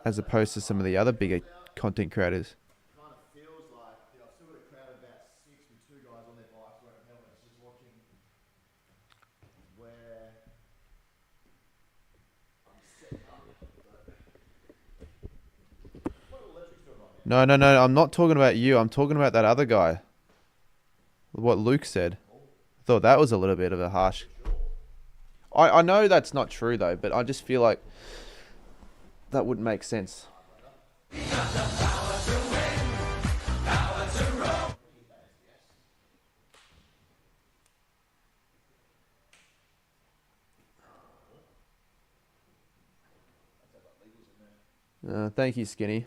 As opposed to some of the other bigger content creators. Kind of feels like I've still got a crowd of about 6 with 2 guys on their bikes wearing helmets just watching where I'm setting up. What electric's doing right now? No. I'm not talking about you. I'm talking about that other guy. What Luke said. Thought that was a little bit of a harsh. I know that's not true though, but I just feel like that wouldn't make sense. Thank you, Skinny.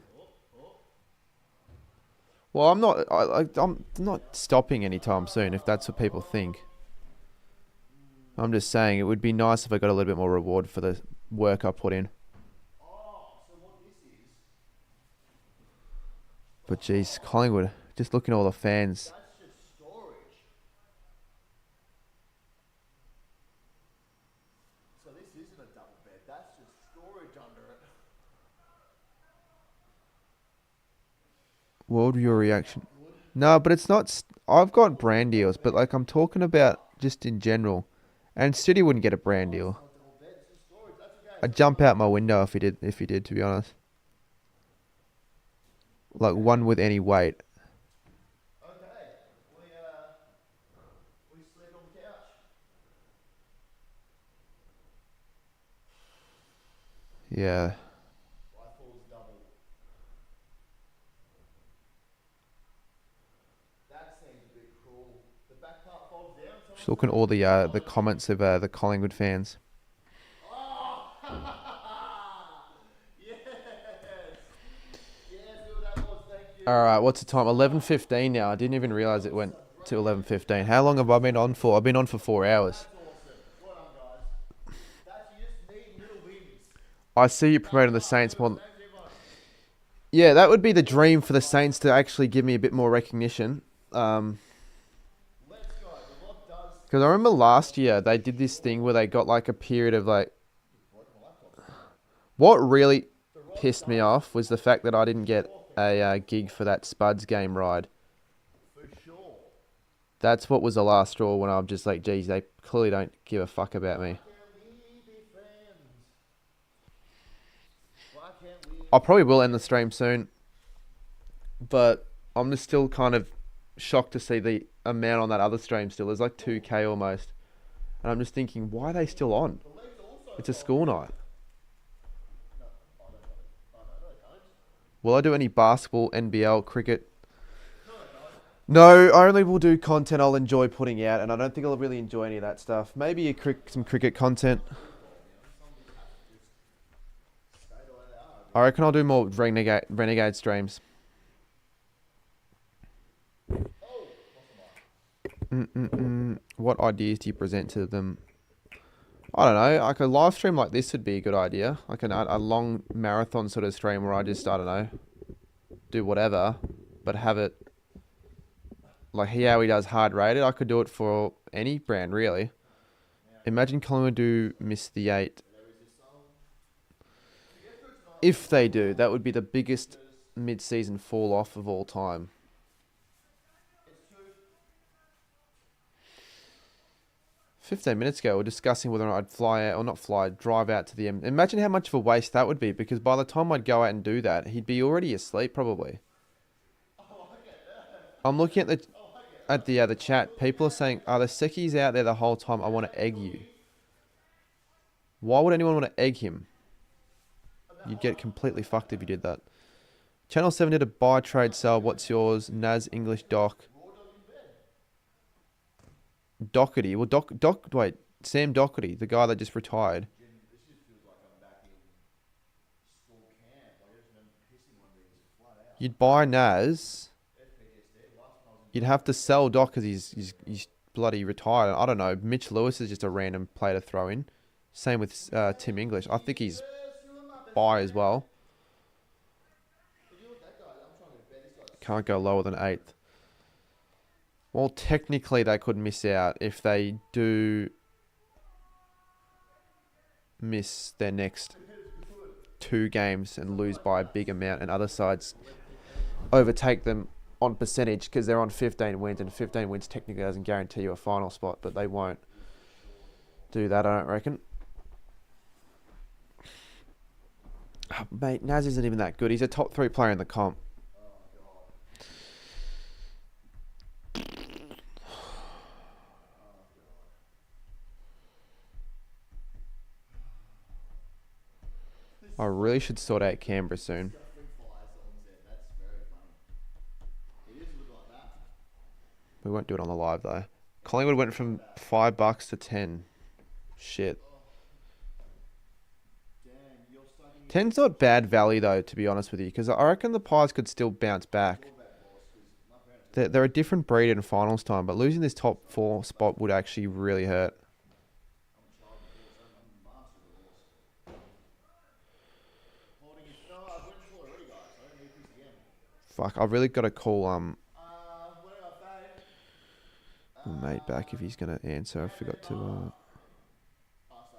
Well, I'm not stopping anytime soon if that's what people think. I'm just saying it would be nice if I got a little bit more reward for the work I put in. But geez, Collingwood, just looking at all the fans. That's just storage. So this isn't a double bed. That's just storage under it. What would be your reaction? No, but it's not. I've got brand deals, but like I'm talking about just in general. And City wouldn't get a brand deal. I'd jump out my window if he did. If he did, to be honest. Like one with any weight. Okay. We sleep on the couch. Yeah. Rifles double. That seems a bit cruel. The back part folds down. Just looking at all the comments of the Collingwood fans. All right, what's the time? 11:15 now. I didn't even realize it went to 11:15. How long have I been on for? I've been on for 4 hours. I see you promoting the Saints more. Yeah, that would be the dream for the Saints to actually give me a bit more recognition. Because I remember last year they did this thing where they got like a period of like. What really pissed me off was the fact that I didn't get a gig for that Spuds game ride. That's what was the last straw when I'm just like, geez, they clearly don't give a fuck about me. I probably will end the stream soon, but I'm just still kind of shocked to see the amount on that other stream still. There's like 2k almost. And I'm just thinking, why are they still on? It's a school night. Will I do any basketball, NBL, cricket? No, I only will do content I'll enjoy putting out, and I don't think I'll really enjoy any of that stuff. Maybe some cricket content. I reckon I'll do more Renegade streams. What ideas do you present to them? I don't know, like a live stream like this would be a good idea. Like a long marathon sort of stream where I just, I don't know, do whatever, but have it like how he does hard rated. I could do it for any brand, really. Imagine Collingwood do miss the 8. If they do, that would be the biggest mid-season fall off of all time. "15 minutes ago, we were discussing whether or not I'd fly out or not fly, drive out to the M. Imagine how much of a waste that would be, because by the time I'd go out and do that, he'd be already asleep probably. I'm looking at the chat. People are saying, "Are the Secchies out there the whole time? I want to egg you." Why would anyone want to egg him? You'd get completely fucked if you did that. Channel 7 did a buy, trade, sell. What's yours? Naz, English, Doc. Doherty. Well, wait. Sam Doherty, the guy that just retired. You'd buy Naz. You'd have to sell Doc because he's bloody retired. I don't know. Mitch Lewis is just a random player to throw in. Same with Tim English. I think he's buy as well. Can't go lower than 8th. Well, technically they could miss out if they do miss their next 2 games and lose by a big amount, and other sides overtake them on percentage because they're on 15 wins, and 15 wins technically doesn't guarantee you a final spot, but they won't do that, I don't reckon. Oh, mate, Naz isn't even that good. He's a top 3 player in the comp. I really should sort out Canberra soon. We won't do it on the live though. Collingwood went from $5 to 10. Shit. 10's not bad value though, to be honest with you, because I reckon the Pies could still bounce back. They're a different breed in finals time, but losing this top 4 spot would actually really hurt. Fuck, I've really got to call mate back if he's going to answer. I forgot to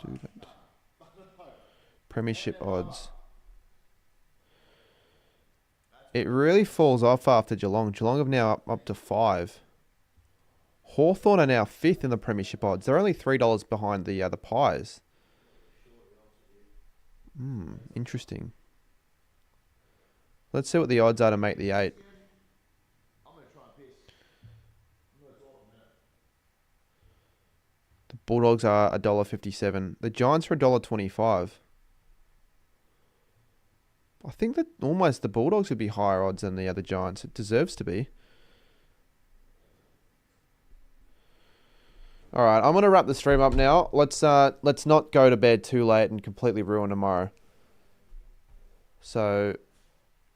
do that. Premiership odds. It really falls off after Geelong. Geelong have now up to 5. Hawthorn are now 5th in the Premiership odds. They're only $3 behind the Pies. Interesting. Let's see what the odds are to make the 8. The Bulldogs are $1.57. The Giants are $1.25. I think that almost the Bulldogs would be higher odds than the other Giants. It deserves to be. All right, I'm gonna wrap the stream up now. Let's not go to bed too late and completely ruin tomorrow. So,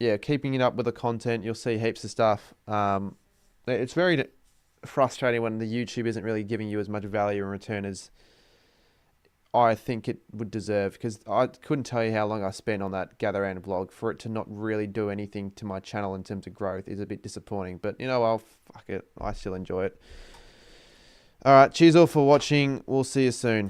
yeah, keeping it up with the content, you'll see heaps of stuff. It's very frustrating when the YouTube isn't really giving you as much value in return as I think it would deserve, because I couldn't tell you how long I spent on that Gather Round vlog. For it to not really do anything to my channel in terms of growth is a bit disappointing. But, you know, well, fuck it. I still enjoy it. All right, cheers all for watching. We'll see you soon.